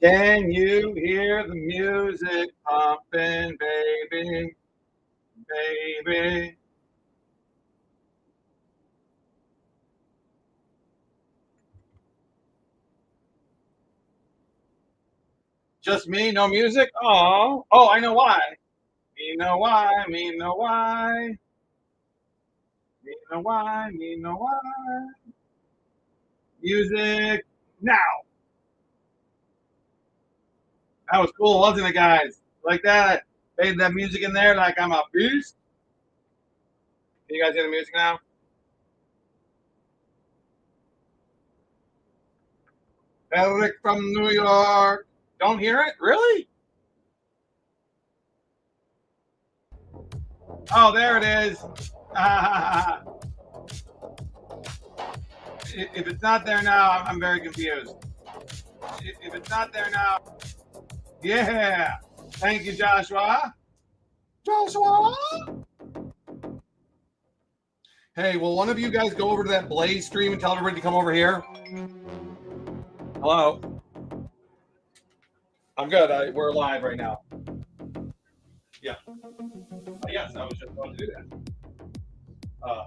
Can you hear the music pumping, baby, baby? Just me, no music? Oh, I know why. Me know why, me know why, me know why, me know why. Music now. That was cool, wasn't it, guys? Like that. Made that music in there like I'm a beast. Can you guys hear the music now? Eric from New York. Don't hear it? Really? Oh, there it is. If it's not there now, I'm very confused. If it's not there now, yeah. Thank you, Joshua. Joshua. Hey, will one of you guys go over to that Blaze stream and tell everybody to come over here? Hello. I'm good. We're live right now. Yeah. Yes, I was just going to do that.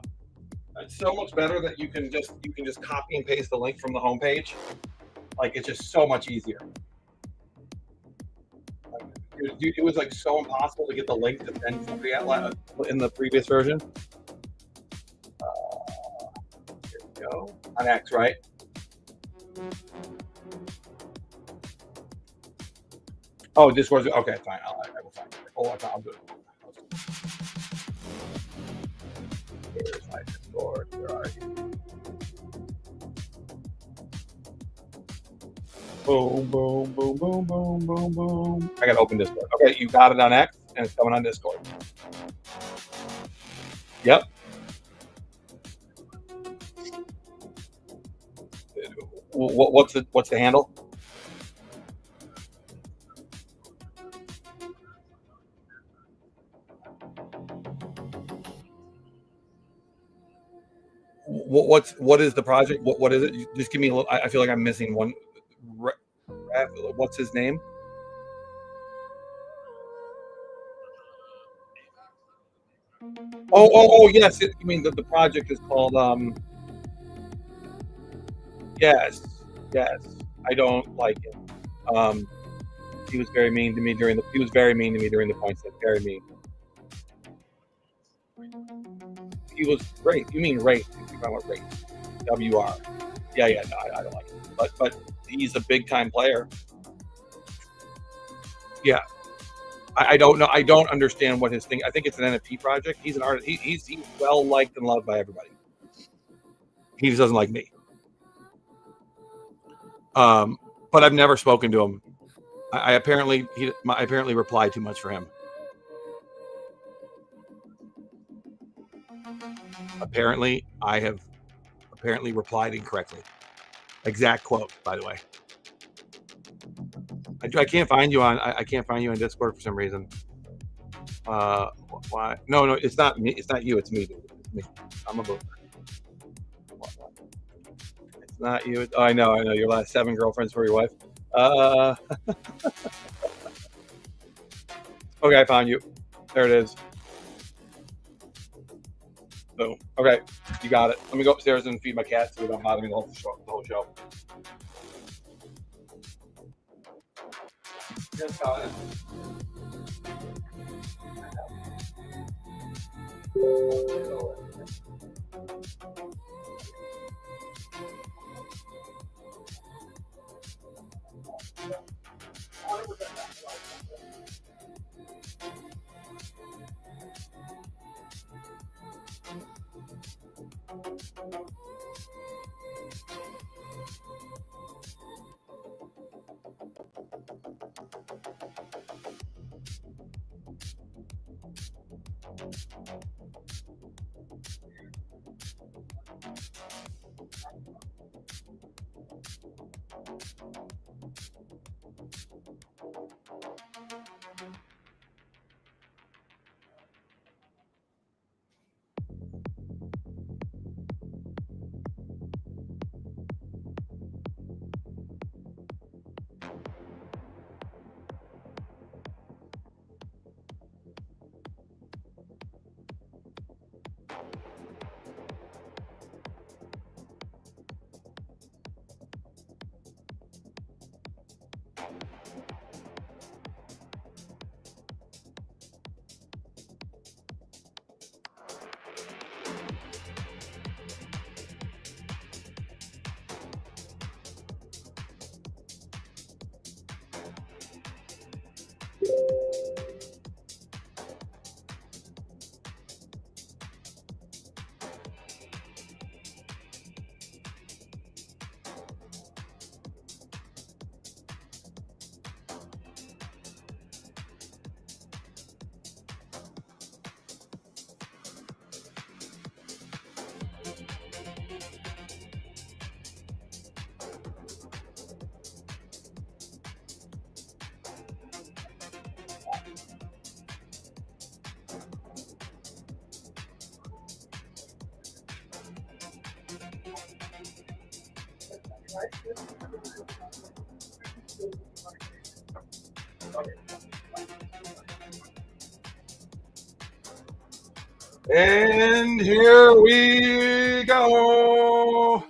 It's so much better that you can just copy and paste the link from the homepage. Like it's just so much easier. It was like so impossible to get the link to send somebody in the previous version. Here we go. On X, right? Oh, Discord. Okay, fine. I will find it. Oh, I'll do it. Where's my Discord? Where are you? Boom, boom, boom, boom, boom, boom, boom. I got to open Discord. Okay, you got it on X, and it's coming on Discord. Yep. What's the handle? What is the project? What is it? Just give me a little. I feel like I'm missing one. What's his name? Oh, yes. You mean the project is called yes. I don't like him. He was very mean to me during the points. Very mean. He was great. You mean rape? You're talking about rape. WR. Yeah. No, I don't like him. But he's a big time player. Yeah. I don't know. I don't understand what his thing. I think it's an NFT project. He's an artist. He's well liked and loved by everybody. He just doesn't like me. But I've never spoken to him. I apparently reply too much for him. Apparently, I have replied incorrectly. Exact quote, by the way. I can't find you on Discord for some reason. Why? No, it's not me. It's not you. It's me. It's me. I'm a boomer. It's not you. I know. Your last 7 girlfriends for your wife. Okay, I found you. There it is. Boom. Okay, you got it. Let me go upstairs and feed my cat so we don't bother me the whole show. Just got it. And here we go.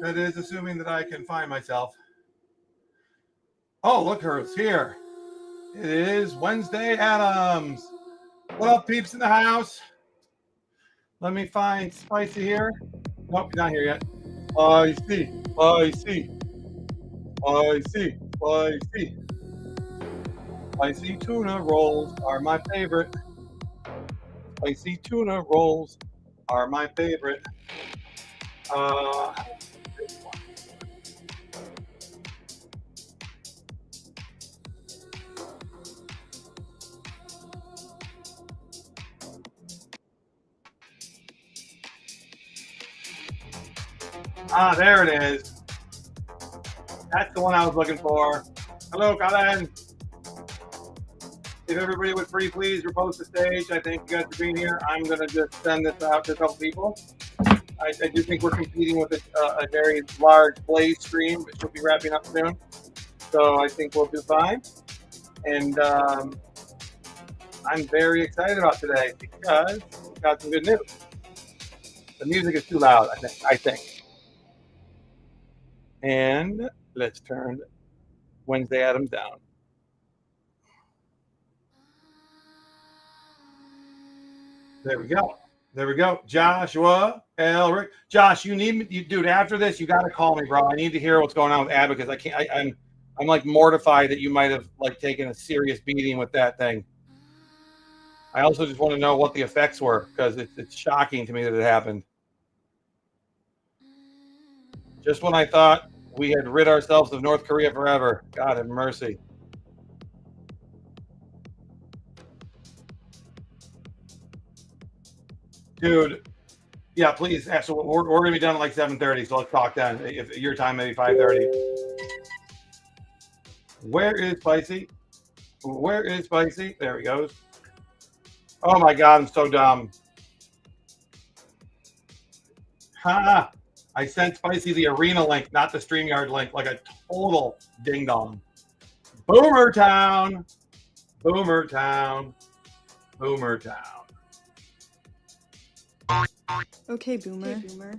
That is assuming that I can find myself. Oh, look who's here. It is Wednesday Adams. What up, peeps in the house? Let me find Spicy here. Nope, he's not here yet. Spicy, spicy, spicy, spicy. Spicy tuna rolls are my favorite. Spicy tuna rolls are my favorite. There it is. That's the one I was looking for. Hello, Colin. If everybody would pretty please repost the stage. I thank you guys for being here. I'm going to just send this out to a couple people. I do think we're competing with a very large Blaze stream, which will be wrapping up soon. So I think we'll do fine. And I'm very excited about today because we've got some good news. The music is too loud, I think. And let's turn Wednesday Adams down. There we go. There we go. Joshua Elric. Josh, you need me, dude. After this, you got to call me, bro. I need to hear what's going on with Advocates. I can't. I'm like mortified that you might have like taken a serious beating with that thing. I also just want to know what the effects were because it's shocking to me that it happened. Just when I thought we had rid ourselves of North Korea forever. God have mercy. Dude, yeah, please. Absolutely. We're going to be done at like 7:30, so let's talk then. If your time, maybe 5:30. Where is Spicy? Where is Spicy? There he goes. Oh my God, I'm so dumb. Ha! I sent Spicy the arena link, not the StreamYard link, like a total ding dong. Boomer Town. Boomer Town. Boomer Town. Okay, Boomer. Okay, Boomer.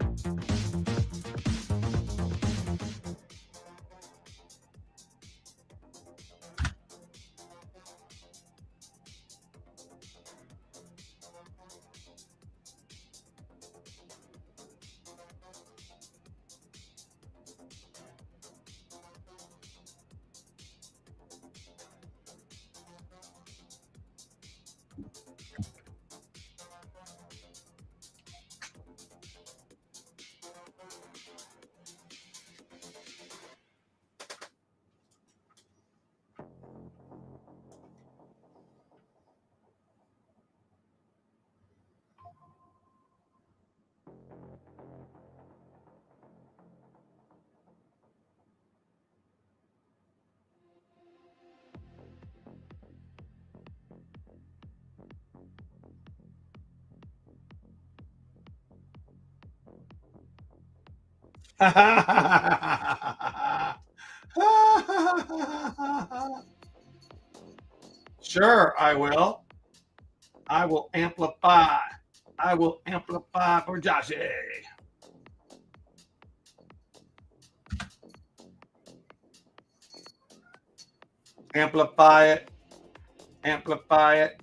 Sure, I will. I will amplify. I will amplify for Joshy. Amplify it. Amplify it.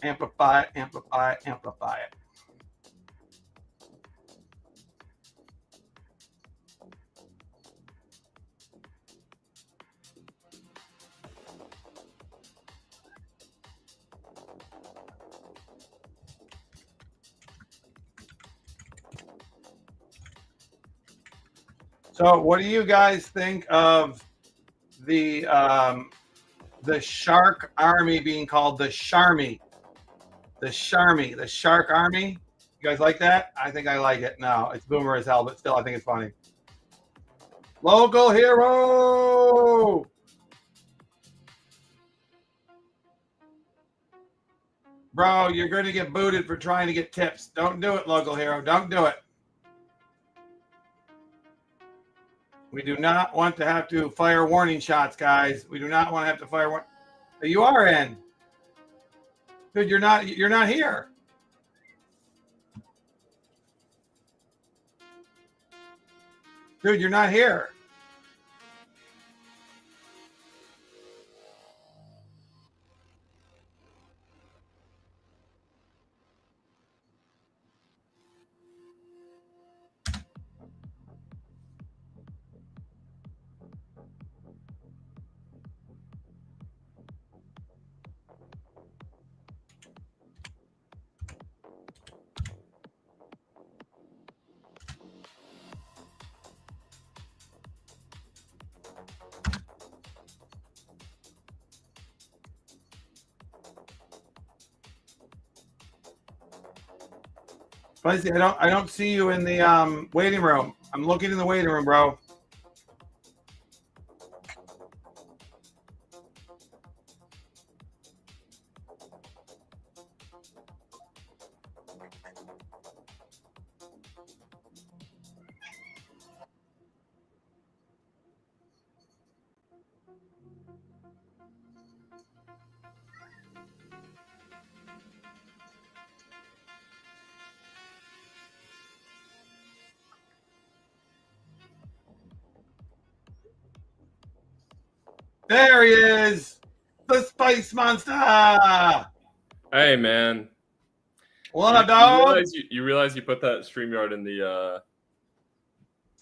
Amplify it. Amplify it. Amplify it. So, what do you guys think of the shark army being called the Sharmy? The Sharmy, the shark army. You guys like that? I think I like it. No, it's boomer as hell, but still, I think it's funny. Local hero. Bro, you're going to get booted for trying to get tips. Don't do it, local hero. Don't do it. We do not want to have to fire warning shots, guys. We do not want to have to fire. You are in, dude. You're not here, dude. You're not here. Spicy, I don't see you in the waiting room. I'm looking in the waiting room, bro. There he is, the Spice Monster. Hey, man. What up, dog? You realize you put that StreamYard in the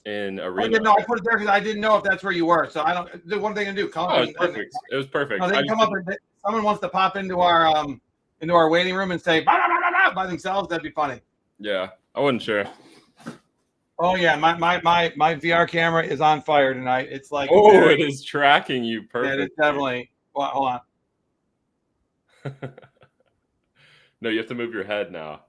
in Arena. No, I put it there because I didn't know if that's where you were. So I don't. The one thing I do. Come it was perfect. It was perfect. No, they can come up and someone wants to pop into our waiting room and say bah, bah, bah, bah, by themselves. That'd be funny. Yeah, I wasn't sure. Oh yeah, my VR camera is on fire tonight. It's like it is tracking you perfectly. Yeah, it's definitely. Well, hold on. No, you have to move your head now.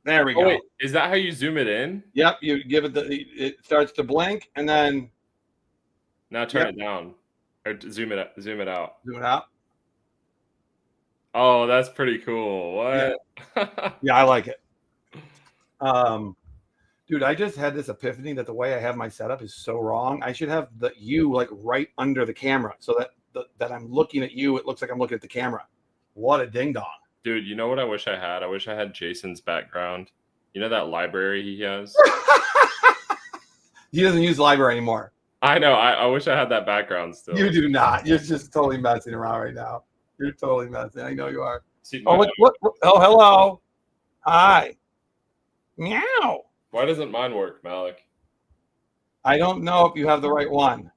There we go. Wait, is that how you zoom it in? Yep, you give it it starts to blink and then. Now turn it down, or zoom it out. Zoom it out. Oh, that's pretty cool. What? Yeah, I like it. Dude, I just had this epiphany that the way I have my setup is so wrong. I should have you like right under the camera so that I'm looking at you. It looks like I'm looking at the camera. What a ding dong. Dude, you know what I wish I had? I wish I had Jason's background. You know that library he has? He doesn't use the library anymore. I know. I wish I had that background still. You do not. You're just totally messing around right now. You're totally messing. I know you are. See, what? Oh, hello. Hi. Meow. Why doesn't mine work, Malik? I don't know if you have the right one.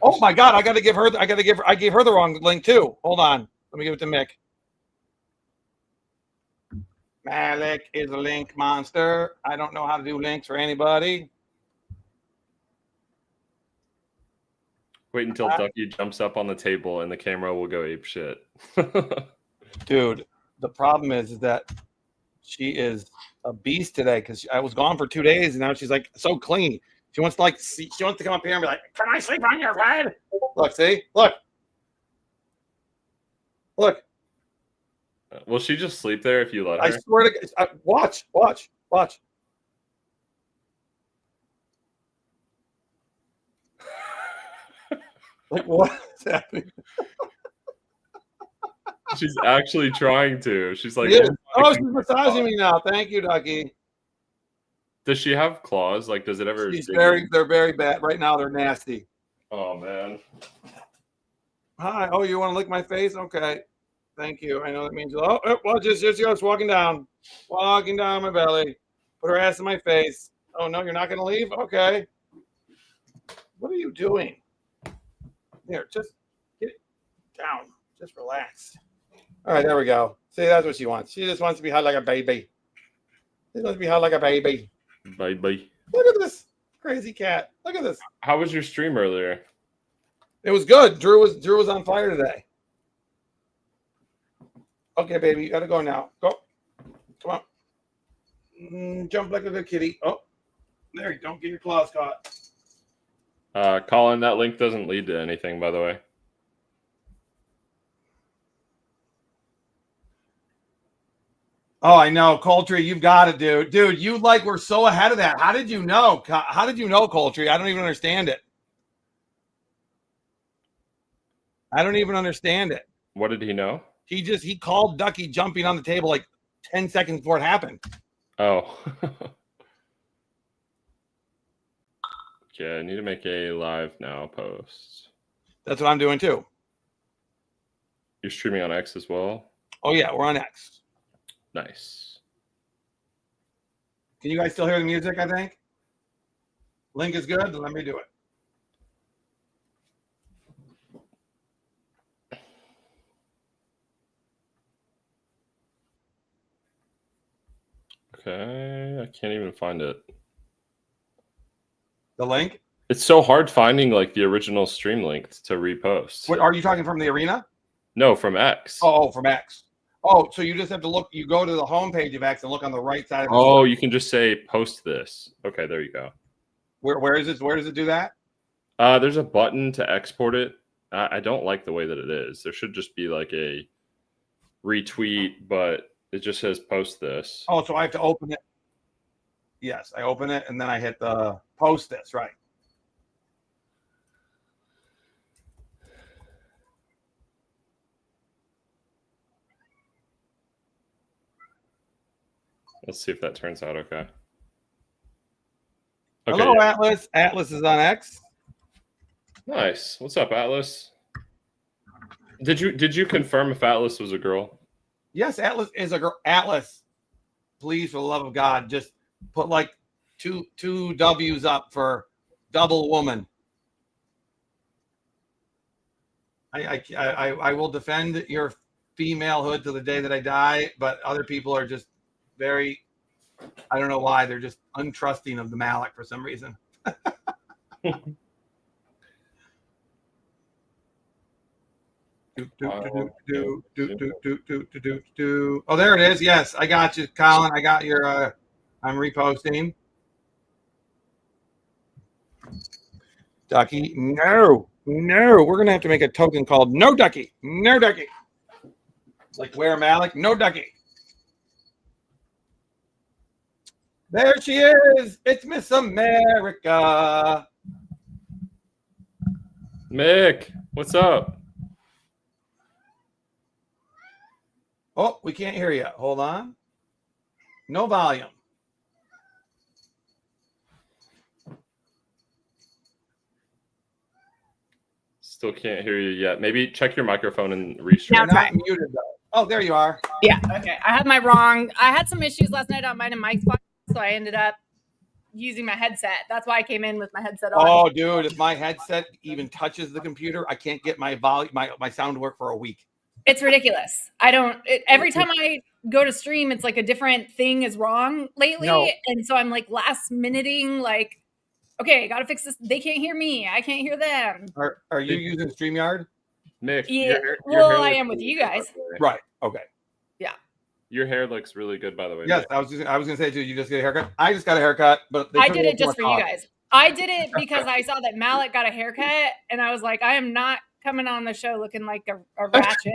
Oh my God! I gave her the wrong link too. Hold on. Let me give it to Mick. Malik is a link monster. I don't know how to do links for anybody. Wait until Ducky jumps up on the table and the camera will go ape shit. Dude, the problem is that she is a beast today because I was gone for 2 days and now she's like so clean. She wants to she wants to come up here and be like, "Can I sleep on your bed?" Look, see, look. Will she just sleep there if you let her? I swear to God, watch. Like, what is happening? She's actually trying to. She's like, she's massaging me now. Thank you, Ducky. Does she have claws? Like, does it ever? They're very bad right now. They're nasty. Oh man. Hi. Oh, you want to lick my face? Okay. Thank you. I know that means. Oh, well, just walking down my belly. Put her ass in my face. Oh no, you're not gonna leave? Okay. What are you doing? Here, just get down. Just relax. All right, there we go. See, that's what she wants. She just wants to be held like a baby. She wants to be held like a baby. Baby. Look at this crazy cat. Look at this. How was your stream earlier? It was good. Drew was on fire today. Okay, baby, you gotta go now. Go. Come on. Jump like a good kitty. Oh, there you don't get your claws caught. Colin, that link doesn't lead to anything, by the way. Oh, I know, Coltree. You've got it, dude. Dude, you like were so ahead of that. How did you know? How did you know, Coltree? I don't even understand it. I don't even understand it. What did he know? He called Ducky jumping on the table like 10 seconds before it happened. Oh. Okay, I need to make a live now post. That's what I'm doing too. You're streaming on X as well? Oh yeah, we're on X. Nice. Can you guys still hear the music, I think? Link is good. Let me do it. Okay, I can't even find it. The link? It's so hard finding like the original stream link to repost. What, are you talking from the arena? No, from X. Oh, from X. Oh, so you just have to look. You go to the homepage of X and look on the right side of the Oh, screen. you can just say post this. Okay, there you go. Where is it? Where does it do that? There's a button to export it. I don't like the way that it is. There should just be like a retweet, but it just says post this. Oh, so I have to open it. Yes, I open it and then I hit the post this, right? Let's see if that turns out okay. Hello, Atlas. Atlas is on X. Nice. What's up, Atlas? Did you confirm if Atlas was a girl? Yes, Atlas is a girl. Atlas, please, for the love of God, just put like two W's up for double woman. I will defend your femalehood to the day that I die, but other people are just very, I don't know why, they're just untrusting of the Malik for some reason. Oh, there it is. Yes, I got you, Colin. I got your I'm reposting. Ducky, no, we're gonna have to make a token called no Ducky, no Ducky. Like where Malik, no Ducky. There she is. It's Miss America. Mick, what's up? Oh, we can't hear you. Hold on. No volume. Still can't hear you yet. Maybe check your microphone and restream. You're not muted though. Oh, there you are. Yeah. Okay. I had some issues last night on mine and Mike's podcast, so I ended up using my headset. That's why I came in with my headset on. Oh, dude, if my headset even touches the computer, I can't get my volume, my sound to work for a week. It's ridiculous. Every time I go to stream, it's like a different thing is wrong lately. No. And so I'm like last minuting, like, okay, I got to fix this. They can't hear me. I can't hear them. Are you using StreamYard? Mick, yeah. Well, I am with you guys. Right. Okay. Yeah. Your hair looks really good, by the way. Yes, Mick. I was gonna say too. You just get a haircut. I just got a haircut, but I did it just for you guys. I did it because I saw that Malik got a haircut, and I was like, I am not coming on the show looking like a ratchet.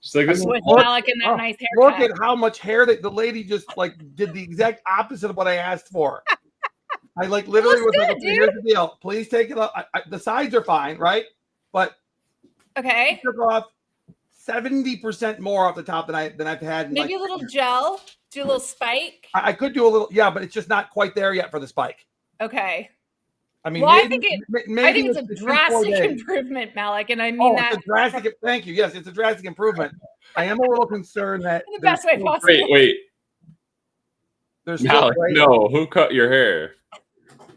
Just like this with Malik and that nice haircut. Look at how much hair that the lady just like did the exact opposite of what I asked for. I like literally was like, okay, here's the deal. Please take it off. The sides are fine, right? But okay, took off 70% more off the top than I've had. Maybe a little gel, do a little spike. I could do a little, yeah, but it's just not quite there yet for the spike. Okay. I mean, well, maybe, I think it's a drastic improvement, Malik, and I mean that. It's a drastic. Thank you. Yes, it's a drastic improvement. I am a little concerned that in the best way possible. Wait. There's Malik, no. Who cut your hair?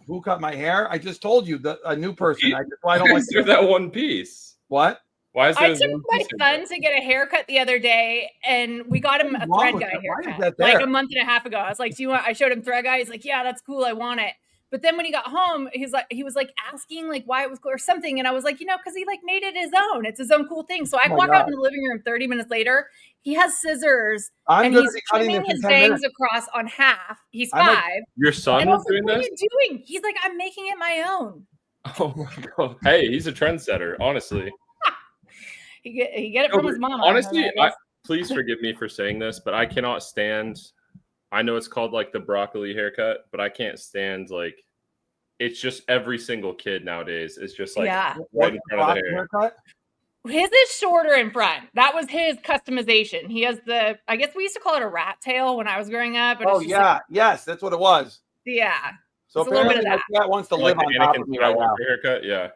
Who cut my hair? I just told you, a new person. I don't like that one piece. What? Why is I took my son to get a haircut the other day, and we got him a thread guy haircut like a month and a half ago. I was like, "Do you want?" I showed him thread guy. He's like, "Yeah, that's cool. I want it." But then when he got home, he was like asking like why it was cool or something, and I was like, because he like made it his own. It's his own cool thing. So I walk out in the living room 30 minutes later. He has scissors and he's trimming his bangs across on half. He's 5. Like, your son is doing this? What are you doing? He's like, I'm making it my own. Oh my god! Hey, he's a trendsetter. Honestly, he get it from his mom. Honestly, please forgive me for saying this, but I cannot stand. I know it's called like the broccoli haircut, but I can't stand like. It's just every single kid nowadays is just like right in front of the hair. Haircut? His is shorter in front. That was his customization. He has the, I guess we used to call it a rat tail when I was growing up. But Oh, it's just yeah. Yes, that's what it was. yeah. So it's a little bit apparently of my cat wants to live on top of me right now. Haircut, yeah.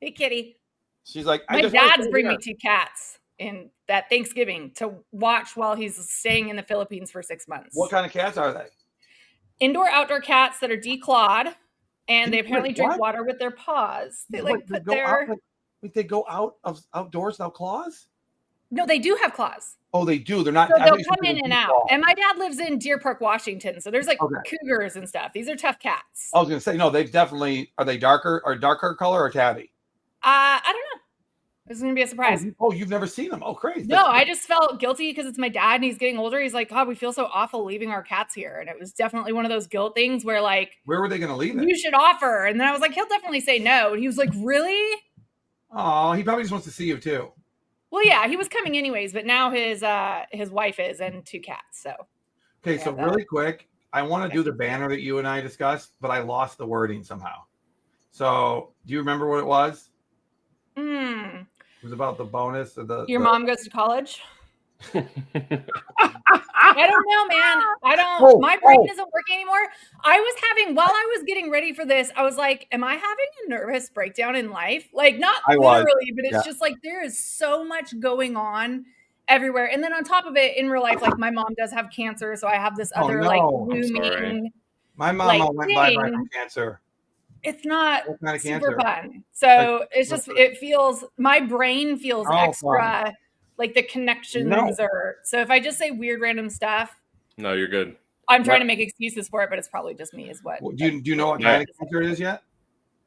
Hey, kitty. She's like, my dad's bring me 2 cats in that Thanksgiving to watch while he's staying in the Philippines for 6 months. What kind of cats are they? Indoor outdoor cats that are declawed, and they apparently drink water with their paws. They like put their. They go outdoors without claws? No, they do have claws. Oh, they do. They're not. So they'll come in and out. And my dad lives in Deer Park, Washington, so there's like cougars and stuff. These are tough cats. I was gonna say no. They definitely are. They darker color or tabby? I don't know. This is gonna be a surprise. Oh, you've never seen them? Oh, crazy. No, I just felt guilty because it's my dad and he's getting older. He's like, God, we feel so awful leaving our cats here, and it was definitely one of those guilt things where like, where were they gonna leave it? You should offer, and then I was like, he'll definitely say no, and he was like, really? Oh, he probably just wants to see you too. Well, yeah, he was coming anyways, but now his wife is and 2 cats. So okay, so really quick, I want to do the banner that you and I discussed, but I lost the wording somehow. So do you remember what it was? It was about the bonus of the. Your mom goes to college. I don't know, man. I don't. My brain isn't working anymore. While I was getting ready for this, I was like, "Am I having a nervous breakdown in life?" Like, not literally, but it's just like there is so much going on everywhere. And then on top of it, in real life, like my mom does have cancer, so I have this other like looming. My mom went bye from cancer. It's not super fun. So it's just my brain feels extra. Fun. Like the connections are. So if I just say weird random stuff. No, you're good. I'm trying to make excuses for it, but it's probably just me is what. Do you know what kind of cancer it is yet?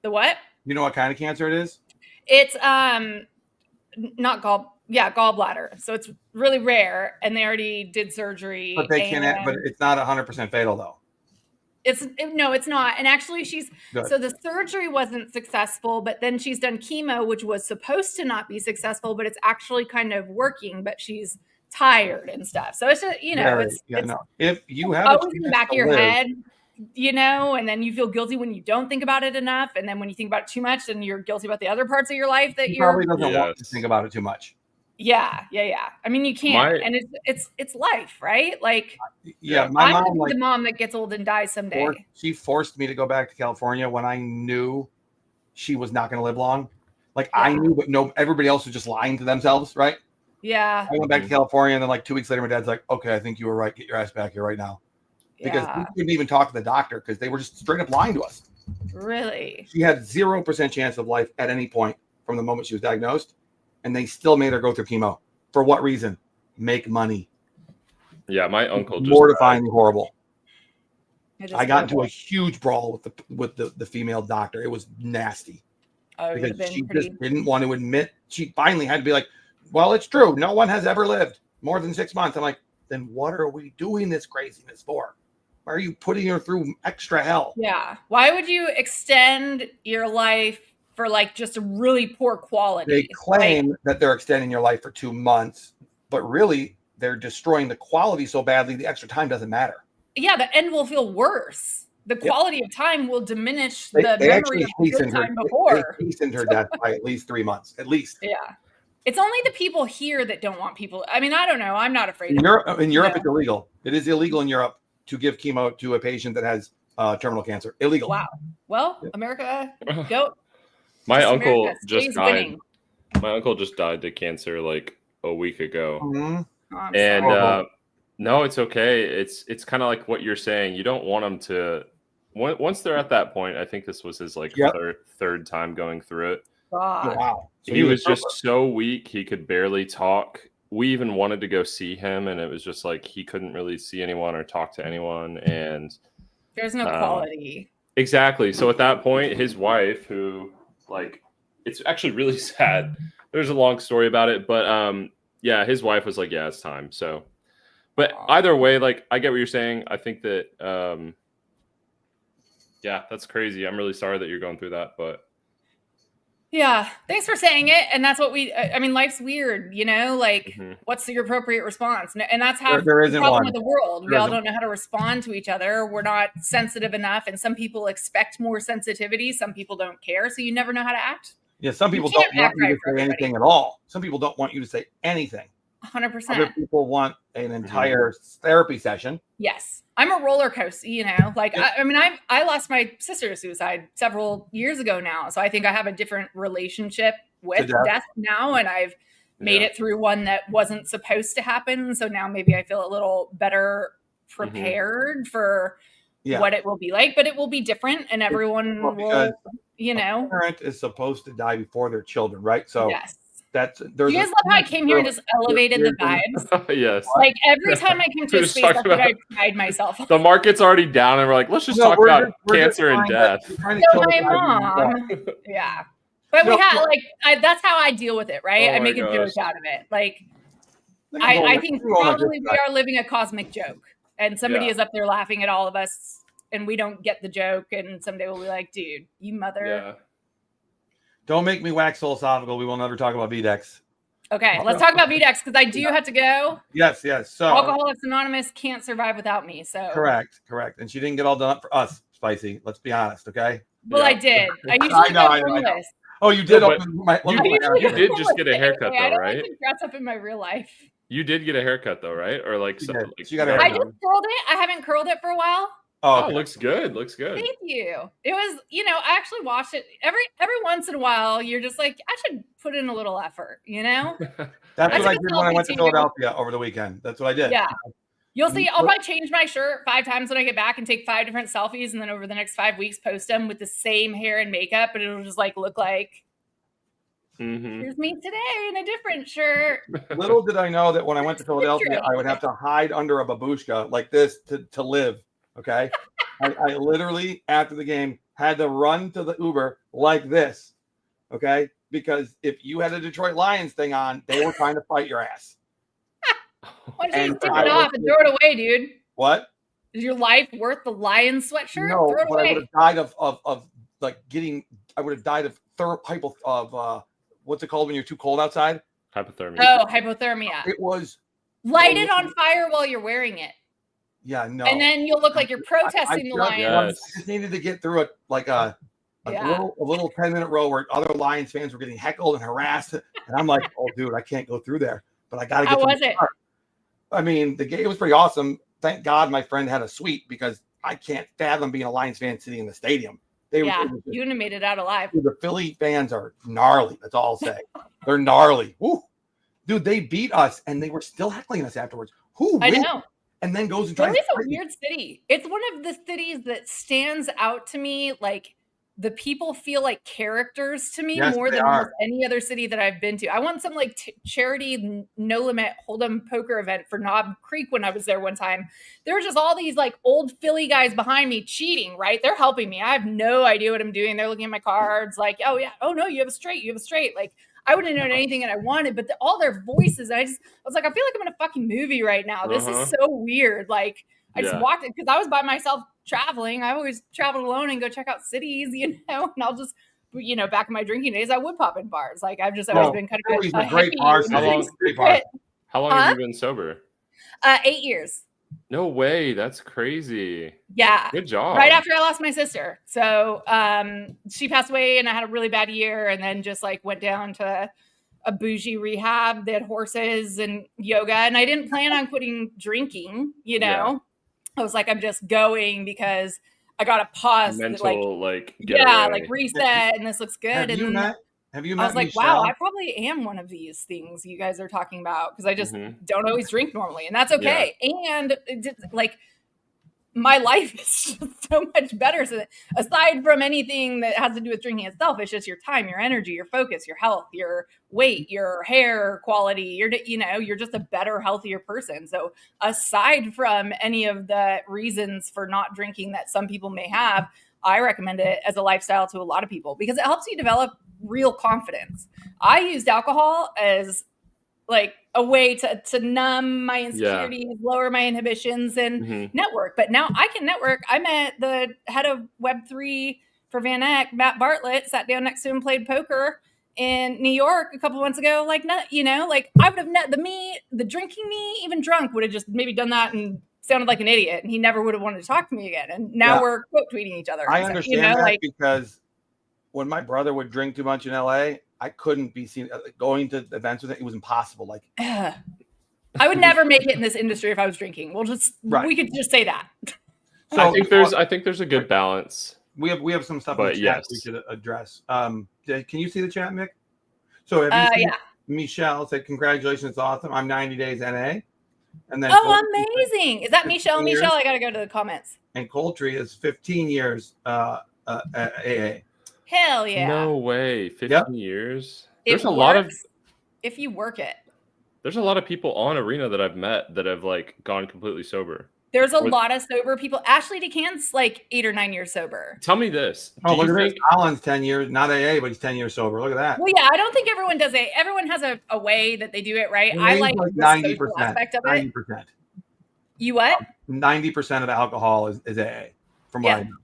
The what? You know what kind of cancer it is? It's not gallbladder. So it's really rare and they already did surgery. But they can't, but it's not 100% fatal though. No, it's not. And actually so the surgery wasn't successful, but then she's done chemo, which was supposed to not be successful, but it's actually kind of working, but she's tired and stuff. So it's just, if you have always in the back of your head, and then you feel guilty when you don't think about it enough. And then when you think about it too much, then you're guilty about the other parts of your life that you're probably doesn't want to think about it too much. Yeah. I mean, you can't, and it's life, right? Like, my I'm the mom that gets old and dies someday. She forced me to go back to California when I knew she was not going to live long. Like I knew, but no, everybody else was just lying to themselves, right? Yeah. I went back to California, and then like 2 weeks later, my dad's like, "Okay, I think you were right. Get your ass back here right now," because we couldn't even talk to the doctor because they were just straight up lying to us. Really? She had 0% chance of life at any point from the moment she was diagnosed. And they still made her go through chemo. For what reason? Make money. Yeah, my uncle just mortifyingly horrible. I got into a huge brawl with the female doctor. It was nasty. Because she just didn't want to admit. She finally had to be like, "Well, it's true. No one has ever lived more than 6 months." I'm like, then what are we doing this craziness for? Why are you putting her through extra hell? Yeah. Why would you extend your life for like just a really poor quality? They claim that they're extending your life for 2 months, but really they're destroying the quality so badly the extra time doesn't matter. Yeah, the end will feel worse. The quality of time will diminish the memory of the good time before. They hastened her death by at least 3 months, at least. Yeah. It's only the people here that don't want people. I mean, I don't know. I'm not afraid. In Europe, it's illegal. It is illegal in Europe to give chemo to a patient that has terminal cancer. Illegal. Wow. Well, America, go. My uncle just died. My uncle just died to cancer like a week ago. Mm-hmm. Oh, and no, it's okay. It's kind of like what you're saying. You don't want them to. Once they're at that point, I think this was his like third time going through it. God. Wow. So he was just so weak. He could barely talk. We even wanted to go see him, and it was just like he couldn't really see anyone or talk to anyone. And there's no quality. Exactly. So at that point, his wife, who like, it's actually really sad. There's a long story about it, but yeah, his wife was like, "Yeah, it's time." So, but either way, like, I get what you're saying. I think that, yeah, that's crazy. I'm really sorry that you're going through that, but Yeah. Thanks for saying it. And that's what I mean, life's weird, you know, like what's the appropriate response? And that's half there the isn't problem one. with the world. We all don't know how to respond to each other. We're not sensitive enough. And some people expect more sensitivity. Some people don't care. So you never know how to act. Yeah. Some people don't want you to say anything at all. Some people don't want you to say anything. 100%. Other people want an entire therapy session. Yes. I'm a roller coaster, you know, like, I mean, I lost my sister to suicide several years ago now. So I think I have a different relationship with death now. And I've made it through one that wasn't supposed to happen. So now maybe I feel a little better prepared for what it will be like, but it will be different and everyone will, you know. A parent is supposed to die before their children, right? So do you guys love how I came here and just elevated the vibes? Yes. Like every time I came to a space, I think I pride myself. The market's already down, and we're like, let's just talk about cancer and death. So my mom, but we have that's how I deal with it, right? I make a joke out of it. Like I think probably we are living a cosmic joke, and somebody is up there laughing at all of us, and we don't get the joke, and someday we'll be like, dude, you mother. Yeah. Don't make me wax philosophical. We will never talk about Vdex. Okay, let's talk about Vdex because I do have to go. Yes. So Alcoholics Anonymous can't survive without me. So correct. And she didn't get all done up for us, Spicy. Let's be honest, okay? Well, I did. I usually go homeless. Oh, you did. You did just get a haircut, though, I don't right? like to dress up in my real life. You did get a haircut, though, right? Or like, got a haircut. I just curled it. I haven't curled it for a while. Oh, looks good. Looks good. Thank you. It was, you know, I actually watched it every once in a while. You're just like, I should put in a little effort, you know? That's what I did when I went to Philadelphia over the weekend. That's what I did. Yeah. You'll see, I'll probably change my shirt 5 times when I get back and take 5 different selfies. And then over the next 5 weeks, post them with the same hair and makeup. And it'll just like look like, here's me today in a different shirt. Little did I know that when I went to Philadelphia, I would have to hide under a babushka like this to live. Okay. I literally, after the game, had to run to the Uber like this. Okay. Because if you had a Detroit Lions thing on, they were trying to fight your ass. Why don't you just take it off and throw it away, dude? What? Is your life worth the Lions sweatshirt? No, throw it but away. I would have died of like getting, I would have died of what's it called when you're too cold outside? Hypothermia. Oh, hypothermia. It was. Light it on fire while you're wearing it. Yeah, no. And then you'll look like you're protesting the Lions. I just needed to get through it like a little 10-minute row where other Lions fans were getting heckled and harassed. And I'm like, oh, dude, I can't go through there. But I got to get How was it? I mean, the game was pretty awesome. Thank God my friend had a suite because I can't fathom being a Lions fan sitting in the stadium. You wouldn't have made it out alive. Dude, the Philly fans are gnarly. That's all I'll say. They're gnarly. Woo. Dude, they beat us and they were still heckling us afterwards. Who wins? I know. And then goes and tries. Philly's a weird city. It's one of the cities that stands out to me. Like the people feel like characters to me more than almost any other city that I've been to. I won some like charity no limit hold'em poker event for Knob Creek when I was there one time. There were just all these like old Philly guys behind me cheating, right? They're helping me. I have no idea what I'm doing. They're looking at my cards like, oh yeah, oh no, you have a straight. Like I wouldn't have known anything that I wanted, but all their voices, I was like, I feel like I'm in a fucking movie right now. This is so weird. Like I just walked it because I was by myself traveling. I always traveled alone and go check out cities, you know, and I'll just, you know, back in my drinking days, I would pop in bars. Like I've just always been kind of a great bar. How long have you been sober? 8 years. No way. That's crazy. Yeah. Good job. Right after I lost my sister. So she passed away and I had a really bad year and then just like went down to a bougie rehab. They had horses and yoga. And I didn't plan on quitting drinking, you know. Yeah. I was like, I'm just going because I got to pause. Mental, like reset and this looks good. Have you met I was like, Michelle? wow, I probably am one of these things you guys are talking about because I just don't always drink normally, and that's okay. Yeah. And like my life is just so much better. So aside from anything that has to do with drinking itself, it's just your time, your energy, your focus, your health, your weight, your hair quality. You're just a better, healthier person. So aside from any of the reasons for not drinking that some people may have, I recommend it as a lifestyle to a lot of people because it helps you develop real confidence. I used alcohol as like a way to numb my insecurities, lower my inhibitions and network. But now I can network. I met the head of Web3 for Van Eck, Matt Bartlett, sat down next to him, played poker in New York a couple months ago. Like, not, you know, like I would have the drinking me, even drunk, would have just maybe done that and sounded like an idiot, and he never would have wanted to talk to me again. And now we're quote tweeting each other. I understand that because when my brother would drink too much in LA, I couldn't be seen going to events with it. It was impossible. Like, I would never make it in this industry if I was drinking. We could just say that. So I think there's a good balance. We have some stuff in the chat we should address. Can you see the chat, Mick? So have you seen Michelle said, congratulations, it's awesome. I'm 90 days NA. And then amazing. Is that Michelle? Michelle, I got to go to the comments. And Coltree is 15 years AA. Hell yeah. No way. 15 years? There's a lot of... If you work it. There's a lot of people on Arena that I've met that have like gone completely sober. There's a lot of sober people. Ashley DeCant's like 8 or 9 years sober. Tell me this. Look at this. Alan's 10 years, not AA, but he's 10 years sober. Look at that. Well, yeah, I don't think everyone does it. Everyone has a way that they do it, right? I like 90% aspect of it. 90%. You what? 90% of alcohol is AA, from what I know.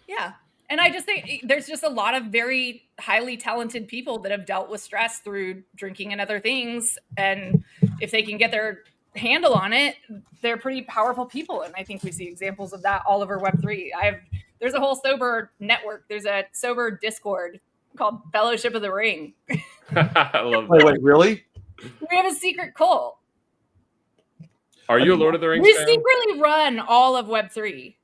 Yeah. And I just think there's just a lot of very highly talented people that have dealt with stress through drinking and other things. And if they can get their handle on it, they're pretty powerful people. And I think we see examples of that all over Web3. There's a whole sober network. There's a sober Discord called Fellowship of the Ring. I love that. Wait, really? We have a secret cult. Are you a Lord of the Rings We fan? secretly run all of Web3.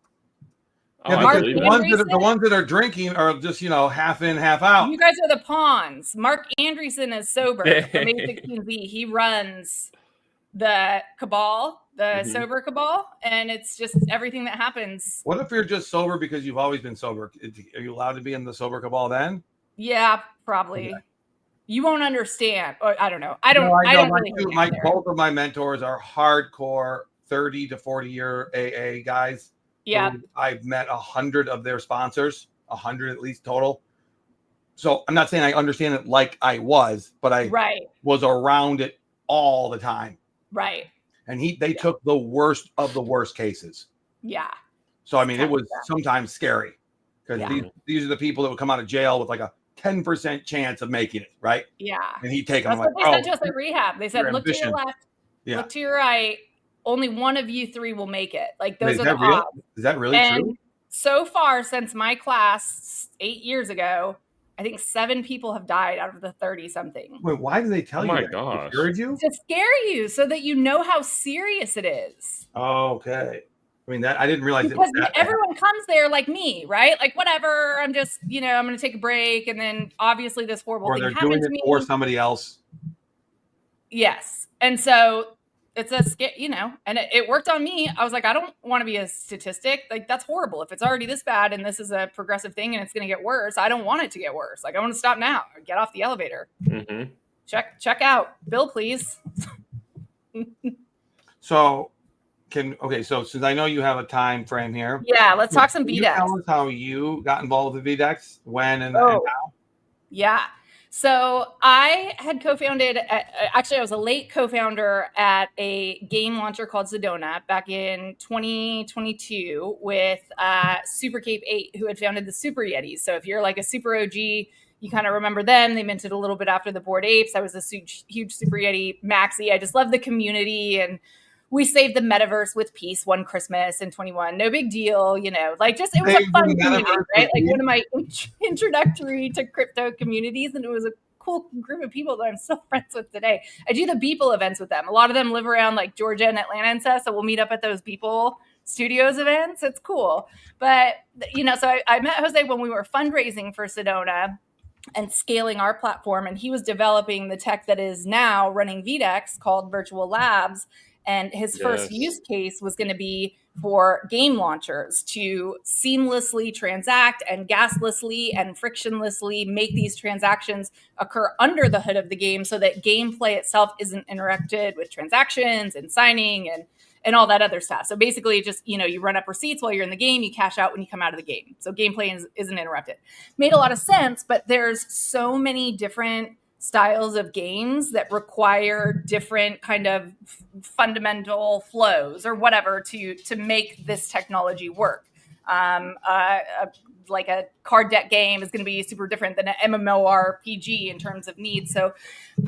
Yeah, the ones that are drinking are just, half in, half out. You guys are the pawns. Mark Andreessen is sober from A16Z. He runs the cabal, the sober cabal, and it's just everything that happens. What if you're just sober because you've always been sober? Are you allowed to be in the sober cabal then? Yeah, probably. Okay. You won't understand. Or, I don't know. Both of my mentors are hardcore 30 to 40 year AA guys. Yeah. I've met 100 of their sponsors, 100 at least total. So I'm not saying I understand it like I was, but I was around it all the time. Right. And they took the worst of the worst cases. Yeah. So, I mean, it was sometimes scary because these are the people that would come out of jail with like a 10% chance of making it, right? Yeah. And he'd take them That's what they said to us at rehab. They said, look to your left, look to your right. Only one of you three will make it. Like those are the odds. Is that really true? So far, since my class 8 years ago, I think 7 people have died out of the 30 something. Wait, why do they tell you? Oh my that? gosh! To scare you, so that you know how serious it is. Okay. I mean, I didn't realize because everyone comes there like me, right? Like whatever. I'm just, I'm going to take a break, and then obviously this horrible thing happened to me, or somebody else. Yes, and so. It's and it worked on me. I was like, I don't want to be a statistic. Like, that's horrible. If it's already this bad and this is a progressive thing and it's going to get worse, I don't want it to get worse. Like, I want to stop now. Get off the elevator. Mm-hmm. Check out. Bill, please. So since I know you have a time frame here. Yeah, let's talk some Vdex. Tell us how you got involved with Vdex, when and how. Yeah. So I had co-founded, I was a late co-founder at a game launcher called Sedona back in 2022 with Super Cape 8, who had founded the Super Yetis. So if you're like a Super OG, you kind of remember them. They minted a little bit after the Bored Apes. I was a huge Super Yeti maxi. I just love the community, and we saved the metaverse with peace one Christmas in 21. No big deal, it was a fun community, right? Like one of my introductory to crypto communities, and it was a cool group of people that I'm still friends with today. I do the Beeple events with them. A lot of them live around like Georgia and Atlanta and stuff, so we'll meet up at those Beeple Studios events. It's cool. But, so I met Jose when we were fundraising for Sedona and scaling our platform, and he was developing the tech that is now running Vdex called Virtual Labs. And his first use case was going to be for game launchers to seamlessly transact and gaslessly and frictionlessly make these transactions occur under the hood of the game so that gameplay itself isn't interrupted with transactions and signing and all that other stuff. So basically just, you run up receipts while you're in the game, you cash out when you come out of the game. So gameplay isn't interrupted. Made a lot of sense, but there's so many different styles of games that require different kind of fundamental flows or whatever to make this technology work. like a card deck game is going to be super different than an MMORPG in terms of needs. So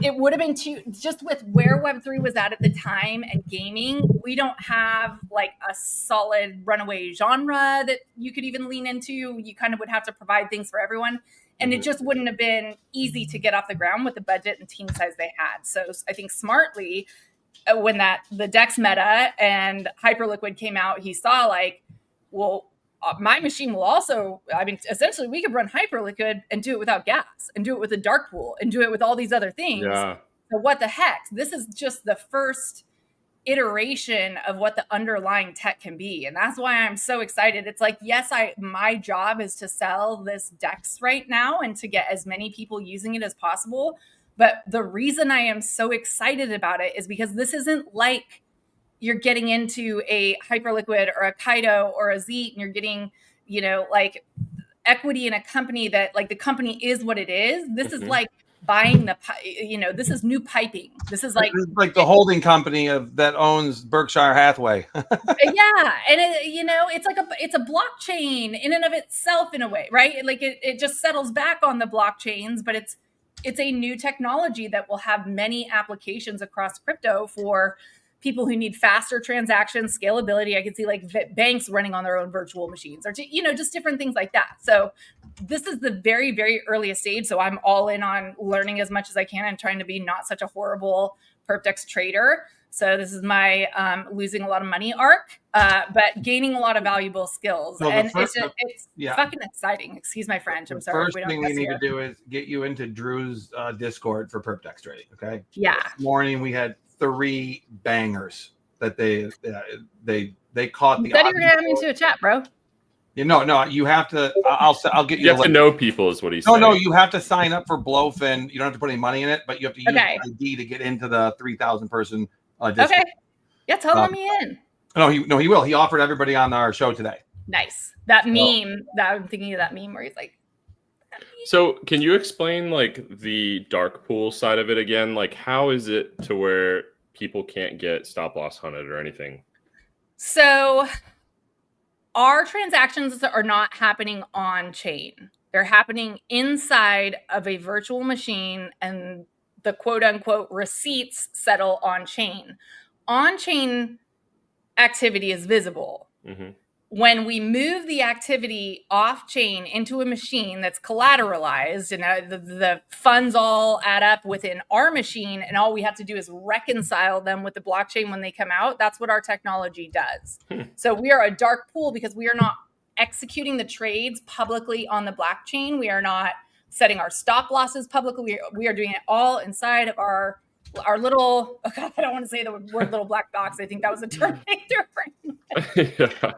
it would have been just with where Web3 was at the time and gaming, we don't have like a solid runaway genre that you could even lean into. You kind of would have to provide things for everyone. And it just wouldn't have been easy to get off the ground with the budget and team size they had. So I think smartly, when the Dex meta and Hyperliquid came out, he saw like, well, my machine will also, I mean, essentially we could run Hyperliquid and do it without gas and do it with a dark pool and do it with all these other things. Yeah. So what the heck? This is just the first iteration of what the underlying tech can be. And that's why I'm so excited. It's like, yes, my job is to sell this Dex right now and to get as many people using it as possible. But the reason I am so excited about it is because this isn't like you're getting into a Hyperliquid or a Kaido or a Zeet and you're getting, like equity in a company that like the company is what it is. This is like buying this is new piping. This is like the holding company that owns Berkshire Hathaway. Yeah. And it's a blockchain in and of itself in a way, right? Like it just settles back on the blockchains, but it's a new technology that will have many applications across crypto for people who need faster transaction scalability. I could see like banks running on their own virtual machines or, just different things like that. So this is the very, very earliest stage. So I'm all in on learning as much as I can and trying to be not such a horrible PerpDex trader. So this is my losing a lot of money arc, but gaining a lot of valuable skills. So and it's fucking exciting. Excuse my French. I'm sorry. The first thing we need to do is get you into Drew's Discord for PerpDex trading. Okay. Yeah. This morning we had 3 bangers that they caught the. Said you were gonna have me into a chat, bro. No, you have to. I'll get you. You have to know people, is what he's saying. No, you have to sign up for Blowfin. You don't have to put any money in it, but you have to use an ID to get into the 3,000 person Discord. Okay. Yeah, tell me in. No, he will. He offered everybody on our show today. Nice. That meme. That I'm thinking of that meme where he's like. So can you explain like the dark pool side of it again? Like how is it to where people can't get stop loss hunted or anything? So our transactions are not happening on chain. They're happening inside of a virtual machine and the quote unquote receipts settle on chain. On chain activity is visible. Mm-hmm. When we move the activity off chain into a machine that's collateralized and the funds all add up within our machine and all we have to do is reconcile them with the blockchain when they come out, that's what our technology does. So we are a dark pool because we are not executing the trades publicly on the blockchain. We are not setting our stop losses publicly. We are doing it all inside of our little, oh God, I don't want to say the word little black box. I think that was a Terminator frame. Yeah.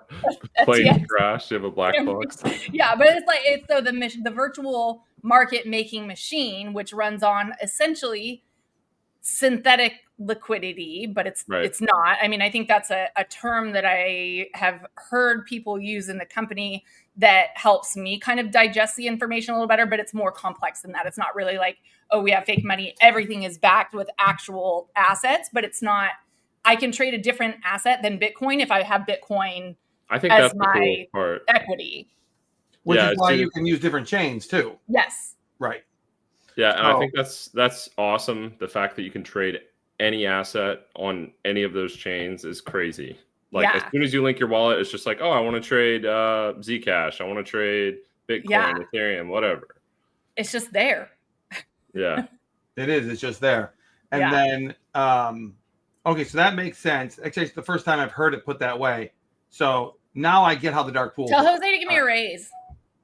Plane crash, you have a black box. Yeah, but it's the virtual market making machine, which runs on essentially synthetic liquidity, but it's not. I mean, I think that's a term that I have heard people use in the company that helps me kind of digest the information a little better, but it's more complex than that. It's not really like, oh, we have fake money. Everything is backed with actual assets, but it's not, I can trade a different asset than Bitcoin if I have Bitcoin I think as that's my the cool part. equity. Which is why you can use different chains too. Yes. Right. Yeah, and I think that's awesome. The fact that you can trade any asset on any of those chains is crazy. Like as soon as you link your wallet, it's just like, oh, I want to trade Zcash. I want to trade Bitcoin, Ethereum, whatever. It's just there. Yeah. It is. It's just there. And then, okay, so that makes sense. Actually, it's the first time I've heard it put that way. So now I get how the dark pool. Tell Jose to give me a raise.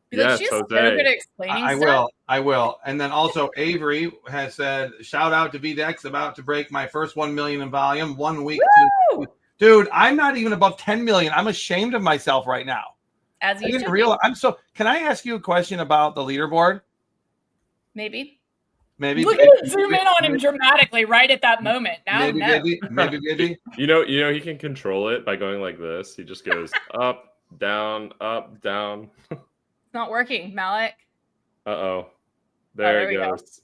Because she's so good at explaining stuff. I will. And then also Avery has said, shout out to Vdex, about to break my first 1 million in volume. 1 week. Dude, I'm not even above 10 million. I'm ashamed of myself right now. As you didn't realize. Can I ask you a question about the leaderboard? Maybe. Look at him zoom in on him dramatically right at that moment. Now, maybe. You know, he can control it by going like this. He just goes up, down, up, down. It's not working, Malik. Uh-oh. There it goes.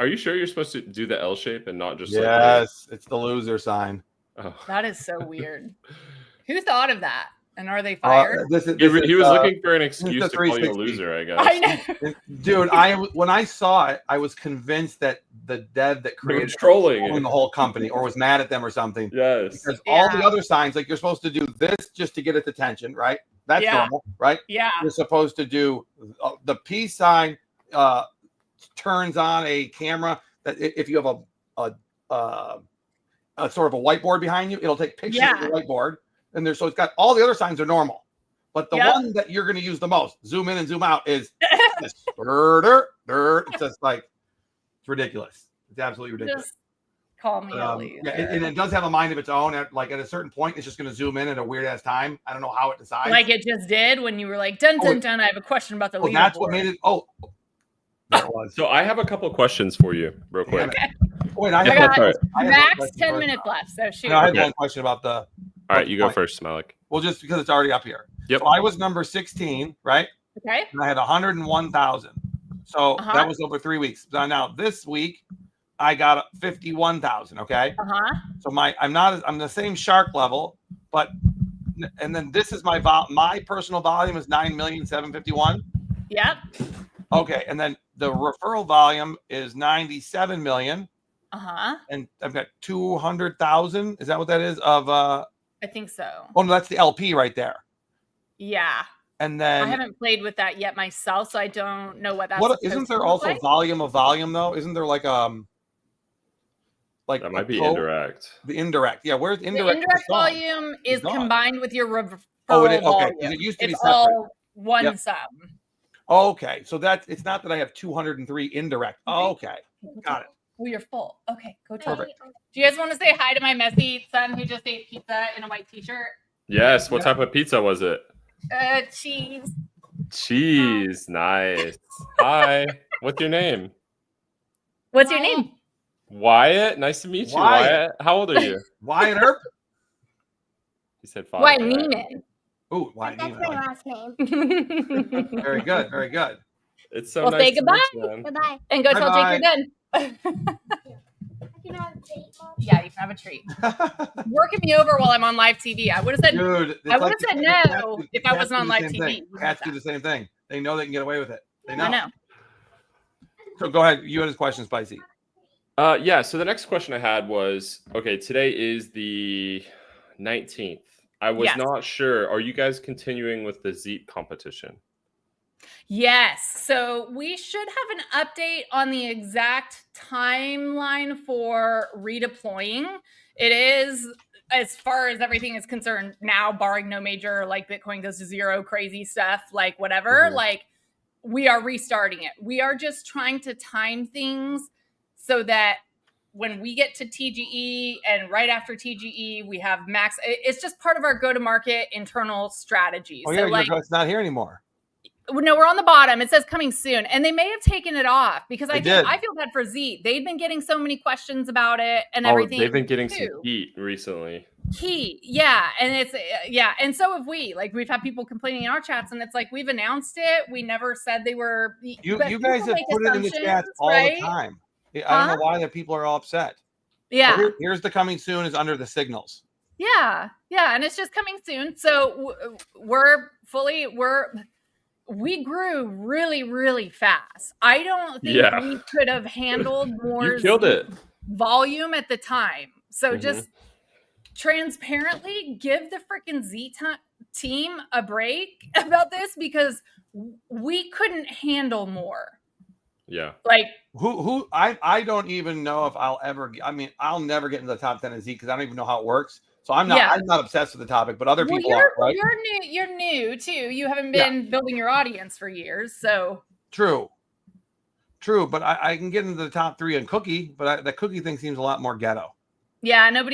Are you sure you're supposed to do the L shape and not just yes, it's the loser sign. Oh. That is so weird. Who thought of that? And are they fired? He was looking for an excuse to call you a loser, I guess. I know. Dude, when I saw it, I was convinced that the dev that created was trolling the whole company or was mad at them or something. Yes. Because all the other signs, like you're supposed to do this just to get its attention, right? That's normal, right? Yeah. You're supposed to do the peace sign turns on a camera that if you have a sort of a whiteboard behind you, it'll take pictures of the whiteboard. And so it's got all the other signs are normal. But the one that you're going to use the most, zoom in and zoom out, is this. It's just like, it's ridiculous. It's absolutely ridiculous. Just call me a loser. And it does have a mind of its own. At a certain point, it's just going to zoom in at a weird ass time. I don't know how it decides. Like it just did when you were like, dun, dun, dun, I have a question about the leaderboard. That's what made it. Oh, that was. So I have a couple of questions for you real quick. Okay. Wait, I got max 10 minutes left. So shoot. No, I had one question about the. All right, you go first, Malik. Well, just because it's already up here. Yep. So I was number 16, right? Okay. And I had 101,000. So that was over 3 weeks. Now this week, I got 51,000. Okay. So I'm the same shark level, but and then this is my personal volume is 9,751,000. Yep. Okay, and then the referral volume is 97 million. And I've got 200,000. Is that what that is? I think so. Oh no, that's the LP right there. Yeah. And then I haven't played with that yet myself, so I don't know what that's. What isn't there also volume of volume though? Isn't there like that might be indirect. The indirect, yeah. Where's indirect? The indirect volume is combined with your referral volume. Okay, it used to be it's separate. all one sum. Okay, so it's not that I have 203 indirect. Oh, okay, got it. Oh, you're full. Okay, go to Perfect. Do you guys want to say hi to my messy son who just ate pizza in a white t-shirt? Yes. What type of pizza was it? Cheese. Cheese. Nice. Hi. What's your name? What's your name? Wyatt. Nice to meet you, Wyatt. How old are you? Wyatt Earp. He said 5. Wyatt Neiman. Ooh, Wyatt That's Neiman. my last name. Very good. Very good. It's so Well, nice say to goodbye. meet you, man. Bye-bye. And go tell Jake you're done. You can have a treat, Mom. Yeah, you can have a treat. Working me over while I'm on live TV. I would have said, Dude, I would have said no if I wasn't on live TV. Cats do the same thing. They know they can get away with it. They know. I know. So go ahead. You had his question, Spicy. Yeah. So the next question I had was, okay, today is the 19th. I was not sure. Are you guys continuing with the Zeet competition? Yes. So we should have an update on the exact timeline for redeploying. It is, as far as everything is concerned now, barring no major, like Bitcoin goes to zero, crazy stuff, like whatever, like we are restarting it. We are just trying to time things so that when we get to TGE and right after TGE, we have max. It's just part of our go-to-market internal strategy. Oh, so yeah, it's not here anymore. No, we're on the bottom. It says coming soon. And they may have taken it off because I feel bad for Zeet. They've been getting so many questions about it and everything. They've been getting some heat recently. Yeah. And it's, and so have we. Like, we've had people complaining in our chats, and it's like, we've announced it. We never said they were. You guys have put it in the chat all the time. I don't know why that people are all upset. Yeah. Here's the coming soon is under the signals. Yeah. And it's just coming soon. So we grew really, really fast. I don't think we could have handled more you killed it. Volume at the time. So just transparently give the freaking Z team a break about this because we couldn't handle more. Yeah. Like I don't even know if I'll never get into the top 10 of Z because I don't even know how it works. So I'm not obsessed with the topic, but other people are, right? You're new too. You haven't been building your audience for years, so true. But I can get into the top 3 on Cookie, but the Cookie thing seems a lot more ghetto. Yeah, I don't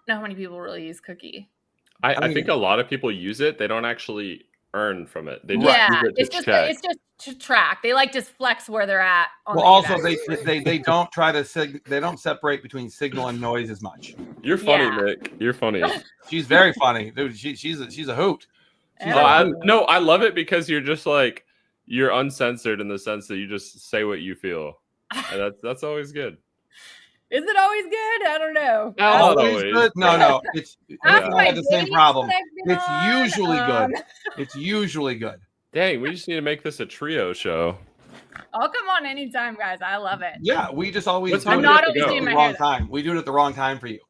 know how many people really use Cookie. I think a lot of people use it. They don't actually earn from it. They just use it to check. It's just to track. They like just flex where they're at. Well, also they don't try to they don't separate between signal and noise as much. You're funny, Nick. You're funny. She's very funny, dude. She's a hoot. I love it because you're just like you're uncensored in the sense that you just say what you feel, and that's always good. Is it always good? I don't know. Not always. Good? No. It's After I my had the same dates problem. that I've been It's on, usually good. It's usually good. Dang, we just need to make this a trio show. I'll come on anytime, guys. I love it. Yeah, we just always What do time it do you have at to the go? doing my wrong hair, though. time. We do it at the wrong time for you.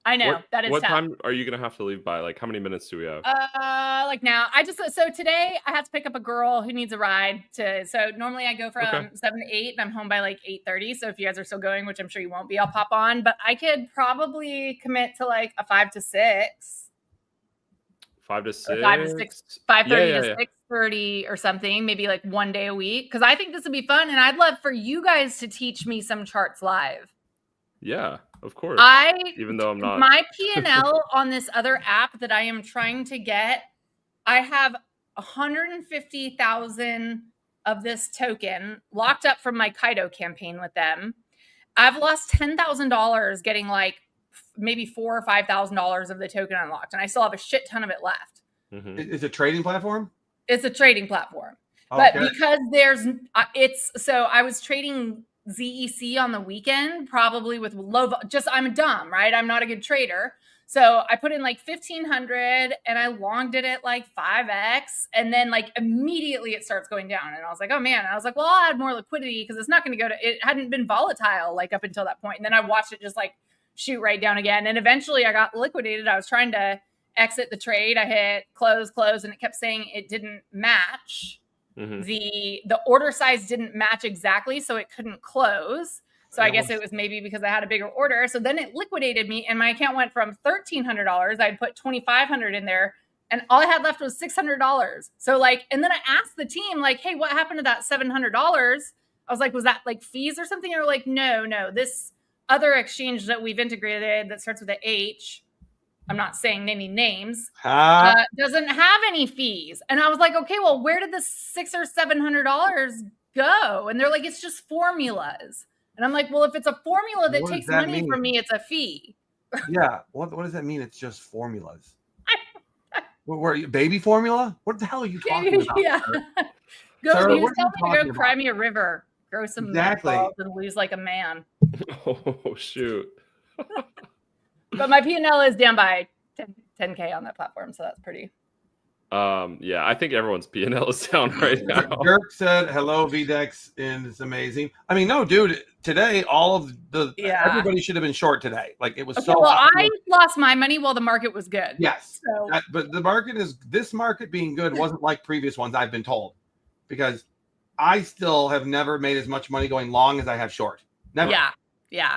I know that is What tough. time are you gonna have to leave by? Like, how many minutes do we have? Like now, so today I had to pick up a girl who needs a ride to. So normally I go from 7 to 8, and I'm home by like 8:30. So if you guys are still going, which I'm sure you won't be, I'll pop on. But I could probably commit to like a 5 to 6. 5 to 6. Or 5 to 6, 5:30 to 6:30 or something. Maybe like one day a week, because I think this would be fun, and I'd love for you guys to teach me some charts live. Yeah, of course. Even though I'm not. My P&L on this other app that I am trying to get, I have 150,000 of this token locked up from my Kaido campaign with them. I've lost $10,000 getting like maybe $4,000 or $5,000 of the token unlocked, and I still have a shit ton of it left. Mhm. Is it a trading platform? It's a trading platform. Okay. But because so I was trading ZEC on the weekend, probably with I'm dumb, right? I'm not a good trader. So I put in like 1,500 and I longed it at like 5x. And then like immediately it starts going down. And I was like, oh man. And I was like, well, I'll add more liquidity because it's not going to it hadn't been volatile like up until that point. And then I watched it just like shoot right down again. And eventually I got liquidated. I was trying to exit the trade. I hit close, and it kept saying it didn't match. Mm-hmm. The order size didn't match exactly, so it couldn't close. So I guess it was maybe because I had a bigger order. So then it liquidated me, and my account went from $1,300. I'd put $2,500 in there, and all I had left was $600. So like, and then I asked the team, like, "Hey, what happened to that $700?" I was like, "Was that like fees or something?" Or like, "No, this other exchange that we've integrated that starts with an H." I'm not saying any names, doesn't have any fees. And I was like, okay, well, where did the $600 or $700 go? And they're like, it's just formulas. And I'm like, well, if it's a formula that takes money from me, it's a fee. Yeah. What does that mean? It's just formulas. Where baby formula? What the hell are you talking about? Yeah. Sarah, he was telling me to go cry me a river, grow some balls, and lose like a man. Oh, shoot. But my P&L is down by 10K on that platform, so that's pretty. Yeah, I think everyone's P&L is down right now. Dirk said, hello, Vdex, and it's amazing. I mean, no, dude, today, everybody should have been short today. Like, it was so. Well, I lost my money while the market was good. Yes. So. But this market being good wasn't like previous ones, I've been told. Because I still have never made as much money going long as I have short. Never. Yeah.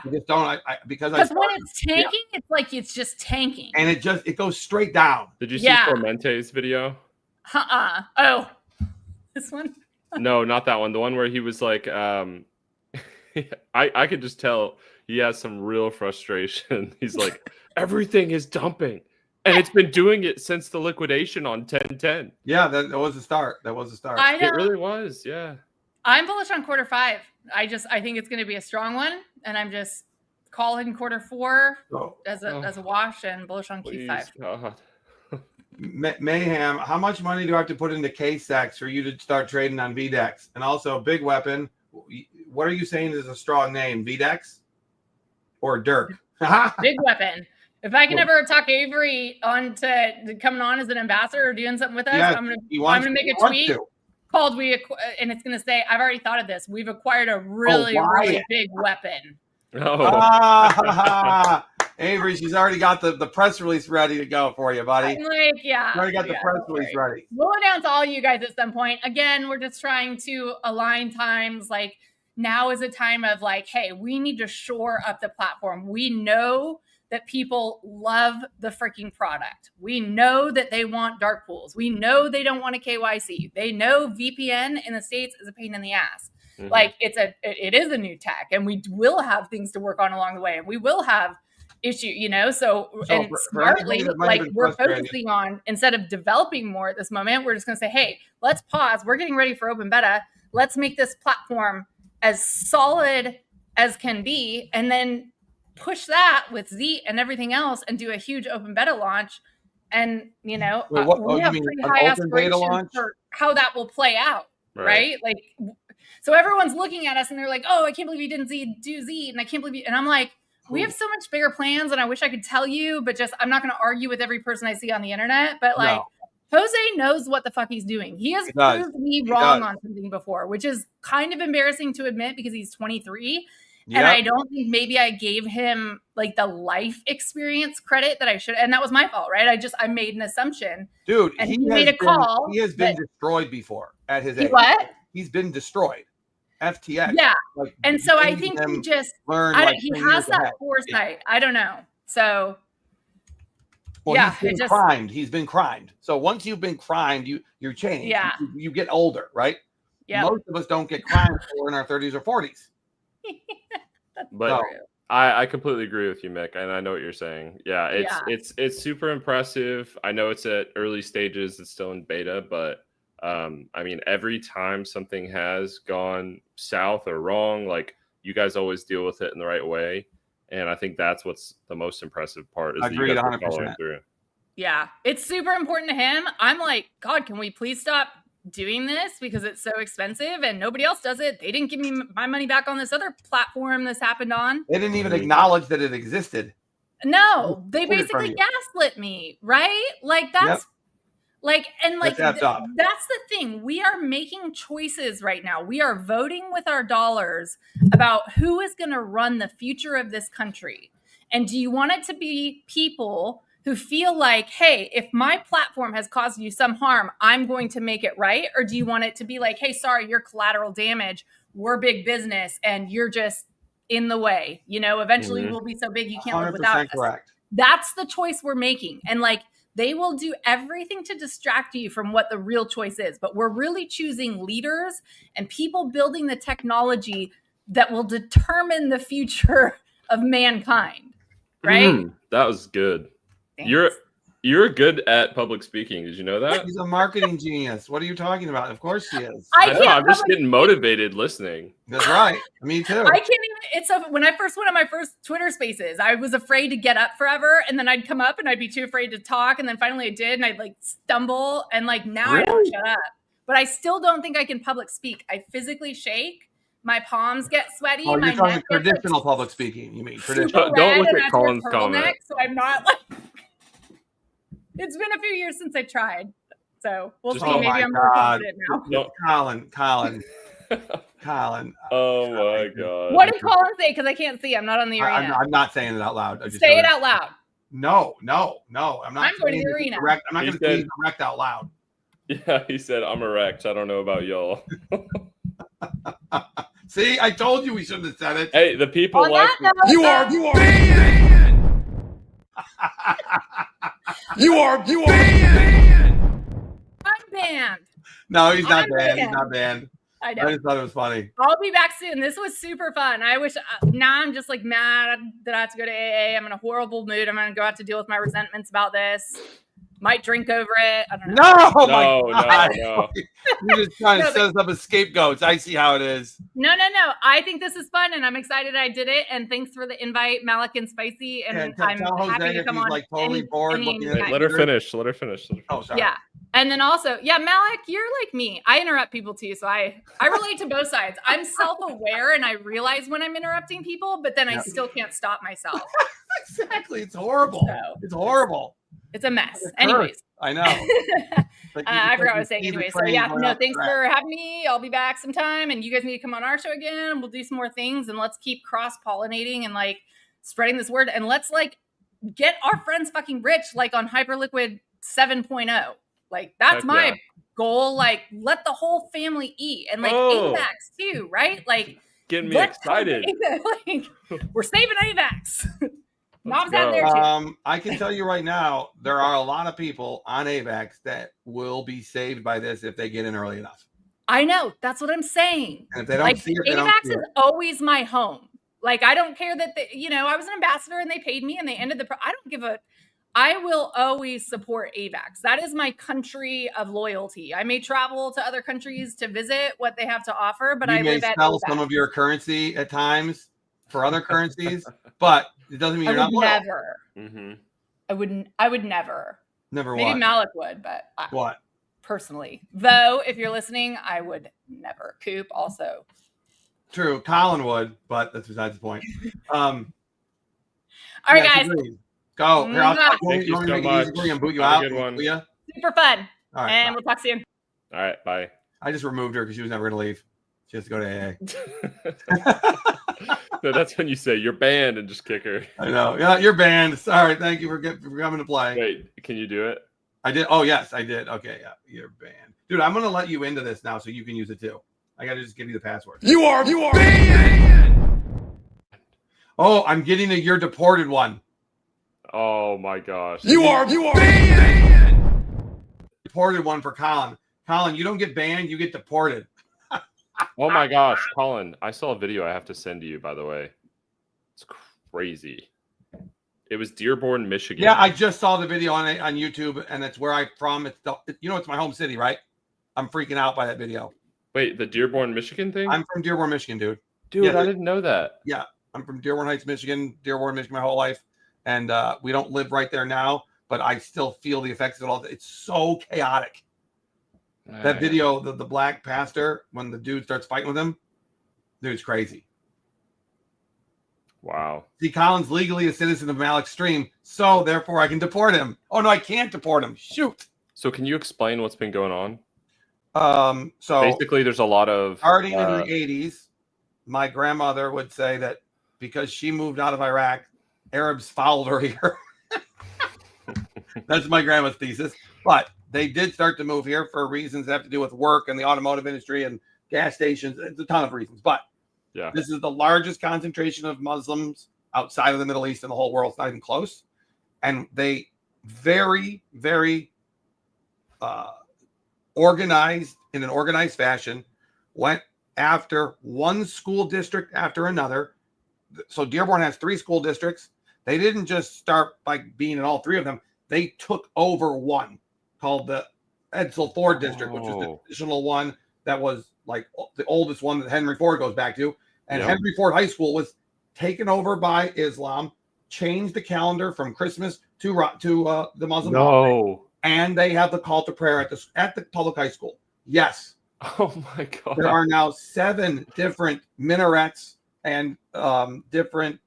I just don't. Because when it's tanking, it's like it's just tanking, and it goes straight down. Did you see Formente's video? Oh, this one? No, not that one. The one where he was like, I could just tell he has some real frustration. He's like, everything is dumping, and it's been doing it since the liquidation on 10/10. Yeah, that was the start. It really was. Yeah. I'm bullish on quarter 5. I think it's going to be a strong one, and I'm just calling quarter 4 as a wash and bullish on Q5. God. Mayhem, how much money do I have to put into K-Stacks for you to start trading on Vdex? And also, Big Weapon, what are you saying is a strong name? Vdex or Dirk? Big Weapon. If I can ever talk Avery on to coming on as an ambassador or doing something with us, I'm gonna make a tweet. Called and it's going to say, I've already thought of this. We've acquired a really big weapon. Avery, she's already got the press release ready to go for you, buddy. I'm like, yeah. Already got the press release ready. We'll announce all you guys at some point. Again, we're just trying to align times. Like now is a time of like, hey, we need to shore up the platform. We know that people love the freaking product. We know that they want dark pools. We know they don't want a KYC. They know VPN in the States is a pain in the ass. Mm-hmm. Like it is a new tech, and we will have things to work on along the way, and we will have issue, So and smartly, like we're focusing on, instead of developing more at this moment, we're just going to say, hey, let's pause. We're getting ready for open beta. Let's make this platform as solid as can be, and then push that with Z and everything else and do a huge open beta launch. And, we have pretty high aspirations for how that will play out, right? Like, so everyone's looking at us and they're like, oh, I can't believe you didn't do Z. And I can't believe you. And I'm like, we have so much bigger plans, and I wish I could tell you, but just I'm not going to argue with every person I see on the internet. But like, Jose knows what the fuck he's doing. He has proved me wrong on something before, which is kind of embarrassing to admit because he's 23. Yep. And I don't think maybe I gave him like the life experience credit that I should. And that was my fault, right? I made an assumption. Dude, and he made a call. He has been destroyed before at his age. What? He's been destroyed. FTX. Yeah. Like, and so I think he just learned. He has that foresight. I don't know. So. Well, yeah, he's been crimed. He's been crimed. So once you've been crimed, you're changed. Yeah. You get older, right? Yeah. Most of us don't get crimed until we're in our 30s or 40s. But I completely agree with you, Mick, and I know what you're saying. Yeah, it's super impressive. I know it's at early stages. It's still in beta, but I mean, every time something has gone south or wrong, like you guys always deal with it in the right way. And I think that's what's the most impressive part is that you guys are following through. Yeah, it's super important to him. I'm like, God, can we please stop doing this because it's so expensive and nobody else does it? They didn't give me my money back on this other platform this happened on. They didn't even acknowledge that it existed. No, they basically gaslit me, right? Like that's like, and like that's the thing. We are making choices right now. We are voting with our dollars about who is going to run the future of this country. And do you want it to be people who feel like, hey, if my platform has caused you some harm, I'm going to make it right? Or do you want it to be like, hey, sorry, you're collateral damage. We're big business and you're just in the way. You know, eventually we'll be so big you can't live without us. Correct. That's the choice we're making. And like, they will do everything to distract you from what the real choice is. But we're really choosing leaders and people building the technology that will determine the future of mankind. Right? That was good. Thanks. You're good at public speaking. Did you know that? He's a marketing genius. What are you talking about? Of course she is. I know. I'm just getting motivated listening. That's right. Me too. I can't even. When I first went on my first Twitter Spaces, I was afraid to get up forever, and then I'd come up and I'd be too afraid to talk, and then finally I did, and I'd like stumble, and like now I don't shut up. But I still don't think I can public speak. I physically shake. My palms get sweaty. Oh, my you're talking neck traditional public speaking. You mean traditional? Don't look at Colin's comment. So I'm not like. It's been a few years since I tried, so we'll see. Maybe I'm more confident now. No, Colin. Oh my God! What did Colin say? Because I can't see. I'm not on the arena. I'm not saying it out loud. Say it out loud. No. I'm not. I'm going to the arena. I'm not going to say erect out loud. Yeah, he said, "I'm erect. I don't know about y'all." See, I told you we shouldn't have said it. Hey, the people like you are banned. You are banned. I'm banned. No, he's not banned. He's not banned. I know. I just thought it was funny. I'll be back soon. This was super fun. I wish. Now I'm just like mad that I have to go to AA. I'm in a horrible mood. I'm going to go out to deal with my resentments about this. Might drink over it. I don't know. No. You're just trying to set us up as scapegoats. I see how it is. No. I think this is fun, and I'm excited I did it. And thanks for the invite, Malik and Spicy. And I'm happy to come on. Like totally bored. Let her finish. Oh, sorry. Yeah. And then also, Malik, you're like me. I interrupt people too. So I relate to both sides. I'm self-aware and I realize when I'm interrupting people, but then I still can't stop myself. Exactly. It's horrible. It's horrible. It's a mess. Anyways. I know. I forgot what I was saying. Anyway, so thanks for having me. I'll be back sometime, and you guys need to come on our show again, and we'll do some more things, and let's keep cross-pollinating and like spreading this word, and let's like get our friends fucking rich, like on Hyperliquid 7.0. Like that's my goal. Like let the whole family eat, and like AVAX too, right? Like getting me excited. Like, we're saving AVAX. Mom's out there too. I can tell you right now, there are a lot of people on AVAX that will be saved by this if they get in early enough. I know. That's what I'm saying. And if they don't see it, they don't see it. AVAX is always my home. Like, I don't care that, I was an ambassador and they paid me and they ended I will always support AVAX. That is my country of loyalty. I may travel to other countries to visit what they have to offer, but I live at AVAX. You may sell some of your currency at times for other currencies, but it doesn't mean you're not loyal. Never. Mm-hmm. I would never. Never. Maybe Malik would, but what? Personally, though, if you're listening, I would never. Coop also. True, Colin would, but that's besides the point. All right, Yes, guys. agreed. Go. Here, Thank you so make it much. easy for you and boot you Have out. a good one. Yeah. Super fun. All right. And Bye. we'll talk soon. All right, bye. I just removed her because she was never going to leave. She has to go to AA. No, that's when you say you're banned and just kick her. I know. Yeah, you're banned. Sorry. Thank you for coming to play. Wait, can you do it? I did. Oh, yes, I did. Okay. Yeah, you're banned. Dude, I'm going to let you into this now so you can use it too. I got to just give you the password. You are banned. Oh, I'm getting a you're deported one. Oh my gosh. You are banned. Deported one for Colin. Colin, you don't get banned, you get deported. Oh my gosh, Colin, I saw a video I have to send to you, by the way. It's crazy. It was Dearborn, Michigan. Yeah, I just saw the video on YouTube, and it's where I'm from. It's it's my home city, right? I'm freaking out by that video. Wait, the Dearborn, Michigan thing? I'm from Dearborn, Michigan, dude. Dude, yeah, I didn't know that. Yeah, I'm from Dearborn Heights, Michigan, my whole life. And we don't live right there now, but I still feel the effects of it all. It's so chaotic. That video, the black pastor, when the dude starts fighting with him, dude's crazy. Wow. See, Colin's legally a citizen of Malik Stream, so therefore I can deport him. Oh, no, I can't deport him. Shoot. So can you explain what's been going on? So basically, there's a lot of starting in the 80s, my grandmother would say that because she moved out of Iraq, Arabs followed her here. That's my grandma's thesis. But they did start to move here for reasons that have to do with work and the automotive industry and gas stations. It's a ton of reasons. But yeah, this is the largest concentration of Muslims outside of the Middle East in the whole world. It's not even close. And they very, very organized in an organized fashion, went after one school district after another. So Dearborn has 3 school districts. They didn't just start by being in all 3 of them. They took over one called the Edsel Ford district, which was the traditional one that was like the oldest one that Henry Ford goes back to. And Henry Ford High School was taken over by Islam, changed the calendar from Christmas to the Muslim holiday. And they have the call to prayer at the public high school. Yes. Oh my God. There are now 7 different minarets and different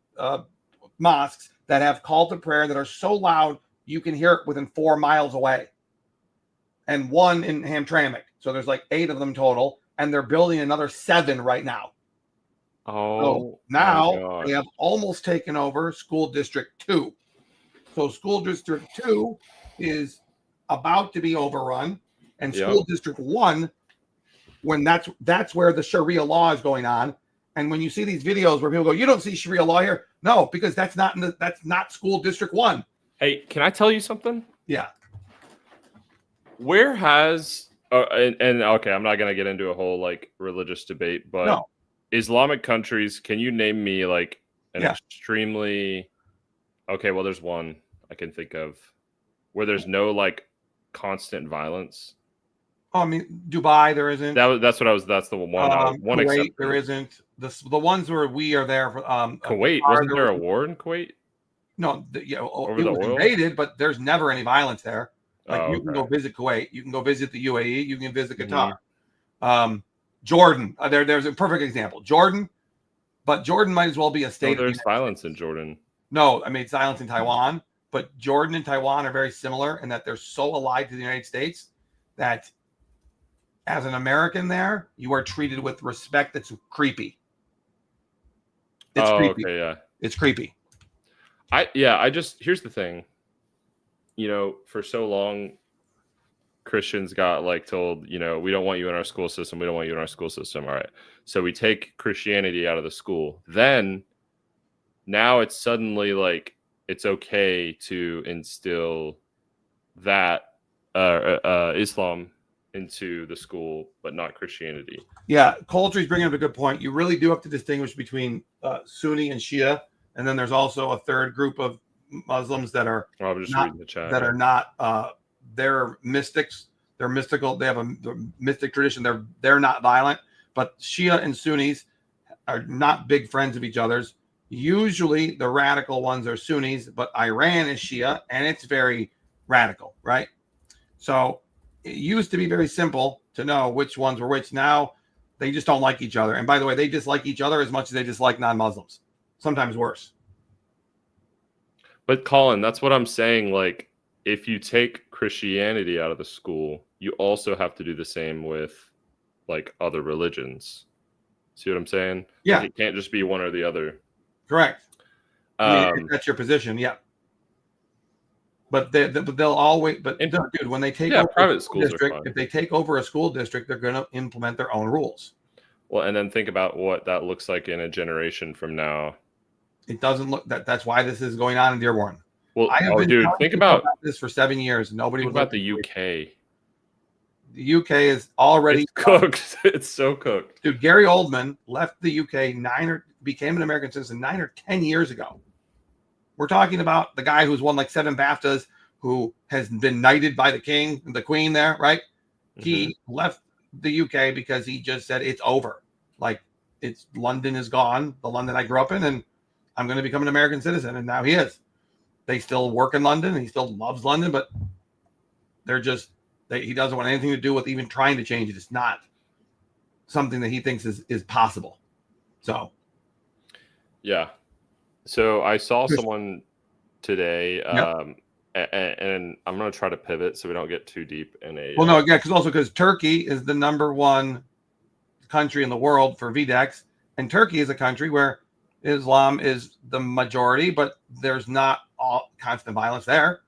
mosques that have call to prayer that are so loud you can hear it within 4 miles away. And one in Hamtramck. So there's like 8 of them total. And they're building another 7 right now. So now they have almost taken over School District 2. So School District 2 is about to be overrun. And School District 1, when that's where the Sharia law is going on. And when you see these videos where people go, you don't see Sharia law here. No, because that's not School District 1. Hey, can I tell you something? Yeah. Where has and okay, I'm not gonna get into a whole like religious debate, but Islamic countries, can you name me like an extremely well, there's one I can think of where there's no like constant violence. Oh, I mean, Dubai, there isn't. That's the one. One Kuwait, there isn't. The ones where we are there. Kuwait, wasn't there a war in Kuwait? No, it was invaded, but there's never any violence there. Like you can go visit Kuwait, you can go visit the UAE, you can visit Qatar. Jordan, there's a perfect example. Jordan, but Jordan might as well be a state. There's violence in Jordan. No, I mean silence in Taiwan, but Jordan and Taiwan are very similar in that they're so allied to the United States that as an American there, you are treated with respect that's creepy. It's creepy. Okay, yeah. It's creepy. Here's the thing. For so long, Christians got like told, we don't want you in our school system. We don't want you in our school system. All right. So we take Christianity out of the school. Then now it's suddenly like it's okay to instill that Islam into the school, but not Christianity. Yeah, Coultry's bringing up a good point. You really do have to distinguish between Sunni and Shia, and then there's also a third group of Muslims that are reading the chat. That are not. They're mystics. They're mystical. They have a mystic tradition. They're not violent, but Shia and Sunnis are not big friends of each other's. Usually, the radical ones are Sunnis, but Iran is Shia, and it's very radical, right? So it used to be very simple to know which ones were which. Now they just don't like each other. And by the way, they dislike each other as much as they dislike non-Muslims, sometimes worse. But Colin, that's what I'm saying. Like, if you take Christianity out of the school, you also have to do the same with like other religions. See what I'm saying? Yeah. Like, it can't just be one or the other. Correct. I mean, if that's your position, yeah. But they'll always. But dude, when they take over private schools district, are fine. if they take over a school district, they're going to implement their own rules. Well, and then think about what that looks like in a generation from now. It doesn't look that's why this is going on in Dearborn. Well, I have been dude, think about this for 7 years. Nobody think was about the UK. The UK is already cooked. It's so cooked. Dude, Gary Oldman left the UK became an American citizen 9 or 10 years ago. We're talking about the guy who's won like 7 BAFTAs, who has been knighted by the king and the queen there, right? Mm-hmm. He left the UK because he just said it's over. Like, it's London is gone, the London I grew up in, and I'm going to become an American citizen. And now he is. They still work in London and he still loves London, but they're just he doesn't want anything to do with even trying to change it. It's not something that he thinks is possible. So, yeah. So I saw someone today, and I'm going to try to pivot so we don't get too deep in a. Well, no, yeah, because Turkey is the #1 country in the world for Vdex, and Turkey is a country where Islam is the majority, but there's not all constant violence there.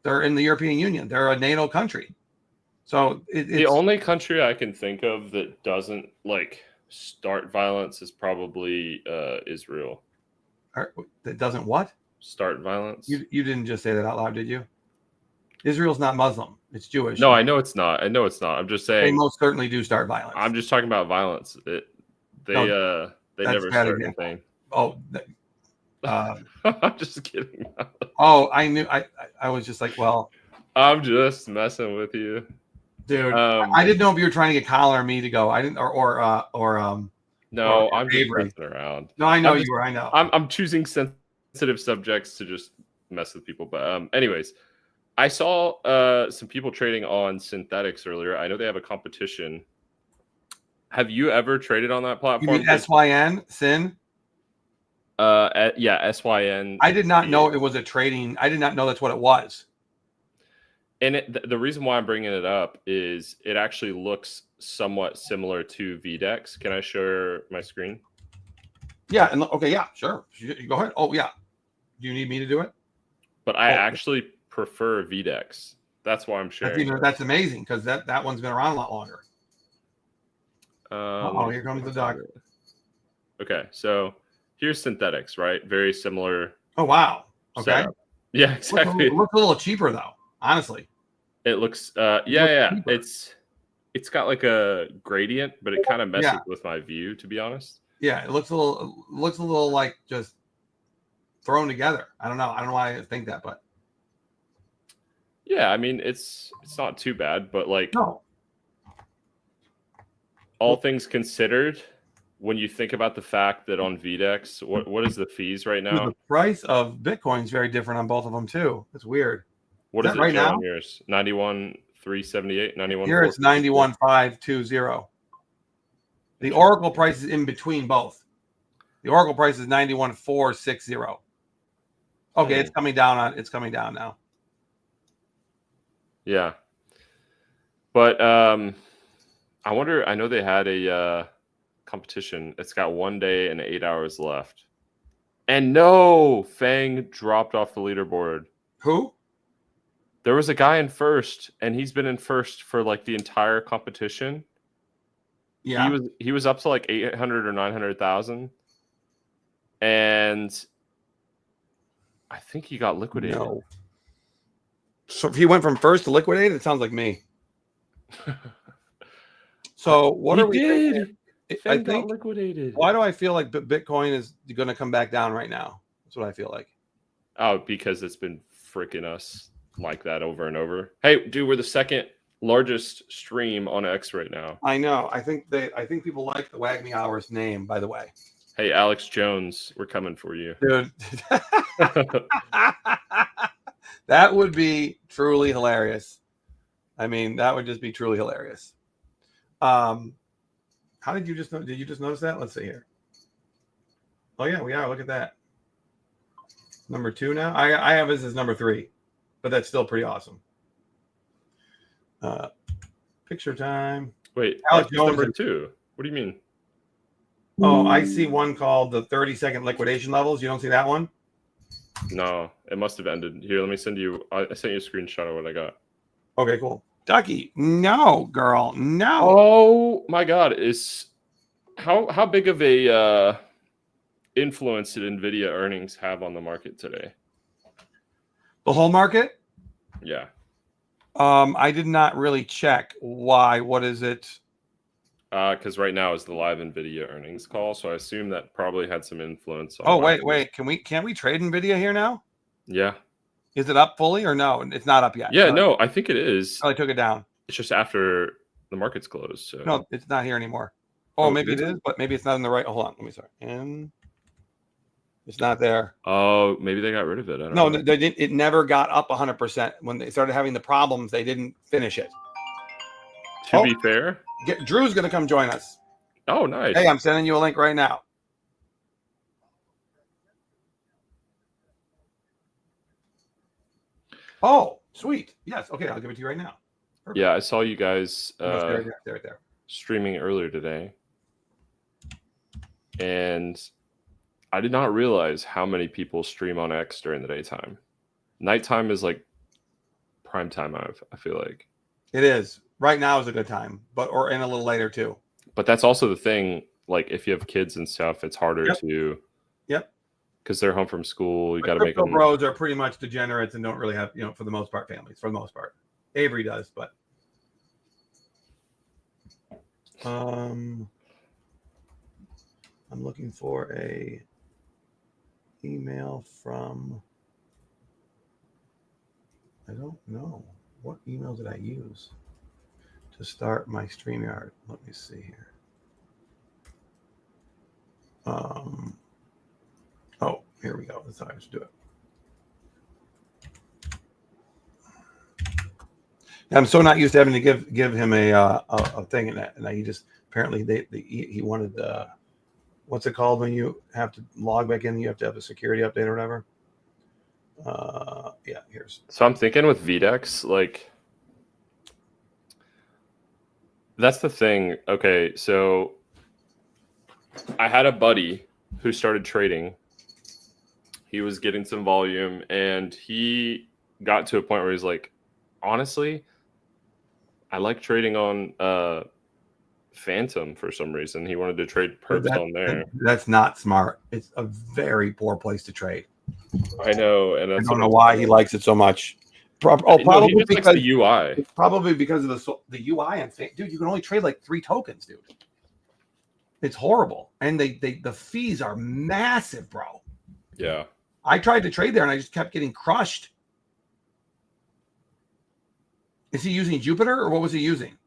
They're in the European Union. They're a NATO country. So it's the only country I can think of that doesn't like start violence is probably Israel. That doesn't what? Start violence. You didn't just say that out loud, did you? Israel's not Muslim. It's Jewish. No, I know it's not. I'm just saying they most certainly do start violence. I'm just talking about violence. They never start anything. Oh, I'm just kidding. Oh, I knew. I was just like, well, I'm just messing with you, dude. I didn't know if you were trying to get Colin or me to go. I didn't, No, I'm just messing around. No, I know you were. I know. I'm choosing sensitive subjects to just mess with people. But anyways, I saw some people trading on synthetics earlier. I know they have a competition. Have you ever traded on that platform? You mean SYN? Sin? Yeah, SYN. I did not know it was a trading. I did not know that's what it was. And the reason why I'm bringing it up is it actually looks somewhat similar to Vdex. Can I share my screen? Yeah. And okay. Yeah. Sure. Go ahead. Oh yeah. Do you need me to do it? But I actually prefer Vdex. That's why I'm sharing. That's amazing because that one's been around a lot longer. Here comes the dog. Okay, so here's synthetics, right? Very similar. Oh wow. Okay. Setup. Yeah, exactly. It looks a little cheaper though, honestly. It looks it's got like a gradient, but it kind of messes with my view, to be honest. Yeah, it looks a little like just thrown together. I don't know why I think that, but yeah, I mean it's not too bad, but like no. All things considered, when you think about the fact that on Vdex, what is the fees right now? The price of Bitcoin is very different on both of them too. It's weird. What is it right now? Yours 91,378, 91. Here it's 91,520. The Oracle price is in between both. The Oracle price is 91,460. Okay, it's coming down. It's coming down now. Yeah, but I wonder. I know they had a competition. It's got 1 day and 8 hours left, and no, Fang dropped off the leaderboard. Who? There was a guy in first, and he's been in first for like the entire competition. Yeah, he was up to like 800 or 900,000, and I think he got liquidated. No. So if he went from first to liquidated, it sounds like me. So what are we? Did. I think liquidated. Why do I feel like Bitcoin is going to come back down right now? That's what I feel like. Oh, because it's been freaking us like that over and over. Hey, dude, we're the second largest stream on X right now. I know. I think people like the WAGMI Hours name, by the way. Hey, Alex Jones, we're coming for you. Dude. That would be truly hilarious. I mean, that would just be truly hilarious. How did you just notice that? Let's see here. Oh yeah, we are. Look at that. Number 2 now. I have this as number 3, but that's still pretty awesome. Picture time. Wait, Alex that's Jones number and- 2. What do you mean? Oh, I see one called the 30-second liquidation levels. You don't see that one? No, it must have ended. Here, let me send you. I sent you a screenshot of what I got. Okay, cool. Ducky, no, girl, no. Oh my God, is how big of a influence did Nvidia earnings have on the market today? The whole market? Yeah. I did not really check. Why? What is it? Because right now is the live Nvidia earnings call, so I assume that probably had some influence on. Oh, wait. Can't we trade Nvidia here now? Yeah. Is it up fully or no? It's not up yet. Yeah, no, I think it is. I took it down. It's just after the market's closed. So No, it's not here anymore. Oh, maybe it it is, but maybe it's not in the right. Hold on, let me start. And it's not there. Oh, maybe they got rid of it. I don't No, know. they didn't. It never got up 100%. When they started having the problems, they didn't finish it. To be fair. Drew's going to come join us. Oh, nice. Hey, I'm sending you a link right now. Oh, sweet. Yes. Okay, I'll give it to you right now. Perfect. Yeah, I saw you guys there. streaming earlier today. And I did not realize how many people stream on X during the daytime. Nighttime is like prime time, I feel like. It is. Right now is a good time, or in a little later too. But that's also the thing. Like if you have kids and stuff, it's harder to. Yep. Because they're home from school, you got to make them. Bros are pretty much degenerates and don't really have, for the most part, families. For the most part, Avery does, but. I'm looking for a email from. I don't know what email did I use to start my StreamYard. Let me see here. Oh, here we go. That's how I should do it. I'm so not used to having to give him a thing in that, and he just apparently he wanted what's it called when you have to log back in? You have to have a security update or whatever. Yeah, here's. So I'm thinking with Vdex, like that's the thing. Okay, so I had a buddy who started trading. He was getting some volume, and he got to a point where he's like, honestly, I like trading on Phantom for some reason. He wanted to trade perps on there. That's not smart. It's a very poor place to trade. I know, and that's I don't know why he likes it so much. Probably he just because likes the UI. It's probably because of the UI and dude, you can only trade like 3 tokens, dude. It's horrible, and the fees are massive, bro. Yeah. I tried to trade there, and I just kept getting crushed. Is he using Jupiter, or what was he using?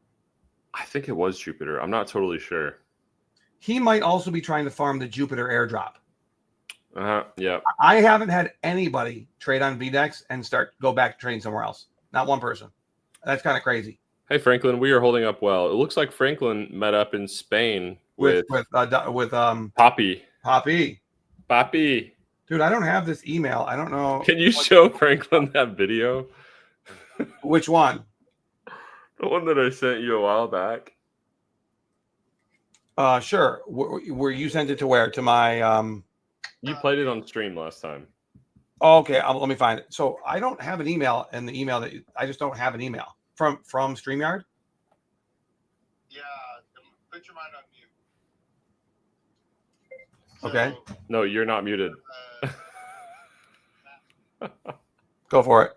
I think it was Jupiter. I'm not totally sure. He might also be trying to farm the Jupiter airdrop. Yeah. I haven't had anybody trade on Vdex and go back to trading somewhere else. Not one person. That's kind of crazy. Hey, Franklin, we are holding up well. It looks like Franklin met up in Spain with Poppy. Poppy. Dude, I don't have this email. I don't know. Can you show Franklin that video? Which one? The one that I sent you a while back. Sure. Where you sent it to where? To my You played it on stream last time. Oh, okay, let me find it. So I don't have an email, and the email I just don't have an email from StreamYard. Yeah, put your mind on mute. Okay. No, you're not muted. Go for it.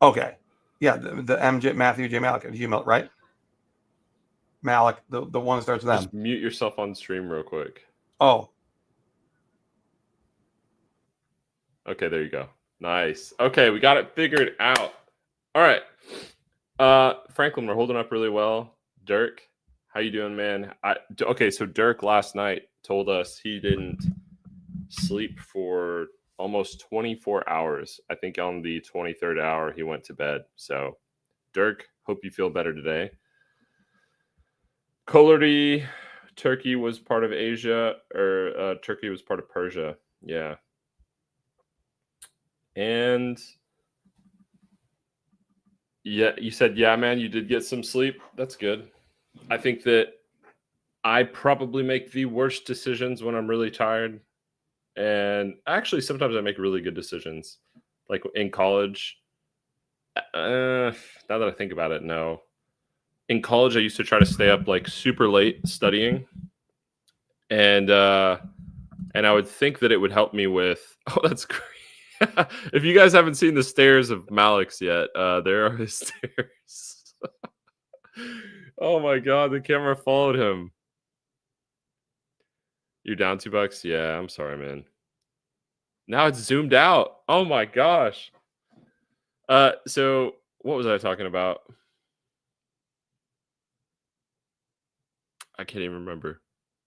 Okay. Yeah, the MJ Matthew J Malik email, right? Malik, the one that starts with M. Just mute yourself on stream real quick. Oh. Okay, there you go. Nice. Okay, we got it figured out. All right. Franklin, we're holding up really well. Dirk, how you doing, man? Okay, so Dirk last night told us he didn't sleep for almost 24 hours. I think on the 23rd hour he went to bed. So, Dirk, hope you feel better today. Kolardy, Turkey was part of Asia, or Turkey was part of Persia. Yeah. And yeah, you said, yeah, man, you did get some sleep. That's good. I think that I probably make the worst decisions when I'm really tired. And actually, sometimes I make really good decisions. Like in college, now that I think about it, no. In college, I used to try to stay up like super late studying. And I would think that it would help me with, oh, that's great. If you guys haven't seen the stairs of Malik's yet, there are his stairs. Oh my god, the camera followed him. You're down $2? Yeah, I'm sorry, man. Now it's zoomed out. Oh my gosh. So what was I talking about? I can't even remember.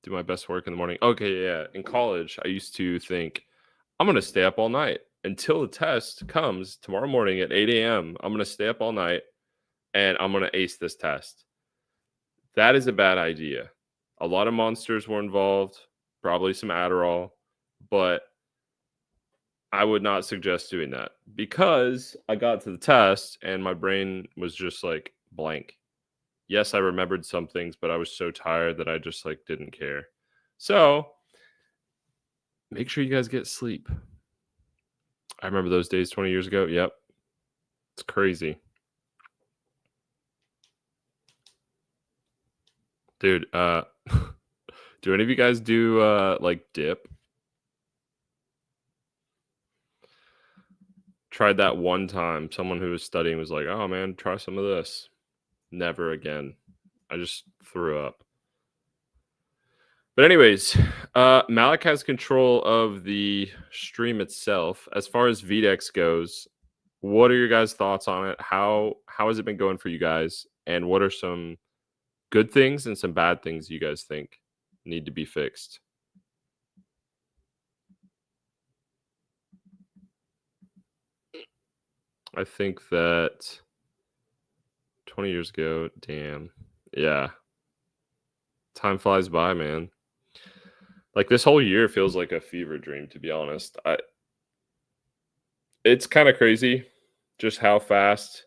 Do my best work in the morning. Okay, yeah. In college, I used to think I'm gonna stay up all night until the test comes tomorrow morning at 8 a.m. I'm gonna stay up all night and I'm gonna ace this test. That is a bad idea. A lot of monsters were involved, probably some Adderall, but I would not suggest doing that because I got to the test and my brain was just like blank. Yes, I remembered some things, but I was so tired that I just like didn't care. So make sure you guys get sleep. I remember those days 20 years ago. Yep. It's crazy. Dude, do any of you guys do like dip? Tried that one time. Someone who was studying was like, "Oh man, try some of this." Never again. I just threw up. But anyways, Malik has control of the stream itself. As far as Vdex goes, what are your guys' thoughts on it? How has it been going for you guys? And what are some good things and some bad things you guys think need to be fixed? I think that 20 years ago, damn. Yeah. Time flies by, man. Like this whole year feels like a fever dream, to be honest. It's kind of crazy just how fast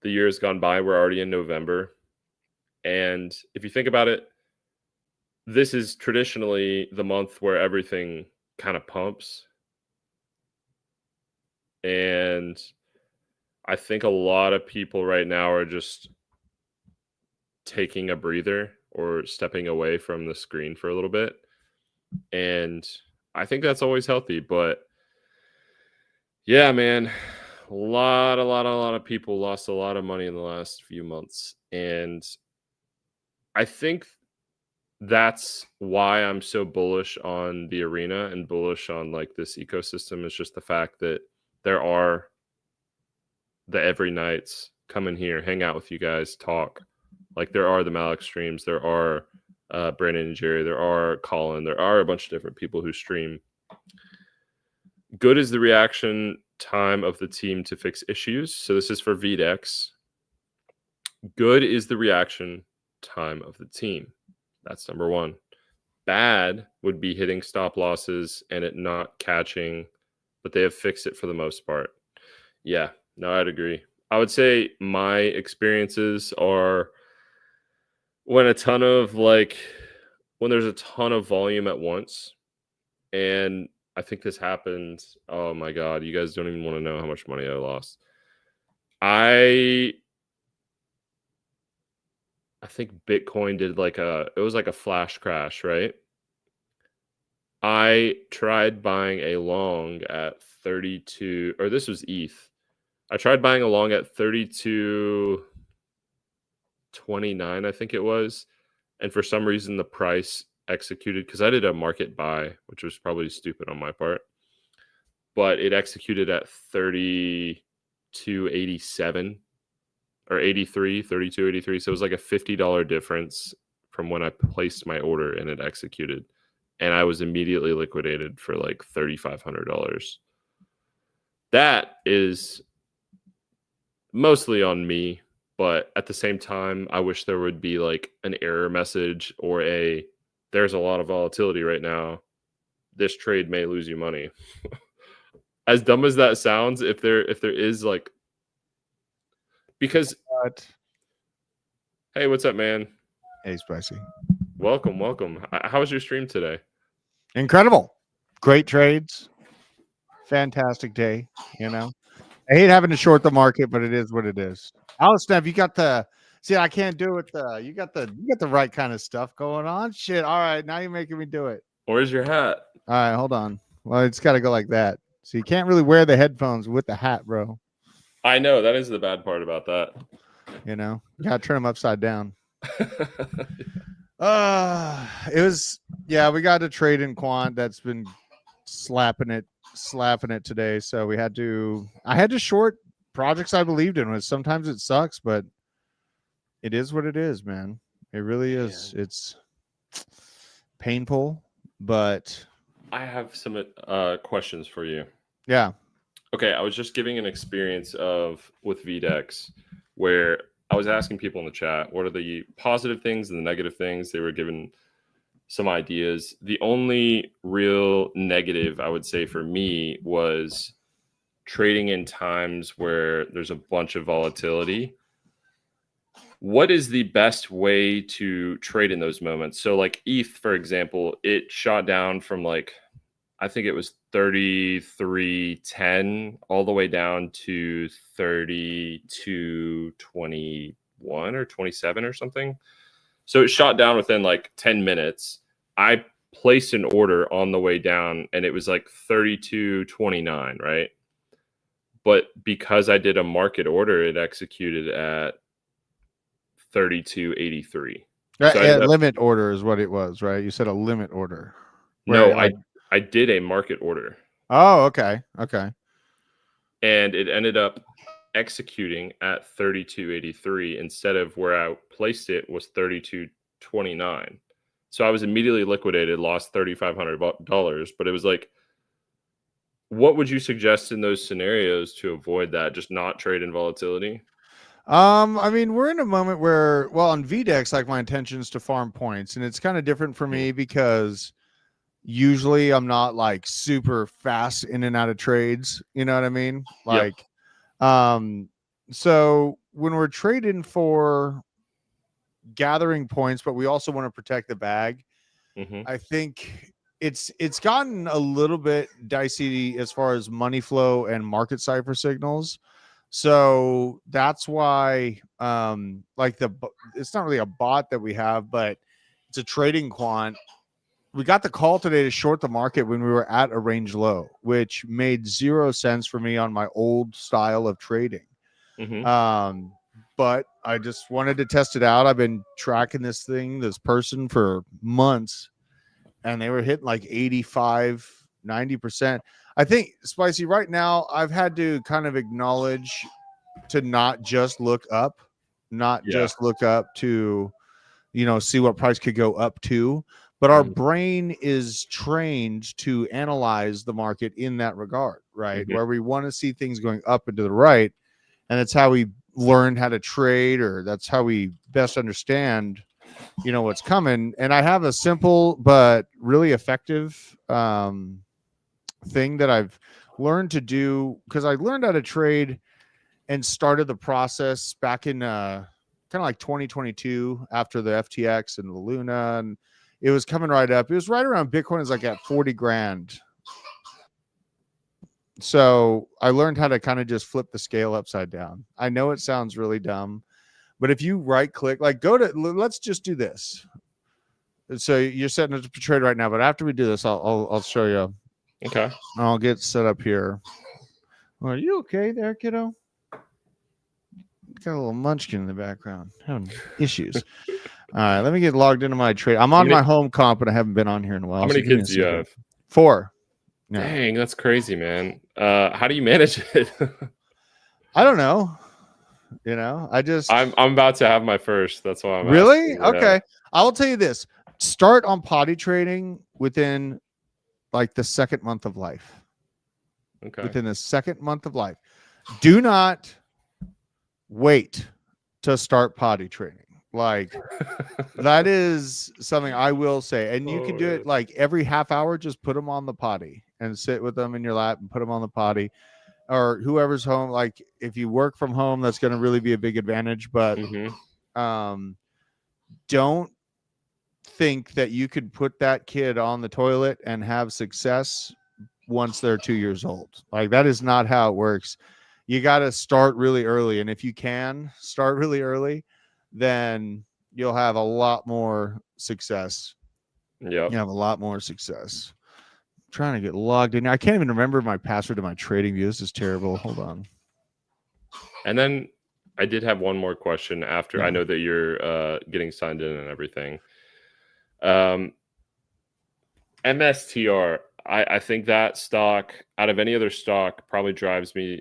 the year has gone by. We're already in November. And if you think about it, this is traditionally the month where everything kind of pumps. And I think a lot of people right now are just taking a breather or stepping away from the screen for a little bit. And I think that's always healthy. But yeah, man, a lot of people lost a lot of money in the last few months. And I think that's why I'm so bullish on the arena and bullish on like this ecosystem is just the fact that there are the every nights come in here, hang out with you guys, talk. Like there are the Malik streams, there are Brandon and Jerry, there are Colin, there are a bunch of different people who stream. Good is the reaction time of the team to fix issues. So this is for Vdex. Good is the reaction time of the team. That's number one. Bad would be hitting stop losses and it not catching, but they have fixed it for the most part. Yeah, no, I'd agree. I would say my experiences are when there's a ton of volume at once. And I think this happened. Oh my God, you guys don't even want to know how much money I lost. I think Bitcoin did it was like a flash crash, right? I tried buying a long at 32, or this was ETH. I tried buying a long at 32.29, I think it was. And for some reason, the price executed because I did a market buy, which was probably stupid on my part. But it executed at 32.87 or 83, 32.83. So it was like a $50 difference from when I placed my order and it executed. And I was immediately liquidated for like $3,500. That is mostly on me, but at the same time, I wish there would be like an error message or there's a lot of volatility right now. this trade may lose you money. As dumb as that sounds, if there is like, because hey, what's up, man? Hey, Spicy. Welcome. How was your stream today? Incredible. Great trades. Fantastic day. You know, I hate having to short the market, but it is what it is. Alice, you got the see. I can't do it. You got the right kind of stuff going on. Shit. All right, now you're making me do it. Where's your hat? All right, hold on. Well, it's got to go like that. So you can't really wear the headphones with the hat, bro. I know that is the bad part about that. You know, you got to turn them upside down. It was we got a trade in quant that's been slapping it today. So I had to short projects I believed in. Sometimes it sucks, but it is what it is, man. It really is. Yeah. It's painful, but I have some questions for you. Yeah. Okay, I was just giving an experience with Vdex where I was asking people in the chat, what are the positive things and the negative things? They were given some ideas. The only real negative I would say for me was trading in times where there's a bunch of volatility. What is the best way to trade in those moments? So like ETH, for example, it shot down from like, I think it was 33.10 all the way down to 32.21 or 27 or something. So it shot down within like 10 minutes. I placed an order on the way down and it was like 32.29, right? But because I did a market order, it executed at 32.83. So limit order is what it was, right? You said a limit order. No, I did a market order. Oh, okay. Okay. And it ended up executing at 32.83 instead of where I placed it was 32.29. So I was immediately liquidated, lost $3,500, but it was like, what would you suggest in those scenarios to avoid that? Just not trade in volatility? I mean, we're in a moment where, well, on Vdex, like my intention is to farm points, and it's kind of different for me because usually I'm not like super fast in and out of trades. You know what I mean? Like, so when we're trading for gathering points, but we also want to protect the bag, I think it's gotten a little bit dicey as far as money flow and market cipher signals. So that's why, like it's not really a bot that we have, but it's a trading quant. We got the call today to short the market when we were at a range low, which made 0 sense for me on my old style of trading. But I just wanted to test it out. I've been tracking this person for months, and they were hitting like 85, 90%. I think, Spicy, right now, I've had to kind of acknowledge to not just look up, just look up to, see what price could go up to. But our brain is trained to analyze the market in that regard, right? Where we want to see things going up and to the right. And it's how we learn how to trade, or that's how we best understand, what's coming. And I have a simple but really effective thing that I've learned to do, because I learned how to trade and started the process back in kind of like 2022 after the FTX and the Luna, and it was coming right up. It was right around Bitcoin is like at 40 grand. So I learned how to kind of just flip the scale upside down. I know it sounds really dumb, but if you right click, like let's just do this. So you're setting up a trade right now, but after we do this, I'll show you. Okay. I'll get set up here. Are you okay there, kiddo? Got a little munchkin in the background. Having issues. All right, let me get logged into my trade. I'm on my home comp, but I haven't been on here in a while. How many kids do you have? 4. No. Dang, that's crazy, man. How do you manage it? I don't know. I'm about to have my first. That's why I'm really asking. Okay. I will tell you this: start on potty trading within like the second month of life. Okay. Within the second month of life, do not wait to start potty trading. Like that is something I will say. And you can do it like every half hour, just put them on the potty and sit with them in your lap and put them on the potty, or whoever's home. Like if you work from home, that's going to really be a big advantage. But don't think that you could put that kid on the toilet and have success once they're 2 years old. Like that is not how it works. You got to start really early. And if you can start really early, then you'll have a lot more success. Yeah. You have a lot more success. I'm trying to get logged in. I can't even remember my password to my trading view. This is terrible. Hold on. And then I did have one more question after. I know that you're getting signed in and everything. MSTR, I think that stock out of any other stock probably drives me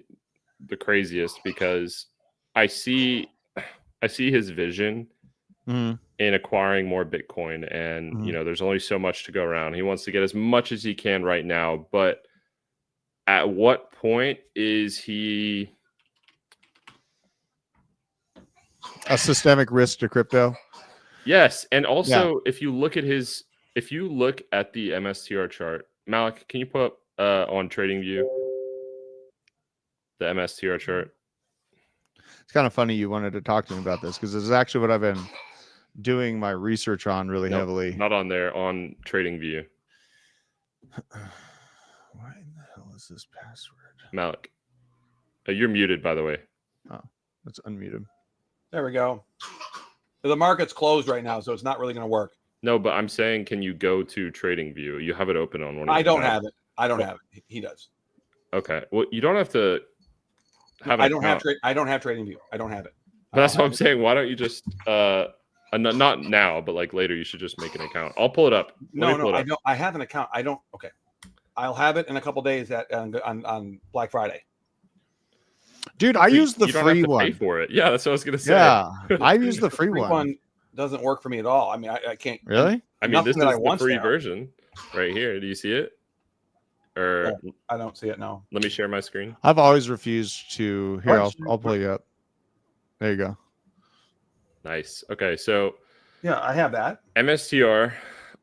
the craziest because I see his vision in acquiring more Bitcoin, and you know, there's only so much to go around. He wants to get as much as he can right now, but at what point is he a systemic risk to crypto? Yes, and also if you look at the MSTR chart, Malik, can you put up on TradingView the MSTR chart? It's kind of funny you wanted to talk to me about this because this is actually what I've been doing my research on really heavily. Not on there, on TradingView. Why in the hell is this password? Malik, you're muted, by the way. Oh, let's unmute him. There we go. The market's closed right now, so it's not really going to work. No, but I'm saying, can you go to TradingView? You have it open on one of I don't have it. I don't have it. He does. Okay. Well, you don't have to have I don't have TradingView. I don't have it. But that's what I'm saying. Why don't you just not now, but like later, you should just make an account. I'll pull it up. I don't. I have an account. I don't. Okay. I'll have it in a couple days on Black Friday. Dude, I use the free one. Pay for it. Yeah, that's what I was gonna say. Yeah, I use the free one. One doesn't work for me at all. I mean, I can't. Really? I mean, this is the free version right here. Do you see it? Or I don't see it. No. Let me share my screen. I've always refused to. Here, I'll pull you up. There you go. Nice. Okay, so yeah, I have that. MSTR.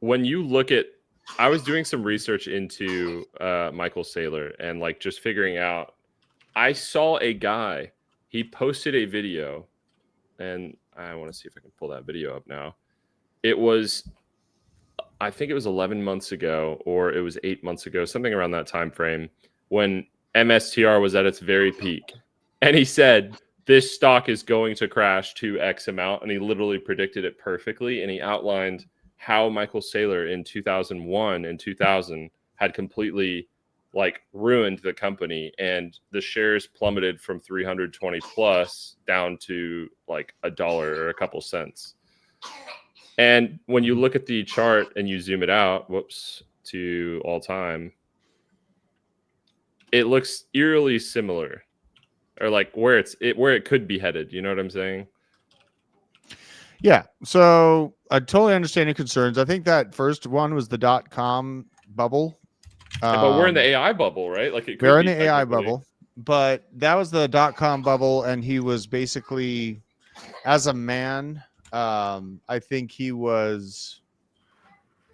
When you look at, I was doing some research into Michael Saylor and like just figuring out. I saw a guy. He posted a video, and I want to see if I can pull that video up now. It was, I think it was 11 months ago, or it was 8 months ago, something around that time frame, when MSTR was at its very peak. And he said, this stock is going to crash to X amount. And he literally predicted it perfectly. And he outlined how Michael Saylor in 2001 and 2000 had completely like ruined the company, and the shares plummeted from 320 plus down to like $1 or a couple cents. And when you look at the chart and you zoom it out, to all time, it looks eerily similar, or like where it could be headed. You know what I'm saying? Yeah. So I totally understand your concerns. I think that first one was the .com bubble. But we're in the AI bubble, right? Like we're in the AI bubble, but that was the .com bubble, and he was basically, as a man, I think he was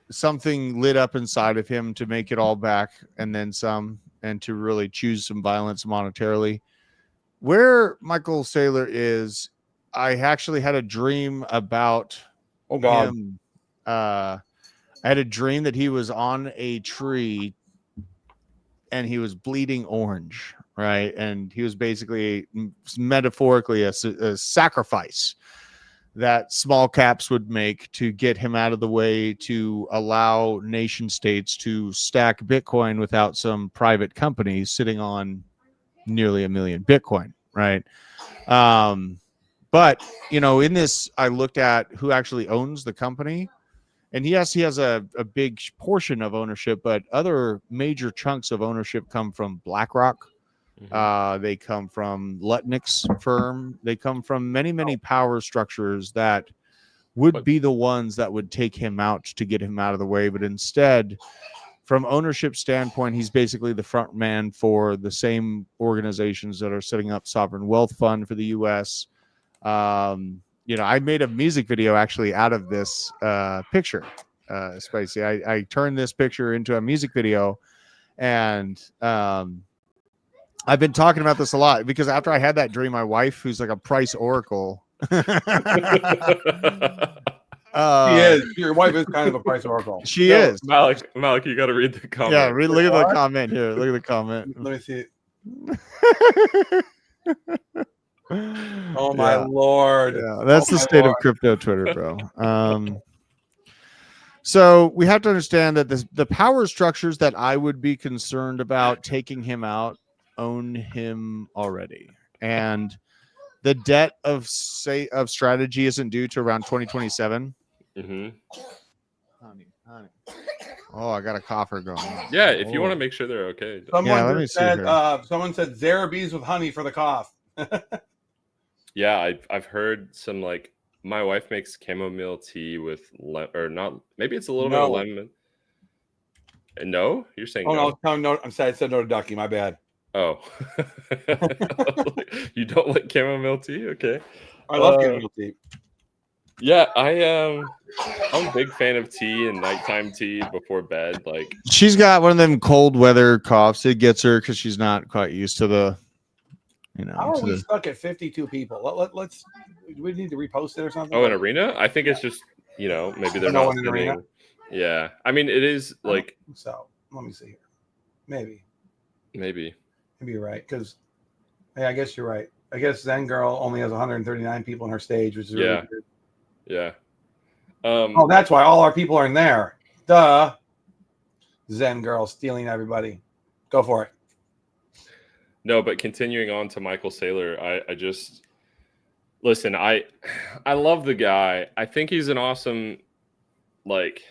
something lit up inside of him to make it all back and then some, and to really choose some violence monetarily. Where Michael Saylor is, I actually had a dream about him. I had a dream that he was on a tree and he was bleeding orange, right? And he was basically metaphorically a sacrifice that small caps would make to get him out of the way, to allow nation states to stack Bitcoin without some private companies sitting on nearly 1 million Bitcoin, right? But, you know, in this, I looked at who actually owns the company. And yes, he has a big portion of ownership, but other major chunks of ownership come from BlackRock. They come from Lutnick's firm. They come from many power structures that would be the ones that would take him out to get him out of the way. But instead, from ownership standpoint, he's basically the front man for the same organizations that are setting up sovereign wealth fund for the U.S., you know, I made a music video actually out of this picture. Spicy. I turned this picture into a music video, and I've been talking about this a lot because after I had that dream, my wife, who's like a price oracle, She is. Your wife is kind of a price oracle. She is. Malik, you got to read the comment. Yeah, look at the comment here. Look at the comment. Let me see it. Oh my Lord. Yeah, that's the state of crypto Twitter, bro. So we have to understand that the power structures that I would be concerned about taking him out own him already. And the debt of strategy isn't due to around 2027. Mm-hmm. Honey. Oh, I got a cougher going. Yeah, if you want to make sure they're okay. Someone said Zarabees with honey for the cough. Yeah, I've heard some, like, my wife makes chamomile tea with maybe it's a little bit of lemon. No, you're saying no? I'm sorry, I said no to Ducky. My bad. Oh, you don't like chamomile tea? Okay, I love chamomile tea. Yeah, I'm a big fan of tea and nighttime tea before bed. Like, she's got one of them cold weather coughs. It gets her because she's not quite used to the, you know. How are we stuck at 52 people? Let's. Do we need to repost it or something? Oh, an arena? I think it's just, you know, maybe they're not sitting. Yeah, I mean, it is like. So let me see here. Maybe you're right, because hey, I guess you're right. I guess Zen Girl only has 139 people on her stage, which is really good. Yeah. Oh, that's why all our people are in there. Duh. Zen Girl stealing everybody. Go for it. No, but continuing on to Michael Saylor, I just listen. I love the guy. I think he's an awesome, like,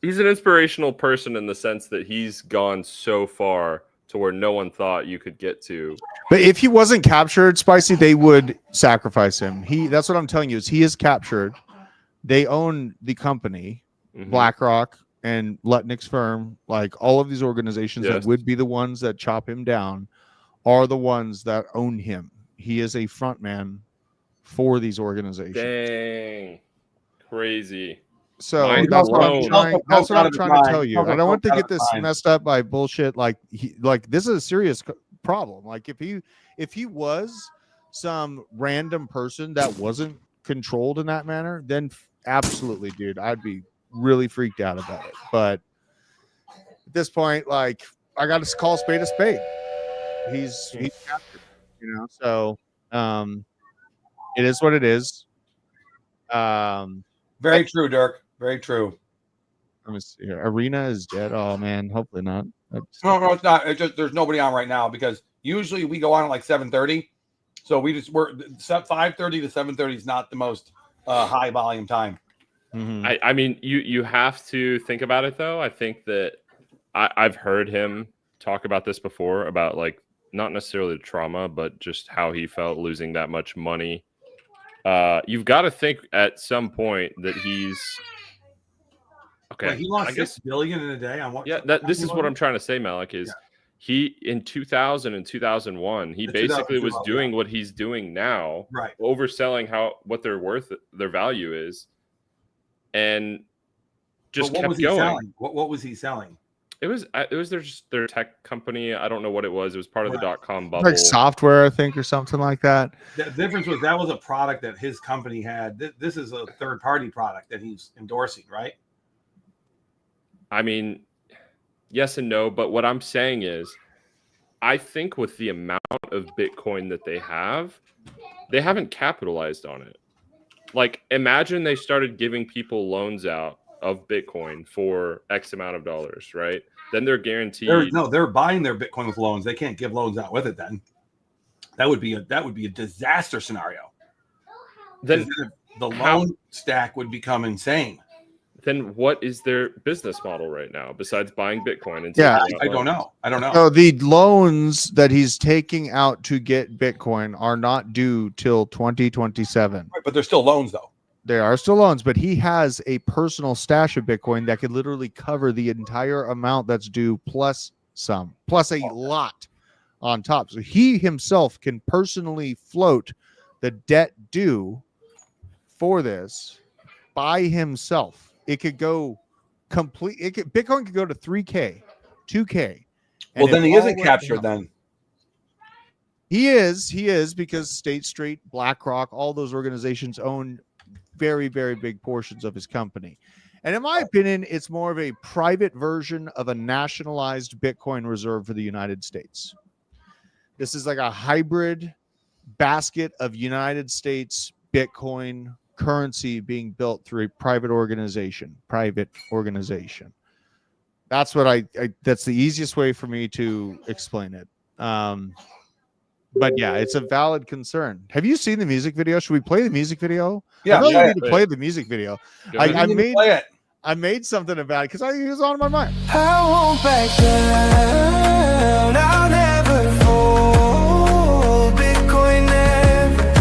he's an inspirational person in the sense that he's gone so far to where no one thought you could get to. But if he wasn't captured, Spicy, they would sacrifice him. That's what I'm telling you, is he is captured. They own the company, BlackRock and Lutnick's firm, like all of these organizations that would be the ones that chop him down are the ones that own him. He is a front man for these organizations. Dang. Crazy. So that's what I'm trying to tell you. I don't want to get this messed up by bullshit. Like this is a serious problem. Like if he was some random person that wasn't controlled in that manner, then absolutely, dude, I'd be really freaked out about it. But at this point, like, I got to call a spade a spade. He's captured, you know. So it is what it is. Very true, Dirk. Very true. Let me see here. Arena is dead. Oh man, hopefully not. No, it's not. It's just there's nobody on right now because usually we go on at like 7:30. So we're 5:30 to 7:30 is not the most high volume time. Mm-hmm. I mean, you have to think about it though. I think that I've heard him talk about this before, about like not necessarily the trauma, but just how he felt losing that much money. You've got to think at some point that he's okay. Wait, he lost $6 billion in a day on what? Yeah, this is what I'm trying to say, Malik. Is he in 2000 and 2001? He basically was doing what he's doing now, right? Overselling what they're worth, their value is, and just kept going. Selling? What was he selling? It was their tech company. I don't know what it was. It was part of the .com bubble, like software, I think, or something like that. The difference was that was a product that his company had. This is a third-party product that he's endorsing, right? I mean, yes and no, but what I'm saying is, I think with the amount of Bitcoin that they haven't capitalized on it. Like, imagine they started giving people loans out of Bitcoin for X amount of dollars, right? Then they're guaranteed. They're buying their Bitcoin with loans. They can't give loans out with it. Then that would be a disaster scenario. Then the loan stack would become insane. Then what is their business model right now besides buying Bitcoin? And I don't know. So the loans that he's taking out to get Bitcoin are not due till 2027. Right, but they're still loans, though. They are still loans, but he has a personal stash of Bitcoin that could literally cover the entire amount that's due plus a lot on top. So he himself can personally float the debt due for this by himself, it could go complete. Bitcoin could go to 3K, 2K. Well, then he isn't captured then. He is because State Street, BlackRock, all those organizations own very, very big portions of his company. And in my opinion, it's more of a private version of a nationalized Bitcoin reserve for the United States. This is like a hybrid basket of United States Bitcoin currency being built through a private organization. That's what that's the easiest way for me to explain it. But yeah, it's a valid concern. Have you seen the music video? Should we play the music video? Yeah, I feel like we need to play the music video. I made something about it because it was on my mind. I won't back down. I'll never fold. Bitcoin never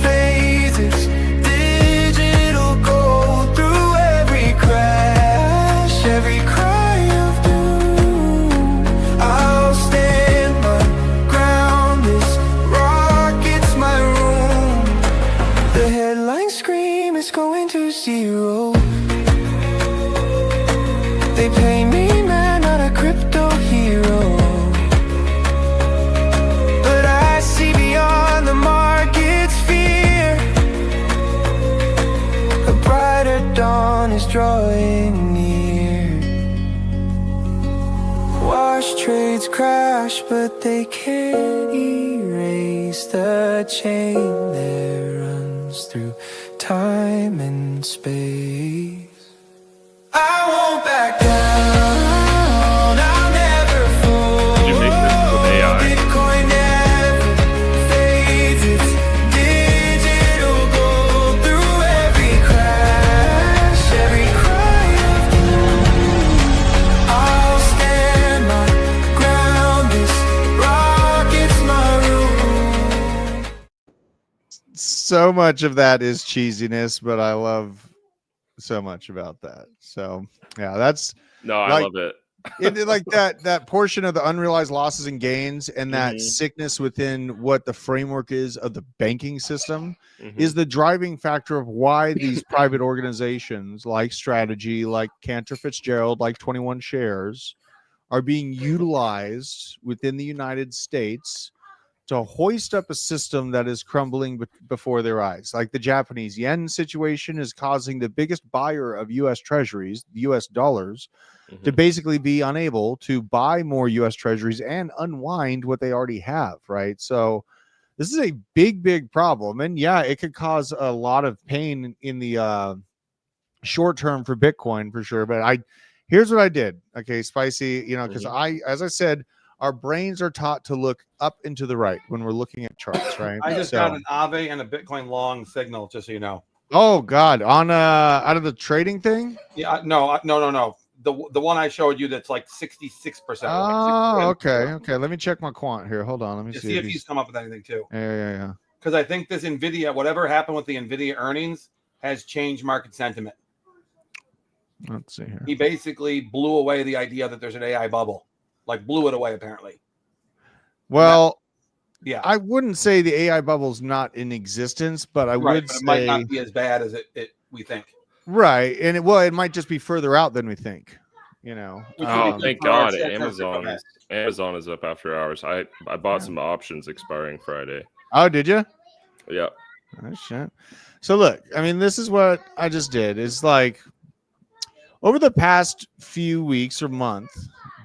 phases. Digital gold through every crash, every cry of doom. I'll stand my ground. This rocket's my room. The headline scream is going to zero. They pay me, man, not a crypto hero. But I see beyond the market's fear. A brighter dawn is drawing near. Wash trades crash, but they can't erase the chain that runs through time and space. I won't back down. I'll never fold. Did you make this with AI? Bitcoin never fades. It's digital gold through every crash, every cry of doom. I'll stand my ground. This rocket's my room. So much of that is cheesiness, but I love so much about that. So yeah, that's I love it. like that portion of the unrealized losses and gains and that sickness within what the framework is of the banking system is the driving factor of why these private organizations like Strategy, like Cantor Fitzgerald, like 21 Shares are being utilized within the United States to hoist up a system that is crumbling before their eyes. Like the Japanese yen situation is causing the biggest buyer of U.S. treasuries, U.S. dollars, to basically be unable to buy more U.S. treasuries and unwind what they already have, right? So this is a big, big problem. And yeah, it could cause a lot of pain in the short term for Bitcoin for sure. But here's what I did. Okay, Spicy, because as I said, our brains are taught to look up and to the right when we're looking at charts, right? I just got an Aave and a Bitcoin long signal, just so you know. Oh God, on out of the trading thing? Yeah, no. The one I showed you that's like 66%. Oh, okay. Let me check my quant here. Hold on. Let me see if he's come up with anything too. Yeah. Because I think this Nvidia, whatever happened with the Nvidia earnings, has changed market sentiment. Let's see here. He basically blew away the idea that there's an AI bubble. Like blew it away, apparently. Well, yeah. I wouldn't say the AI bubble's not in existence, but I would say it might not be as bad as we think. Right, and it might just be further out than we think. Oh, thank God! Amazon is up after hours. I bought some options expiring Friday. Oh, did you? Yeah. Oh shit. So look, I mean, this is what I just did. It's like over the past few weeks or month,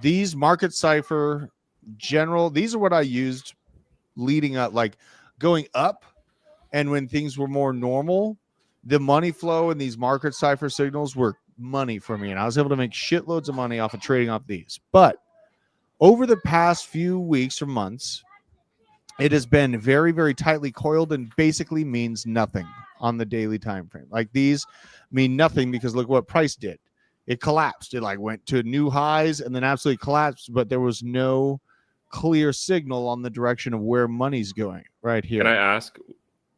these market cipher these are what I used leading up, like going up, and when things were more normal, the money flow in these market cipher signals were money for me, and I was able to make shitloads of money off of trading off these. But over the past few weeks or months, it has been very, very tightly coiled and basically means nothing on the daily time frame. Like these mean nothing because look what price did. It collapsed. It like went to new highs and then absolutely collapsed, but there was no clear signal on the direction of where money's going right here. Can I ask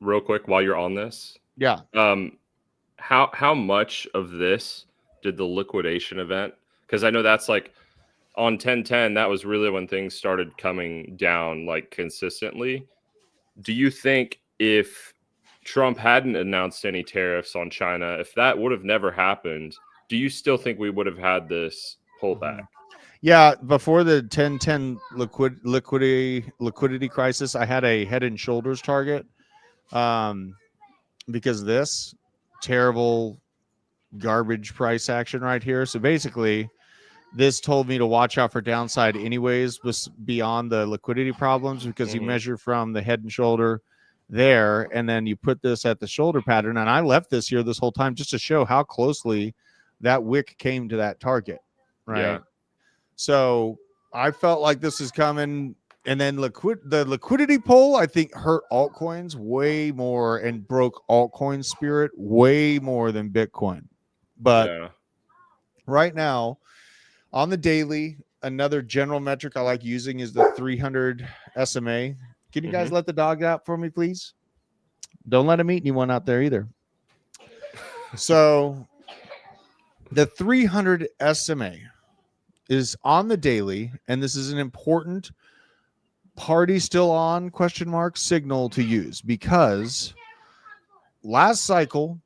real quick while you're on this? Yeah. How much of this did the liquidation event? Because I know that's like on 1010, that was really when things started coming down like consistently. Do you think if Trump hadn't announced any tariffs on China, if that would have never happened, do you still think we would have had this pullback? Yeah, before the 10-10 liquidity crisis, I had a Head and Shoulders target because of this terrible garbage price action right here. So basically, this told me to watch out for downside anyways, was beyond the liquidity problems, because you measure from the head and shoulder there, and then you put this at the shoulder pattern. And I left this here this whole time just to show how closely that wick came to that target, right? Yeah. So I felt like this is coming, and then the liquidity pull, I think, hurt altcoins way more and broke altcoin spirit way more than Bitcoin. But right now, on the daily, another general metric I like using is the 300 SMA. Can you guys let the dog out for me, please? Don't let him eat anyone out there either. So the 300 SMA is on the daily, and this is an important party still on ? Signal to use, because last cycle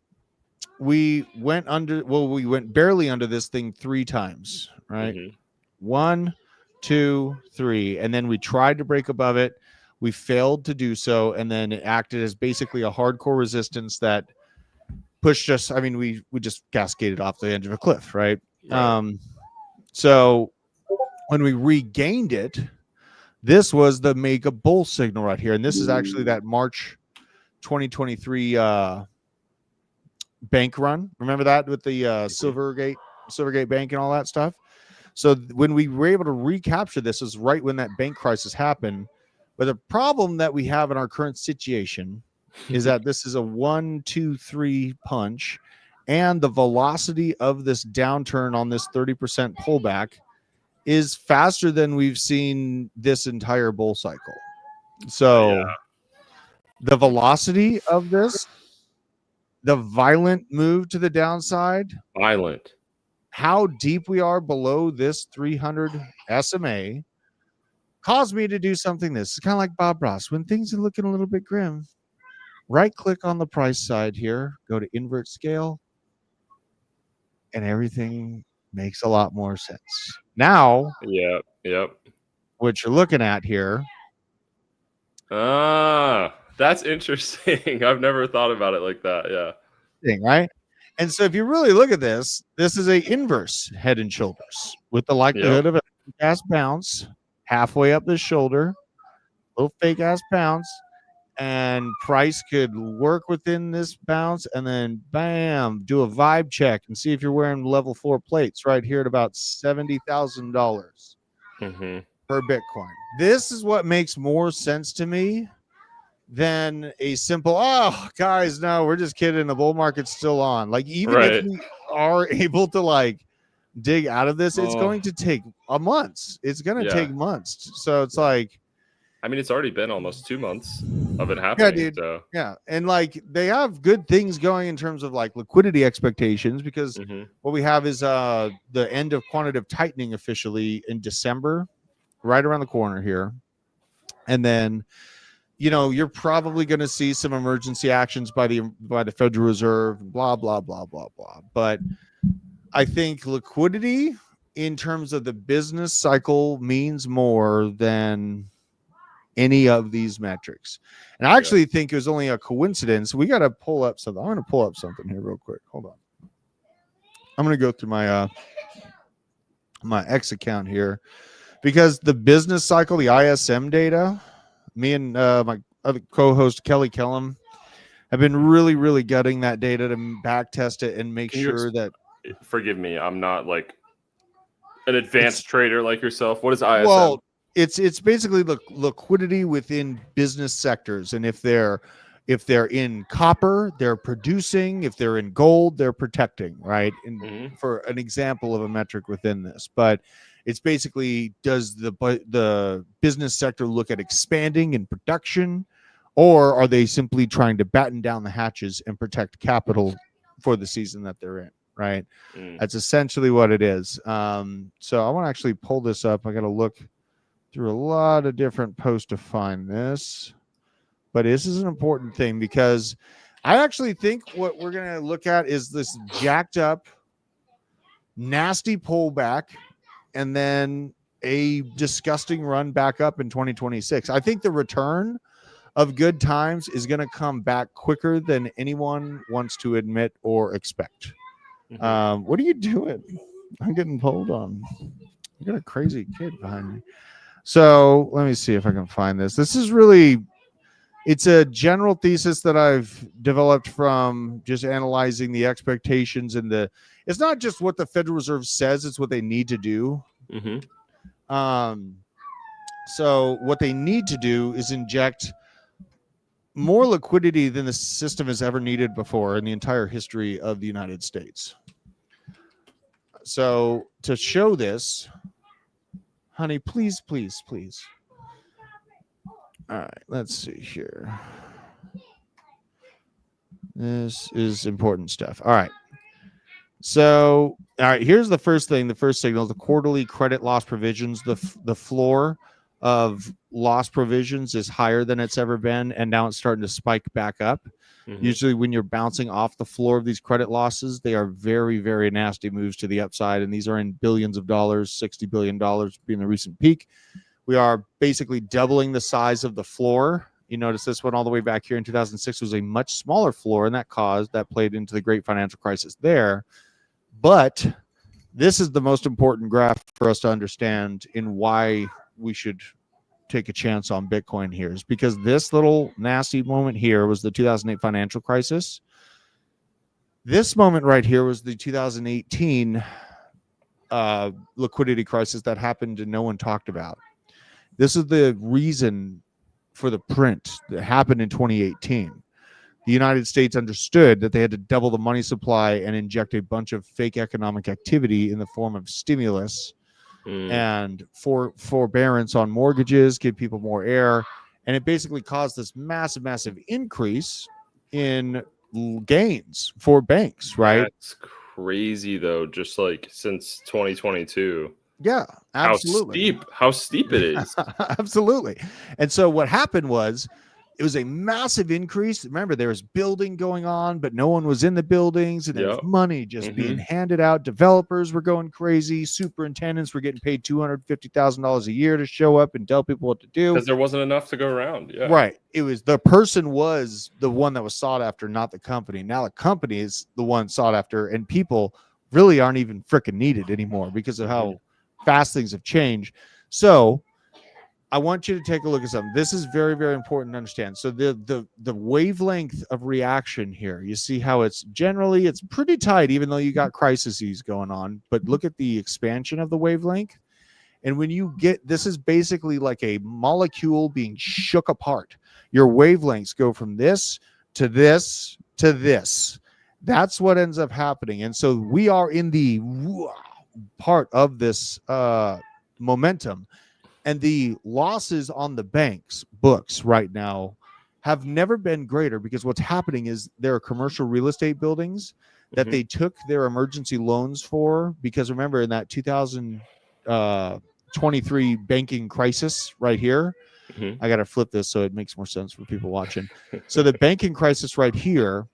we went barely under this thing 3 times, right? 1, 2, 3, and then we tried to break above it. We failed to do so, and then it acted as basically a hardcore resistance that pushed us. I mean, we just cascaded off the edge of a cliff, right? So when we regained it, this was the mega bull signal right here. And this is actually that March 2023 bank run. Remember that with the Silvergate Bank and all that stuff? So when we were able to recapture this is right when that bank crisis happened. But the problem that we have in our current situation is that this is a 1, 2, 3 punch, and the velocity of this downturn on this 30% pullback is faster than we've seen this entire bull cycle. So the velocity of this, the violent move to the downside, how deep we are below this 300 SMA caused me to do something. This is kind of like Bob Ross. When things are looking a little bit grim, right click on the price side here, go to invert scale, and everything makes a lot more sense. Now, what you're looking at here. That's interesting. I've never thought about it like that. Yeah. Right? And so if you really look at this, this is a inverse head and shoulders with the likelihood of a fake ass bounce halfway up the shoulder, little fake ass bounce, and price could work within this bounce and then bam, do a vibe check and see if you're wearing level 4 plates right here at about $70,000 per Bitcoin. This is what makes more sense to me than a simple, oh guys, no, we're just kidding, the bull market's still on. Like, even if we are able to like dig out of this, it's going to take months. It's going to take months. So it's like, I mean, it's already been almost 2 months of it happening. Yeah, dude. So. Yeah. And like they have good things going in terms of like liquidity expectations, because what we have is the end of quantitative tightening officially in December, right around the corner here. And then, you know, you're probably going to see some emergency actions by the Federal Reserve, blah, blah, blah, blah, blah. But I think liquidity in terms of the business cycle means more than any of these metrics. And I actually think it was only a coincidence. We got to pull up something. I'm going to pull up something here real quick. Hold on. I'm going to go through my my X account here, because the business cycle, the ISM data, me and my other co-host Kelly Kellum have been really, really gutting that data to back test it and make sure that. Forgive me, I'm not like an advanced trader like yourself. What is ISM? Well, it's basically the liquidity within business sectors, and if they're in copper, they're producing. If they're in gold, they're protecting, right? And for an example of a metric within this, but it's basically, does the business sector look at expanding in production, or are they simply trying to batten down the hatches and protect capital for the season that they're in? Right. That's essentially what it is. So I want to actually pull this up. I got to look through a lot of different posts to find this, but this is an important thing, because I actually think what we're going to look at is this jacked up, nasty pullback, and then a disgusting run back up in 2026. I think the return of good times is going to come back quicker than anyone wants to admit or expect. What are you doing? I'm getting pulled on. I got a crazy kid behind me. So let me see if I can find this. This is really, it's a general thesis that I've developed from just analyzing the expectations and it's not just what the Federal Reserve says, it's what they need to do. So what they need to do is inject more liquidity than the system has ever needed before in the entire history of the United States. So to show this, honey, please. All right, let's see here. This is important stuff. All right. So, all right, here's the first thing. The first signal is the quarterly credit loss provisions. The floor of loss provisions is higher than it's ever been, and now it's starting to spike back up. Usually when you're bouncing off the floor of these credit losses, they are very, very nasty moves to the upside, and these are in billions of dollars, $60 billion being the recent peak. We are basically doubling the size of the floor. You notice this one all the way back here in 2006 was a much smaller floor, and that played into the great financial crisis there. But this is the most important graph for us to understand in why we should take a chance on Bitcoin here, is because this little nasty moment here was the 2008 financial crisis. This moment right here was the 2018 liquidity crisis that happened and no one talked about. This is the reason for the print that happened in 2018. The United States understood that they had to double the money supply and inject a bunch of fake economic activity in the form of stimulus and forbearance on mortgages, give people more air. And it basically caused this massive increase in gains for banks, right? That's crazy, though, just like since 2022. Yeah, absolutely. How steep it is. Absolutely. And so what happened was, it was a massive increase. Remember, there was building going on, but no one was in the buildings, and there was money just being handed out. Developers were going crazy. Superintendents were getting paid $250,000 a year to show up and tell people what to do because there wasn't enough to go around. Yeah, right. It was the person was the one that was sought after, not the company. Now the company is the one sought after, and people really aren't even freaking needed anymore because of how fast things have changed. So I want you to take a look at something. This is very, very important to understand. So the wavelength of reaction here, you see how it's pretty tight, even though you got crises going on. But look at the expansion of the wavelength. And when you get, this is basically like a molecule being shook apart. Your wavelengths go from this to this to this. That's what ends up happening. And so we are in the part of this momentum. And the losses on the bank's books right now have never been greater, because what's happening is there are commercial real estate buildings that they took their emergency loans for, because remember, in that 2023 banking crisis right here, I got to flip this so it makes more sense for people watching. So the banking crisis right here,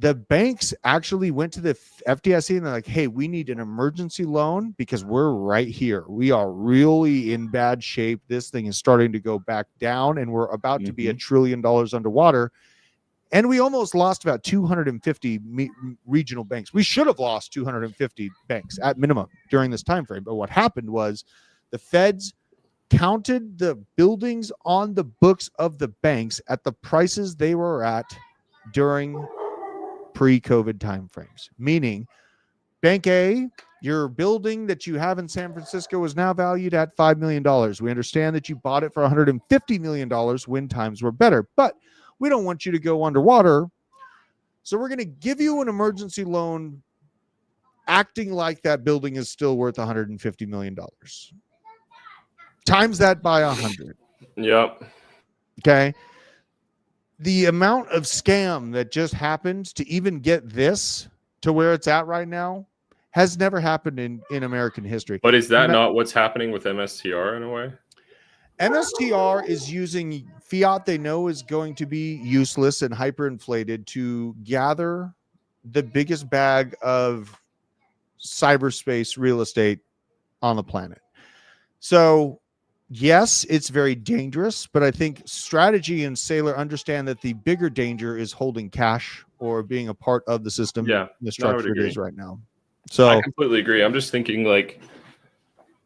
the banks actually went to the FDIC and they're like, hey, we need an emergency loan because we're right here. We are really in bad shape. This thing is starting to go back down, and we're about to be $1 trillion underwater. And we almost lost about 250 regional banks. We should have lost 250 banks at minimum during this time frame. But what happened was the feds counted the buildings on the books of the banks at the prices they were at during pre-COVID timeframes, meaning Bank A, your building that you have in San Francisco is now valued at $5 million. We understand that you bought it for $150 million when times were better, but we don't want you to go underwater. So we're going to give you an emergency loan acting like that building is still worth $150 million. Times that by 100. Yep. Okay. The amount of scam that just happened to even get this to where it's at right now has never happened in American history. But is that not what's happening with MSTR in a way? MSTR is using fiat they know is going to be useless and hyperinflated to gather the biggest bag of cyberspace real estate on the planet. So, yes, it's very dangerous, but I think Strategy and Sailor understand that the bigger danger is holding cash or being a part of the system. Yeah, the structure agree. it is right now. So I completely agree. I'm just thinking like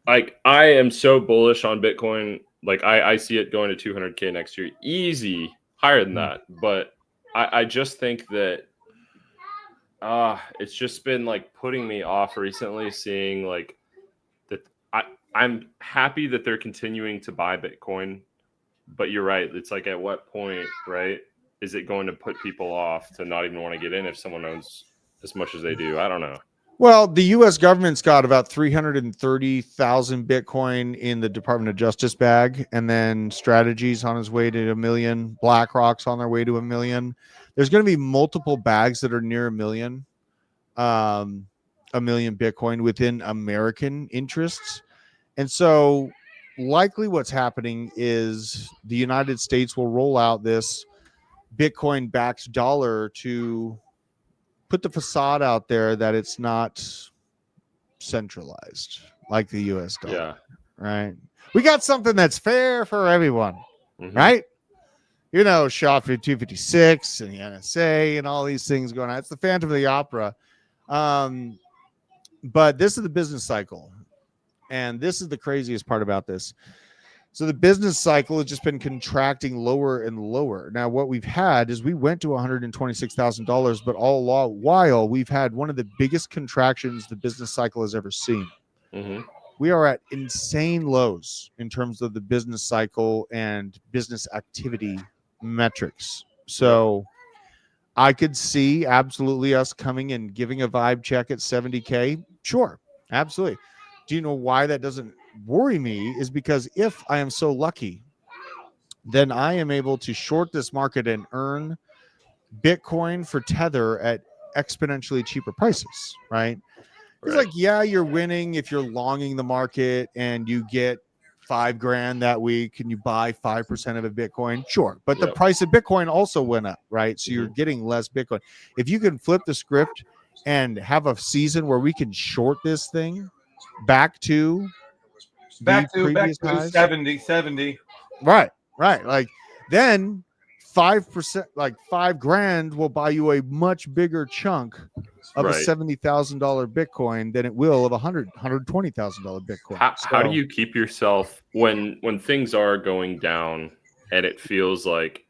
I am so bullish on Bitcoin. Like I see it going to 200K next year, easy, higher than that. But I just think that it's just been like putting me off recently, seeing like that. I'm happy that they're continuing to buy Bitcoin, but you're right. It's like, at what point, right, is it going to put people off to not even want to get in if someone owns as much as they do? I don't know. Well, the U.S. government's got about 330,000 Bitcoin in the Department of Justice bag, and then Strategy's on his way to 1 million. BlackRock's on their way to 1 million. There's going to be multiple bags that are near 1 million, 1 million Bitcoin within American interests. And so likely what's happening is the United States will roll out this Bitcoin-backed dollar to put the facade out there that it's not centralized like the US dollar. Yeah. Right. We got something that's fair for everyone. Right. You know, SHA 256 and the NSA and all these things going on. It's the Phantom of the Opera. But this is the business cycle. And this is the craziest part about this. So the business cycle has just been contracting lower and lower. Now, what we've had is we went to $126,000, but all while we've had one of the biggest contractions the business cycle has ever seen. We are at insane lows in terms of the business cycle and business activity metrics. So I could see absolutely us coming and giving a vibe check at 70K. Sure, absolutely. Do you know why that doesn't worry me? Is because if I am so lucky, then I am able to short this market and earn Bitcoin for Tether at exponentially cheaper prices, right? It's like, yeah, you're winning if you're longing the market and you get $5,000 that week and you buy 5% of a Bitcoin. Sure. But the price of Bitcoin also went up, right? So you're getting less Bitcoin. If you can flip the script and have a season where we can short this thing back to 70. Right. Like then 5%, like $5,000 will buy you a much bigger chunk of a $70,000 Bitcoin than it will of $120,000 Bitcoin. How do you keep yourself when things are going down and it feels like,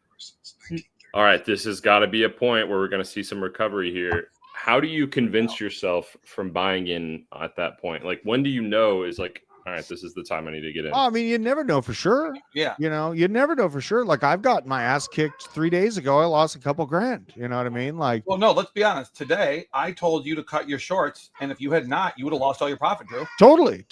all right, this has got to be a point where we're going to see some recovery here? How do you convince yourself from buying in at that point? Like, when do you know is like, all right, this is the time I need to get in? Oh, I mean, you never know for sure. Yeah. You know, you never know for sure. Like, I've got my ass kicked 3 days ago. I lost a couple grand. You know what I mean? Like, well, no, let's be honest. Today, I told you to cut your shorts, and if you had not, you would have lost all your profit, Drew. Totally.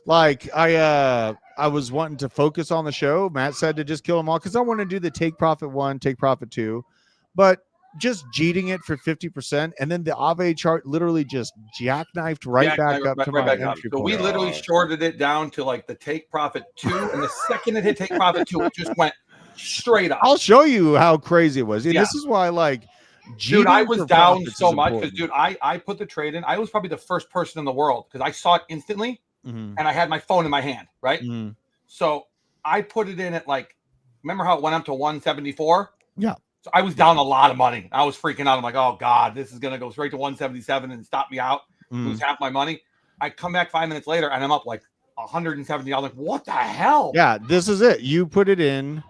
Like, I was wanting to focus on the show. Matt said to just kill them all because I want to do the take profit 1, take profit 2, but just jeeting it for 50%, and then the Aave chart literally just jackknifed back up to my entry So point. we literally shorted it down to like the take profit 2, and the second it hit take profit 2, it just went straight up. I'll show you how crazy it was. And this is why, like, dude, I was down so much because, dude, I put the trade in. I was probably the first person in the world because I saw it instantly, and I had my phone in my hand, right? So I put it in at like, remember how it went up to 174? Yeah. So I was down a lot of money. I was freaking out. I'm like, oh God, this is gonna go straight to 177 and stop me out, lose half my money. I come back 5 minutes later and I'm up like 170. I'm like, what the hell? Yeah, this is it. You put it in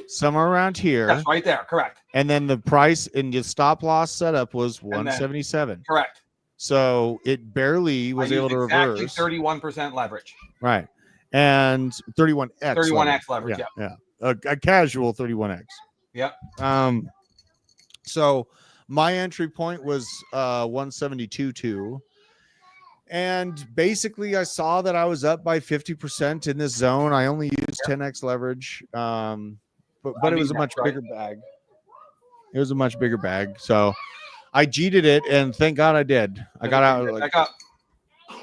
somewhere around here. That's right there, correct. And then the price in your stop loss setup was 177. Correct. So it barely was able to reverse. 31% leverage. Right. And 31x. 31x leverage. Yeah. A casual 31x. Yep. So my entry point was 172.2. And basically I saw that I was up by 50% in this zone. I only used 10x leverage. But it was a much bigger bag. It was a much bigger bag. So I G'd it, and thank God I did. I got out like,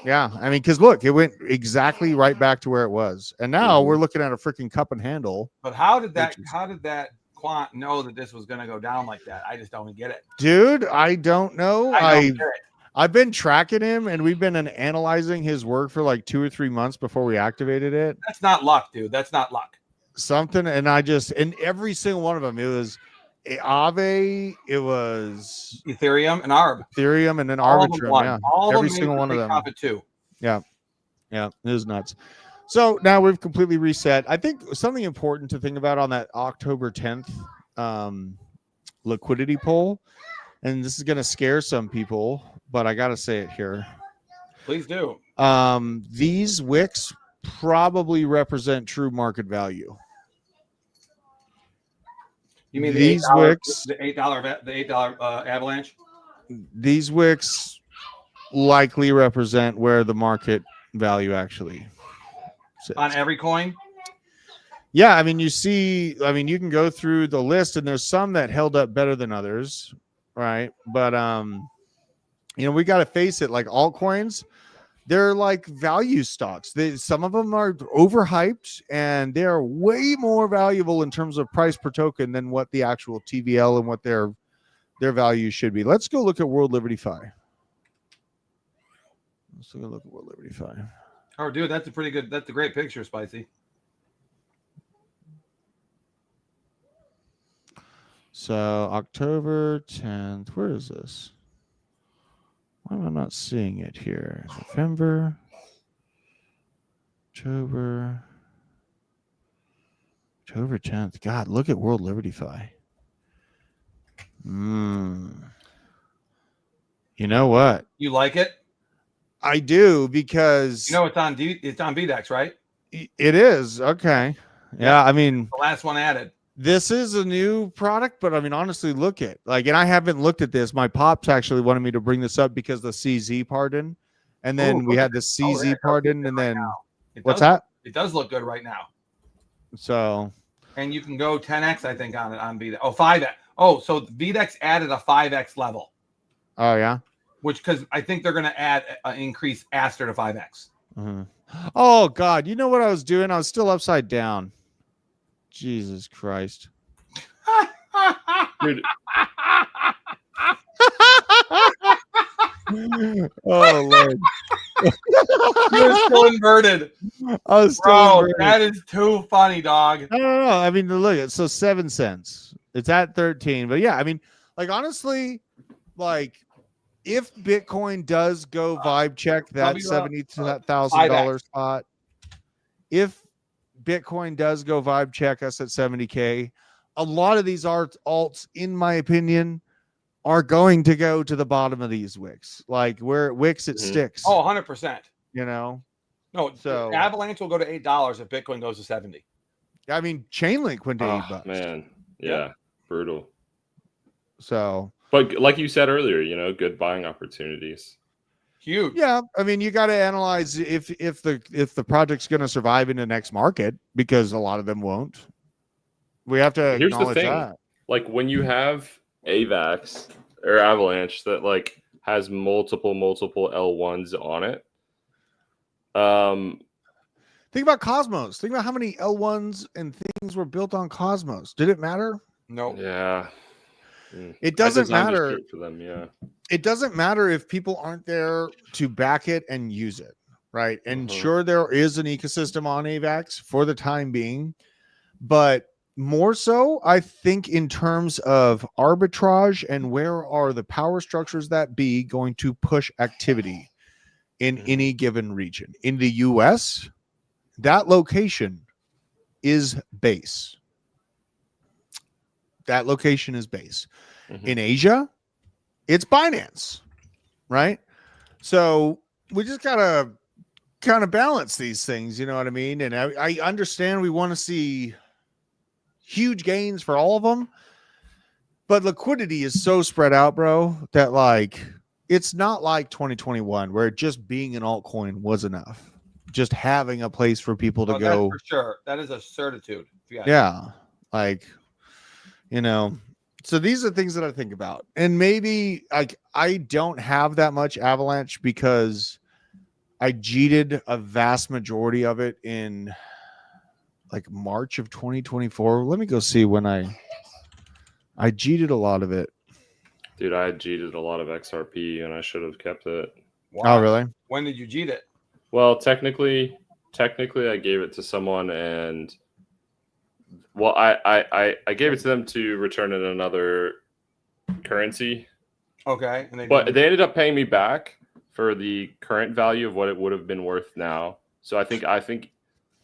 Yeah, I mean, because look, it went exactly right back to where it was, and now we're looking at a freaking cup and handle. But how did that quant know that this was going to go down like that? I just don't get it, dude. I don't know. I don't get it. I've been tracking him, and we've been analyzing his work for like 2 or 3 months before we activated it. That's not luck, dude. That's not luck. Something, and every single one of them, it was Aave, it was Ethereum and ARB. Ethereum, and then Arbitrum. Yeah, all every single one of them. Too. Yeah, it was nuts. So now we've completely reset. I think something important to think about on that October 10th liquidity poll, and this is going to scare some people, but I got to say it here. Please do. These wicks probably represent true market value. You mean these wicks, the $8 avalanche? These wicks likely represent where the market value actually sits. On every coin? Yeah, I mean, you can go through the list, and there's some that held up better than others, right? But we got to face it, like altcoins, they're like value stocks. Some of them are overhyped, and they are way more valuable in terms of price per token than what the actual TVL and what their value should be. Let's go look at World Liberty Fi. Let's go look at World Liberty Fi. Oh, dude, that's a great picture, Spicy. So October 10th, where is this? Why am I not seeing it here? November, October 10th. God, look at World Liberty Fi. You know what? You like it? I do, because it's on Vdex, right? It is. Okay. Yeah, I mean, the last one added. This is a new product, but I mean, honestly, look at and I haven't looked at this. My pops actually wanted me to bring this up because the CZ pardon, and then we had the CZ pardon, and then what's that? It does look good right now. So, and you can go 10x, I think, on it on Vdex. Oh, 5x. Oh, so Vdex added a 5x level. Oh yeah. Which, because I think they're going to add increase Aster to 5x. Oh God, you know what I was doing? I was still upside down. Jesus Christ. Dude. Oh Lord. You're still inverted. I was still inverted. That is too funny, dog. No. I mean, look at 7 cents. It's at 13. But yeah, I mean, like honestly, like if Bitcoin does go vibe check that $70,000 spot, if Bitcoin does go vibe check us at 70K, a lot of these alts, in my opinion, are going to go to the bottom of these wicks. Like where it wicks, it sticks. Oh, 100%. You know? No, so Avalanche will go to $8 if Bitcoin goes to 70. I mean, Chainlink went to $8. Man. Yeah. Brutal. So, but like you said earlier, good buying opportunities. Huge. Yeah, I mean, you got to analyze if the project's going to survive in the next market, because a lot of them won't. We have to acknowledge that. Like when you have AVAX or Avalanche that like has multiple L1s on it. Think about Cosmos. Think about how many L1s and things were built on Cosmos. Did it matter? No. Yeah. It doesn't matter for them. Yeah. It doesn't matter if people aren't there to back it and use it, right? And sure, there is an ecosystem on AVAX for the time being, but more so, I think, in terms of arbitrage and where are the power structures that be going to push activity in any given region. In the US, that location is base. That location is base. In Asia, it's Binance, right? So we just gotta kind of balance these things, you know what I mean? And I understand we want to see huge gains for all of them, but liquidity is so spread out, bro, that like it's not like 2021 where just being an altcoin was enough. Just having a place for people to go. That's for sure. That is a certitude. Yeah. Like, so these are things that I think about. And maybe like I don't have that much Avalanche because I cheated a vast majority of it in like March of 2024. Let me go see when I cheated a lot of it. Dude, I cheated a lot of XRP and I should have kept it. Wow. Oh, really? When did you cheat it? Well, technically I gave it to someone and well, I gave it to them to return in another currency. Okay. And But they ended up paying me back for the current value of what it would have been worth now. So I think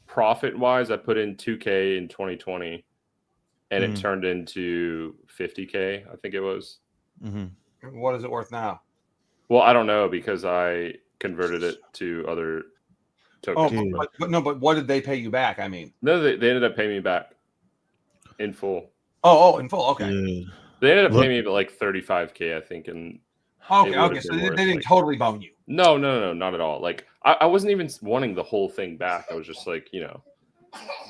profit wise, I put in 2K in 2020 and it turned into 50K, I think it was. Mm-hmm. What is it worth now? Well, I don't know because I converted it to other tokens. Oh, but what did they pay you back? I mean, No, they ended up paying me back in full. Oh, in full. Okay. They ended up paying me like 35K, I think, and okay. So they didn't totally bone you. No, not at all. Like I wasn't even wanting the whole thing back. I was just like,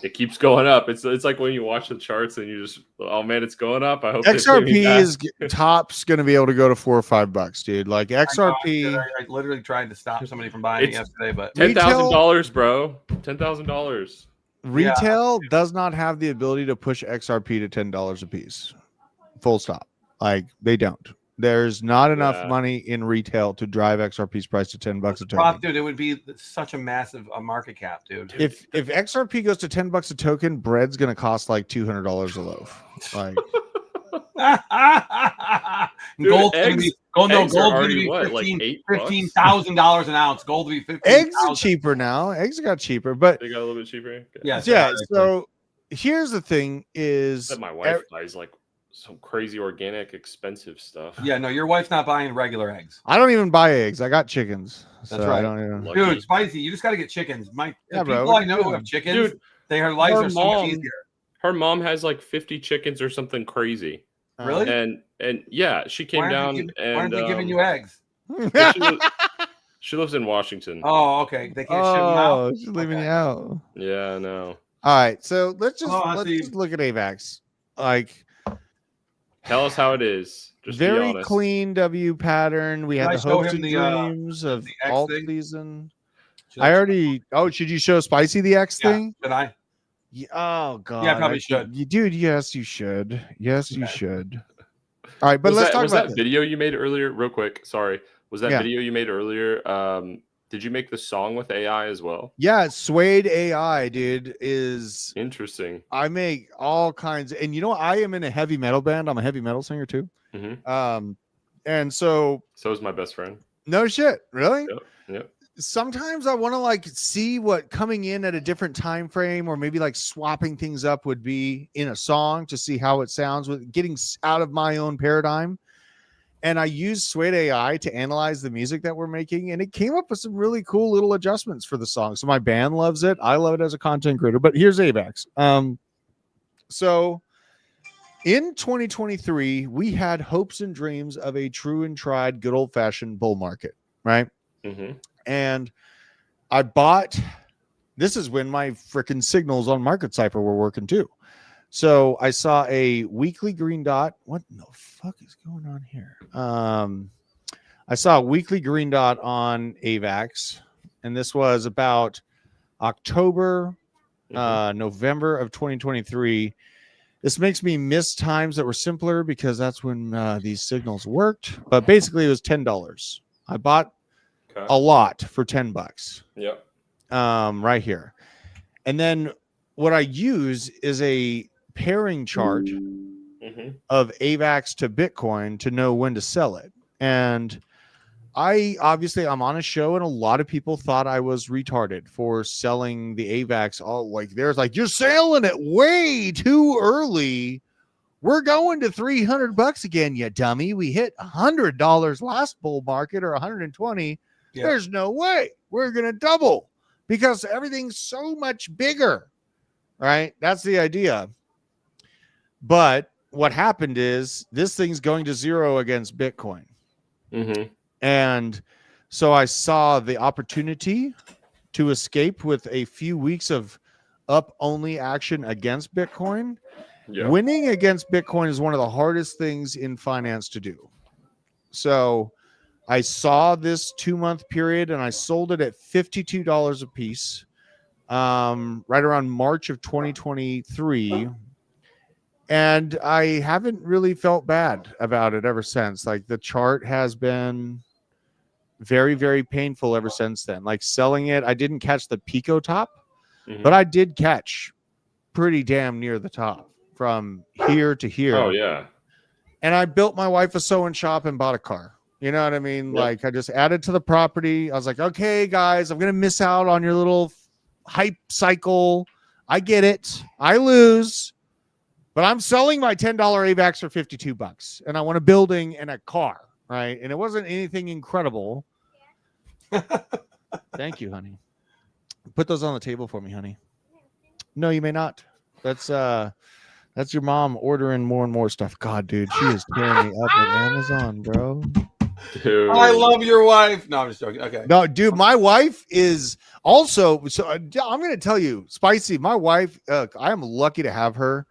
it keeps going up. It's like when you watch the charts and you just, oh man, it's going up. I hope XRP is top's going to be able to go to $4 or $5, dude. Like XRP, I literally tried to stop somebody from buying it yesterday, but $10,000, bro. $10,000. Retail does not have the ability to push XRP to $10 a piece. Full stop. Like they don't. There's not enough money in retail to drive XRP's price to $10 a token. Dude, it would be such a massive market cap, dude. If XRP goes to $10 a token, bread's gonna cost like $200 a loaf. Like gold's gonna be $15,000 an ounce. Gold will be $15,000. Eggs are cheaper now. Eggs got cheaper, but they got a little bit cheaper. Okay. Yeah. So here's the thing: is that my wife buys like some crazy organic expensive stuff. Yeah, no, your wife's not buying regular eggs. I don't even buy eggs. I got chickens. That's right. I don't even... Dude, Spicy, you just got to get chickens. The people bro. I know who have chickens, dude, their lives are so much easier. Her mom has like 50 chickens or something crazy. Really? And yeah, she came down and why aren't they giving you eggs? She lives in Washington. Oh, okay. They can't ship them out. She's leaving you out. Yeah, I know. All right, so let's just look at AVAX. Like, tell us how it is. Just very clean W pattern. We had the hopes and dreams of alt season. I already. Oh, should you show Spicy the X thing? Should I? Oh god. Yeah, I probably should. Dude, yes, you should. Yes, you should. All right, but let's talk about that video you made earlier, real quick. Sorry. Was that video you made earlier? Did you make the song with AI as well? Yeah, Suede AI, dude, is interesting. I make all kinds and I am in a heavy metal band. I'm a heavy metal singer too. Mm-hmm. And so is my best friend. No shit, really? Yep. Sometimes I want to like see what coming in at a different time frame or maybe like swapping things up would be in a song to see how it sounds with getting out of my own paradigm. And I used Suede AI to analyze the music that we're making, and it came up with some really cool little adjustments for the song. So my band loves it. I love it as a content creator. But here's AVAX. So in 2023, we had hopes and dreams of a true and tried, good old fashioned bull market, right? Mm-hmm. And I bought. This is when my freaking signals on Market Cypher were working too. So I saw a weekly green dot. What the fuck is going on here? I saw a weekly green dot on AVAX, and this was about October, November of 2023. This makes me miss times that were simpler because that's when these signals worked. But basically, it was $10. I bought a lot for $10. Yep. Right here, and then what I use is a pairing chart of AVAX to Bitcoin to know when to sell it. And I'm on a show and a lot of people thought I was retarded for selling the AVAX. All like, there's like, you're selling it way too early. We're going to $300 again, you dummy. We hit $100 last bull market or 120. Yeah. There's no way we're going to double because everything's so much bigger, right? That's the idea. But what happened is this thing's going to zero against Bitcoin. Mm-hmm. And so I saw the opportunity to escape with a few weeks of up only action against Bitcoin. Yeah. Winning against Bitcoin is one of the hardest things in finance to do. So I saw this 2-month period and I sold it at $52 a piece, right around March of 2023. And I haven't really felt bad about it ever since. Like the chart has been very, very painful ever since then. Like selling it, I didn't catch the Pico top, but I did catch pretty damn near the top from here to here. Oh yeah. And I built my wife a sewing shop and bought a car. You know what I mean? Yep. Like I just added to the property. I was like, okay, guys, I'm going to miss out on your little hype cycle. I get it. I lose, but I'm selling my $10 AVAX for $52 and I want a building and a car. Right. And it wasn't anything incredible. Thank you, honey. Put those on the table for me, honey. No, you may not. That's your mom ordering more and more stuff. God, dude, she is tearing me up at Amazon, bro. Dude. I love your wife. No, I'm just joking. Okay. No, dude, my wife is also. So I'm going to tell you, Spicy. My wife, I am lucky to have her.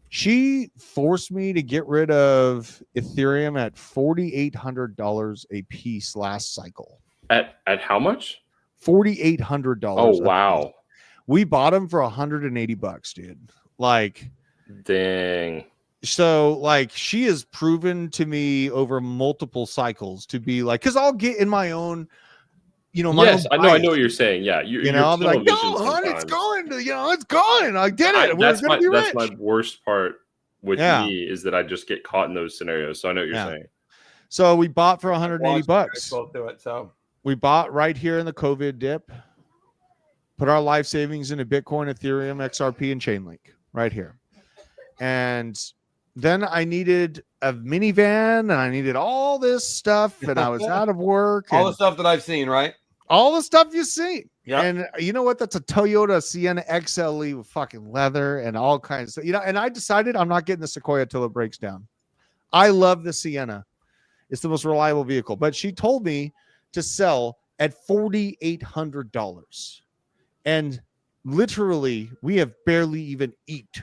She forced me to get rid of Ethereum at $4,800 a piece last cycle. At how much? $4,800. Oh wow. We bought them for $180, dude. Like, dang. So, like, she has proven to me over multiple cycles to be like, because I'll get in my own, my yes, own I know what you're saying. Yeah, I'll be like, no, hon, it's going. It's going. I did it. That's my worst part with me is that I just get caught in those scenarios. So I know what you're saying. So we bought for $180. Both do it. So we bought right here in the COVID dip. Put our life savings into Bitcoin, Ethereum, XRP, and Chainlink right here. And then I needed a minivan and I needed all this stuff and I was out of work. All the stuff that I've seen, right? All the stuff you've seen. Yeah. And you know what? That's a Toyota Sienna XLE with fucking leather and all kinds of stuff. And I decided I'm not getting the Sequoia till it breaks down. I love the Sienna. It's the most reliable vehicle. But she told me to sell at $4,800. And literally, we have barely even eked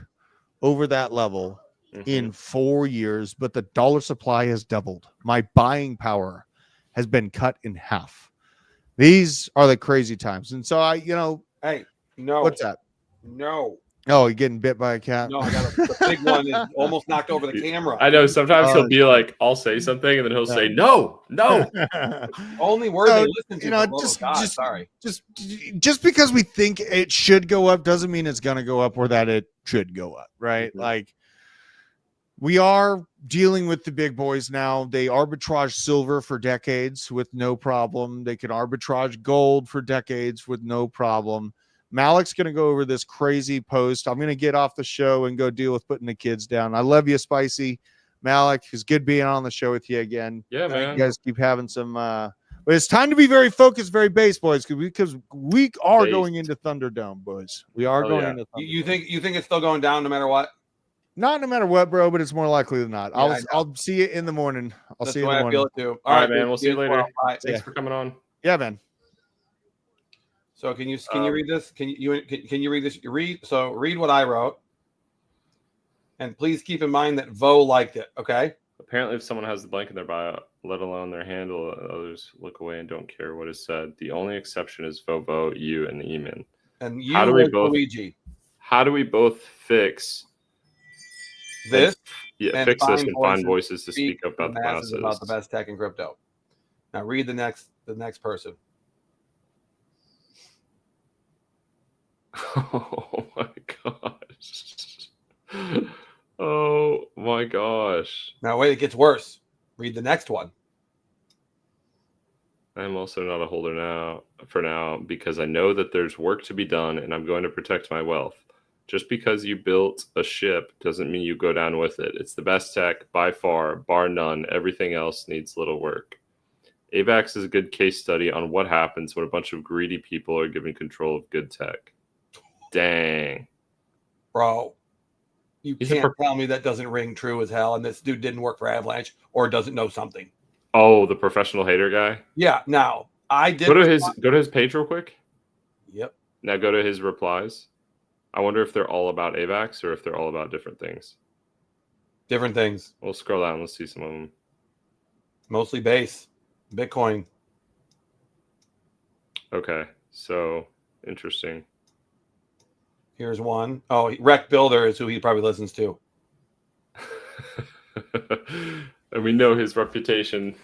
over that level in 4 years, but the dollar supply has doubled. My buying power has been cut in half. These are the crazy times. And so hey, no. What's that? No. Oh, you're getting bit by a cat? No, I got the big one is almost knocked over the camera. I know. Sometimes he'll be like, I'll say something, and then he'll say, no. Only word they listen to. Sorry. Just because we think it should go up doesn't mean it's going to go up or that it should go up, right? Mm-hmm. Like, we are dealing with the big boys now. They arbitrage silver for decades with no problem. They can arbitrage gold for decades with no problem. Malik's going to go over this crazy post. I'm going to get off the show and go deal with putting the kids down. I love you, Spicy. Malik, it's good being on the show with you again. Yeah, man. You guys keep having some but it's time to be very focused, very base, boys, because we are going into Thunderdome, boys. We are going into Thunderdome. You think it's still going down no matter what? Not no matter what, bro, but it's more likely than not. I'll see you in the morning. That's see you in the morning. I feel it too. All right, man. We'll see you later. Thanks for coming on. Yeah, man. So can you read this? Can you read this? Read what I wrote, and please keep in mind that Vo liked it. Okay. Apparently, if someone has the blank in their bio, let alone their handle, others look away and don't care what is said. The only exception is Vovo, you, and Eamon. And you, Luigi. How do we both fix this? Fix this and find voices to speak up about the masses about the best tech in crypto. Now read the next person. Oh my gosh. Oh my gosh. Now wait, it gets worse. Read the next one. I'm also not a holder for now because I know that there's work to be done and I'm going to protect my wealth. Just because you built a ship doesn't mean you go down with it. It's the best tech by far, bar none. Everything else needs little work. AVAX is a good case study on what happens when a bunch of greedy people are given control of good tech. Dang. Bro, you can't tell me that doesn't ring true as hell and this dude didn't work for Avalanche or doesn't know something. Oh, the professional hater guy? Yeah, now, I did... Go to his page real quick. Yep. Now go to his replies. I wonder if they're all about AVAX or if they're all about different things. Different things. We'll scroll down. Let's see some of them. Mostly base. Bitcoin. Okay, so interesting. Here's one. Oh, Rec Builder is who he probably listens to. And we know his reputation.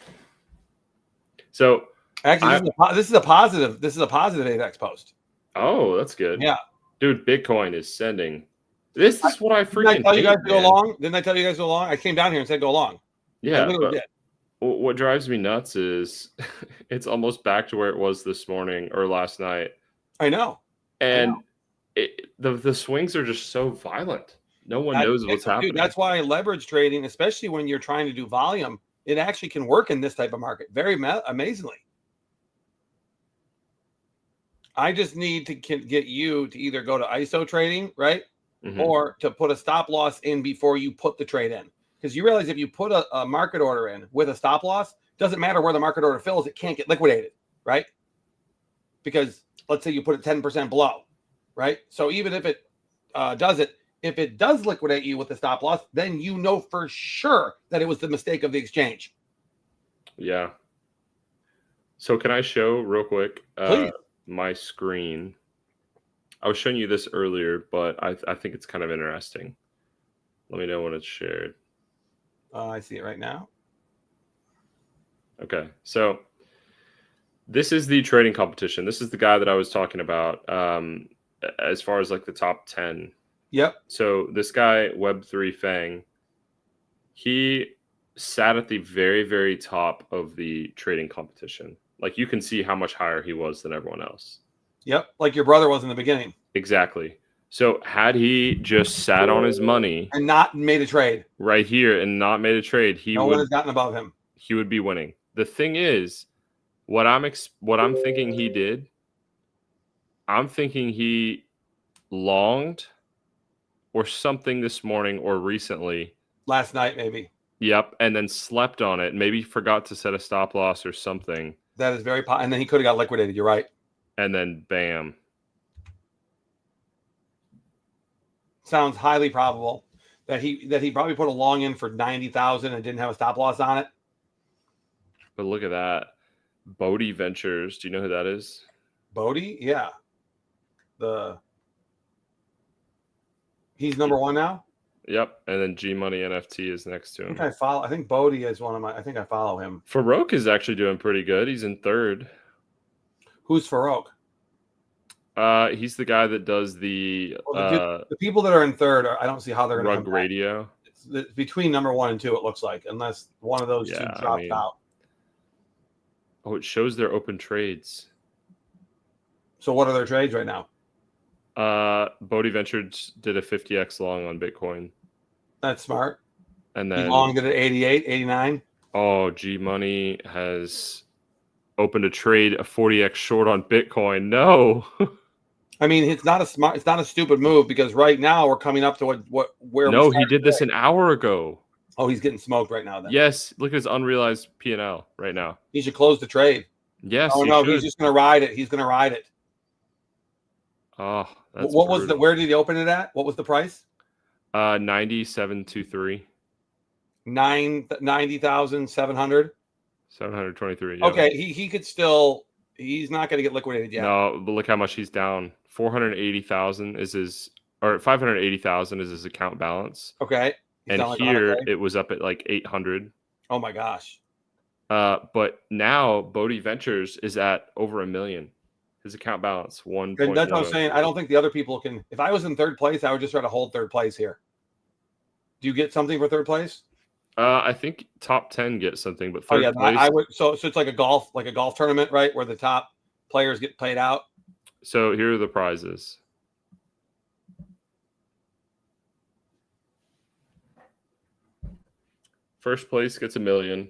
So actually, this is a positive. This is a positive AVEX post. Oh, that's good. Yeah, dude, Bitcoin is sending. This is what I freaking. Didn't I tell you guys to go long? Didn't I tell you guys to go long? I came down here and said go long. Yeah, but what drives me nuts is it's almost back to where it was this morning or last night. I know, and the swings are just so violent. No one knows what's happening. Dude, that's why leverage trading, especially when you're trying to do volume, it actually can work in this type of market very amazingly. I just need to get you to either go to ISO trading, right? Mm-hmm. Or to put a stop loss in before you put the trade in. Because you realize if you put a market order in with a stop loss, doesn't matter where the market order fills, it can't get liquidated, right? Because let's say you put it 10% below, right? So even if it does it, if it does liquidate you with the stop loss, then you know for sure that it was the mistake of the exchange. Yeah. So can I show real quick my screen? I was showing you this earlier, but I think it's kind of interesting. Let me know when it's shared. I see it right now. Okay. So this is the trading competition. This is the guy that I was talking about as far as like the top 10. Yep. So this guy, Web3 Fang, he sat at the very, very top of the trading competition. Like you can see how much higher he was than everyone else. Yep. Like your brother was in the beginning. Exactly. So had he just sat on his money and not made a trade right here and not made a trade, no one has gotten above him. He would be winning. The thing is, what I'm thinking he did, I'm thinking he longed or something this morning or recently. Last night, maybe. Yep. And then slept on it. Maybe forgot to set a stop loss or something. That is very and then he could have got liquidated. You're right. And then bam. Sounds highly probable that he probably put a long in for 90,000 and didn't have a stop loss on it. But look at that. Bodhi Ventures. Do you know who that is? Bodhi? Yeah. He's number one now? Yep. And then G Money NFT is next to him. I think Bodhi is one of my, I think I follow him. Farouk is actually doing pretty good. He's in third. Who's Farouk? He's the guy that does the people that are in third I don't see how they're going to Rug Radio. It's between number 1 and 2, it looks like, unless one of those two dropped out. Oh, it shows their open trades. So what are their trades right now? Bodhi Ventures did a 50x long on Bitcoin. That's smart. And then long did it 88, 89. Oh, G Money has opened a trade, a 40x short on Bitcoin. No. I mean, it's not a stupid move because right now we're coming up to where. No, he did this an hour ago. Oh, he's getting smoked right now then. Yes, look at his unrealized P&L right now. He should close the trade. Yes. Oh no, he's just going to ride it. He's going to ride it. Oh, that's what brutal. Where did he open it at? What was the price? 97.23. 90,700. 723. Yeah. Okay, he could still. He's not going to get liquidated yet. No, but look how much he's down. 480,000 is his, or 580,000 is his account balance. Okay. And here it was up at like 800. Oh my gosh. But now Bodhi Ventures is at over 1 million. His account balance 1. That's what I'm saying. I don't think the other people can. If I was in third place, I would just try to hold third place here. Do you get something for third place? I think top 10 get something, but third place. I would. So it's like a golf tournament, right? Where the top players get paid out. So here are the prizes. First place gets $1 million.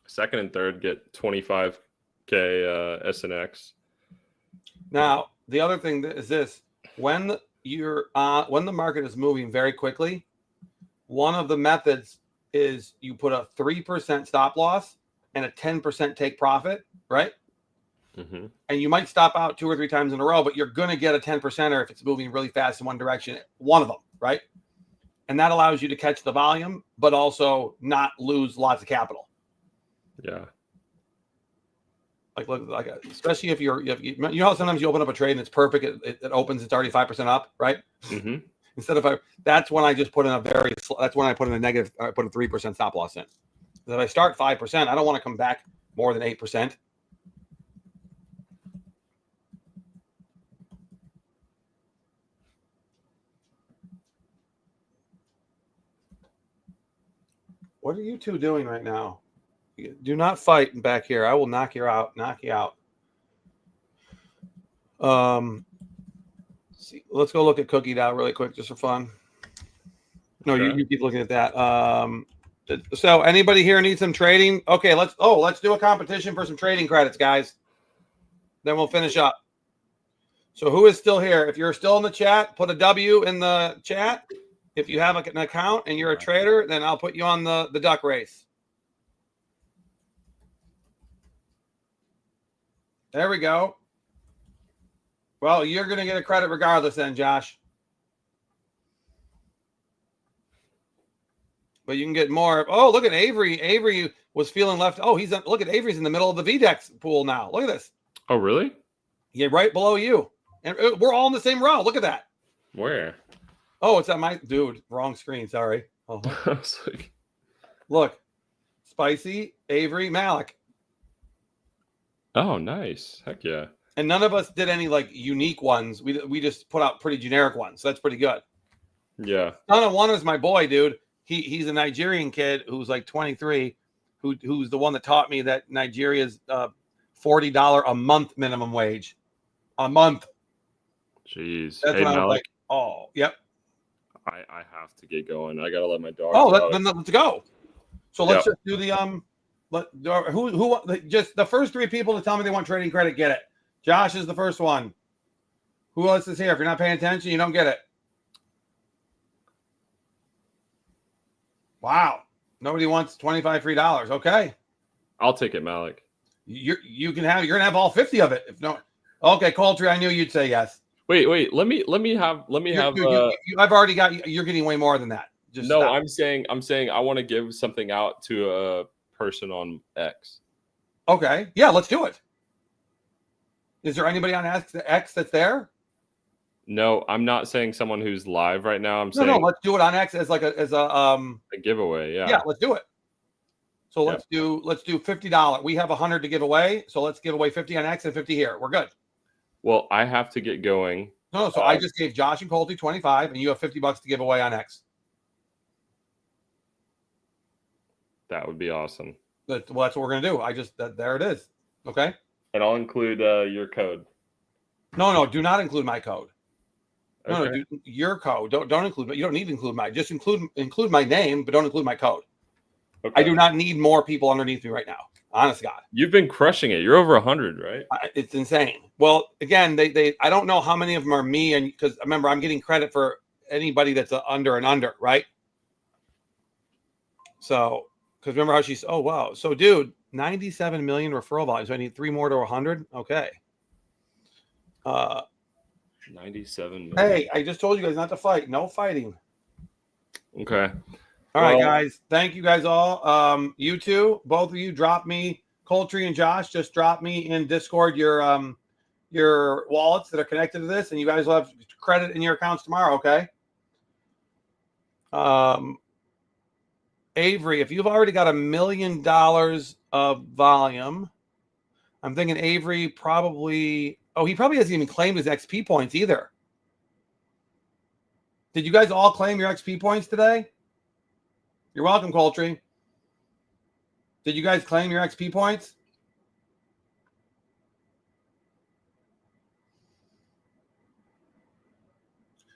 Second and third get 25K SNX. Now the other thing is this: when the market is moving very quickly, one of the methods is you put a 3% stop loss and a 10% take profit, right? Mm-hmm. And you might stop out 2 or 3 times in a row, but you're going to get a 10%er if it's moving really fast in one direction, one of them, right? And that allows you to catch the volume, but also not lose lots of capital. Yeah. Like especially if you know how sometimes you open up a trade and it's perfect, it opens, it's already 5% up, right? Mm-hmm. Instead of that's when I just put in that's when I put in a negative. I put a 3% stop loss in. If I start 5%, I don't want to come back more than 8%. What are you two doing right now? Do not fight back here. I will knock you out. Knock you out. See, let's go look at Cookie Dow really quick, just for fun. No, Okay. you keep looking at that. So anybody here need some trading? Okay, let's do a competition for some trading credits, guys. Then we'll finish up. So who is still here? If you're still in the chat, put a W in the chat. If you have an account and you're a trader, then I'll put you on the duck race. There we go. Well, you're going to get a credit regardless then, Josh. But you can get more. Oh, look at Avery. Avery was feeling left. Oh, look at Avery's in the middle of the Vdex pool now. Look at this. Oh, really? Yeah, right below you. And we're all in the same row. Look at that. Where? Oh, it's on my dude. Wrong screen. Sorry. Oh. I was like, Look. Spicy, Avery, Malik. oh, nice. Heck yeah. And none of us did any like unique ones. We just put out pretty generic ones. So that's pretty good. Yeah. Son of one is my boy, dude. He's a Nigerian kid who's like 23, who's the one that taught me that Nigeria's $40 a month minimum wage. A month. Jeez. That's Hey, when I was Malik, like, oh, yep. I have to get going. I gotta let my dog. Then let's go. So let's just do the who just the first three people to tell me they want trading credit get it. Josh is the first one. Who else is here? If you're not paying attention, you don't get it. Wow. Nobody wants $25 free dollars. Okay. I'll take it, Malik. You're gonna have all 50 of it. If no, okay, Coltree, I knew you'd say yes. Wait. Let me have. I've already got. You're getting way more than that. Just no, stop. I'm saying I want to give something out to a person on X. Okay, yeah, let's do it. Is there anybody on X that's there? No, I'm not saying someone who's live right now. I'm saying No. Let's do it on X as a giveaway. Yeah. Yeah, let's do it. So let's do $50. We have 100 to give away, so let's give away 50 on X and 50 here. We're good. Well, I have to get going. No, so I just gave Josh and Colty 25, and you have $50 to give away on X. That would be awesome. That's what we're gonna do. There it is. Okay. And I'll include your code. No, do not include my code. No, Okay. do your code. Don't include. You don't need to include my. Just include my name, but don't include my code. Okay. I do not need more people underneath me right now. Honest to God. You've been crushing it. You're over 100, right? It's insane. Well, again, they I don't know how many of them are me, and because remember, I'm getting credit for anybody that's under and under, right? So, because remember how she's, oh wow, so dude, 97 million referral volume. So I need 3 more to 100. Okay. 97 million. Hey, I just told you guys not to fight. No fighting. Okay. All right, guys. Thank you guys all. You two, both of you, drop me, Coltree and Josh, just drop me in Discord your wallets that are connected to this, and you guys will have credit in your accounts tomorrow, okay? Avery, if you've already got $1 million of volume, I'm thinking Avery probably, he probably hasn't even claimed his XP points either. Did you guys all claim your XP points today? You're welcome, Coltree. Did you guys claim your XP points?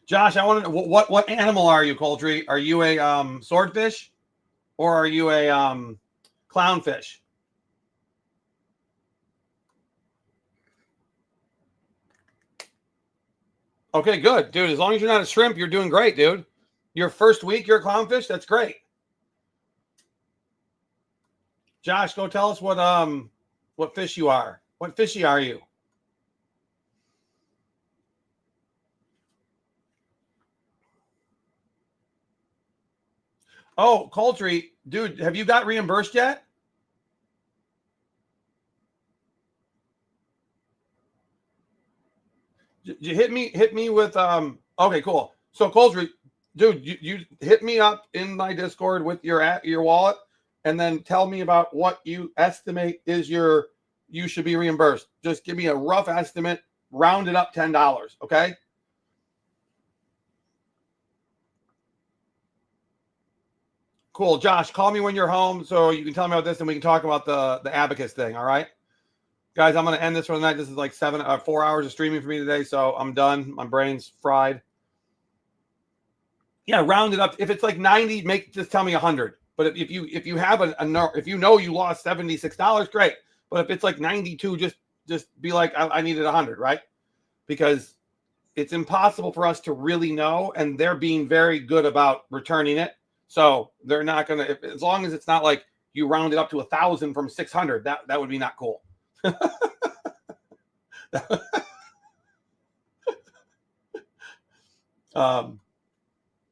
Josh, I want to know what animal are you, Coltree? Are you a swordfish or are you a clownfish? Okay, good, dude. As long as you're not a shrimp, you're doing great, dude. Your first week, you're a clownfish. That's great. Josh, go tell us what fish you are. What fishy are you? Oh, Coltree, dude, have you got reimbursed yet? Hit me with okay, cool. So Colesry, dude, you hit me up in my Discord with your wallet, and then tell me about what you estimate is you should be reimbursed. Just give me a rough estimate, round it up $10, okay? Cool. Josh, call me when you're home so you can tell me about this and we can talk about the abacus thing, all right? Guys, I'm going to end this for the night. This is like 4 hours of streaming for me today, so I'm done. My brain's fried. Yeah, round it up. If it's like 90, just tell me 100. But if you have if you know you lost $76, great. But if it's like 92, just be like, I needed 100, right? Because it's impossible for us to really know, and they're being very good about returning it. So they're not going to, as long as it's not like you round it up to 1,000 from 600, that would be not cool.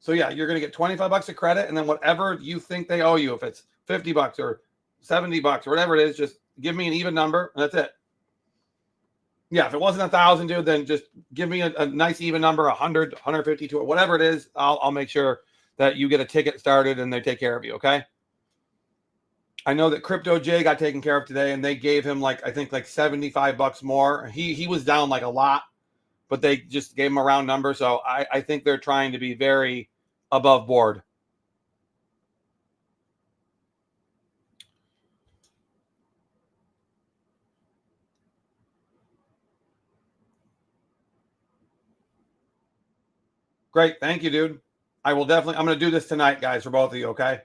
So yeah, you're going to get $25 of credit, and then whatever you think they owe you, if it's $50 or $70 or whatever it is, just give me an even number, and that's it. Yeah, if it wasn't 1,000, dude, then just give me a nice even number, 100, 150 to it, whatever it is. I'll make sure that you get a ticket started and they take care of you. Okay. I know that Crypto J got taken care of today, and they gave him I think $75 more. He was down like a lot, but they just gave him a round number. So I think they're trying to be very above board. Great. Thank you, dude. I'm going to do this tonight, guys, for both of you. Okay.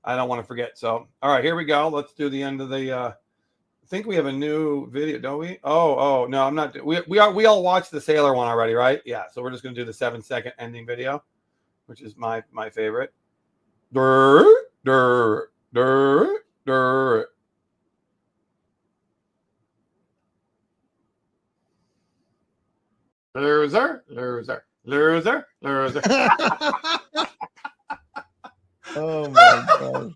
I don't want to forget. So, all right, here we go. Let's do the end of the, I think we have a new video, don't we? Oh, no, I'm not. We all watched the sailor one already, right? Yeah. So we're just going to do the 7-second ending video, which is my favorite. Loser. Oh my God.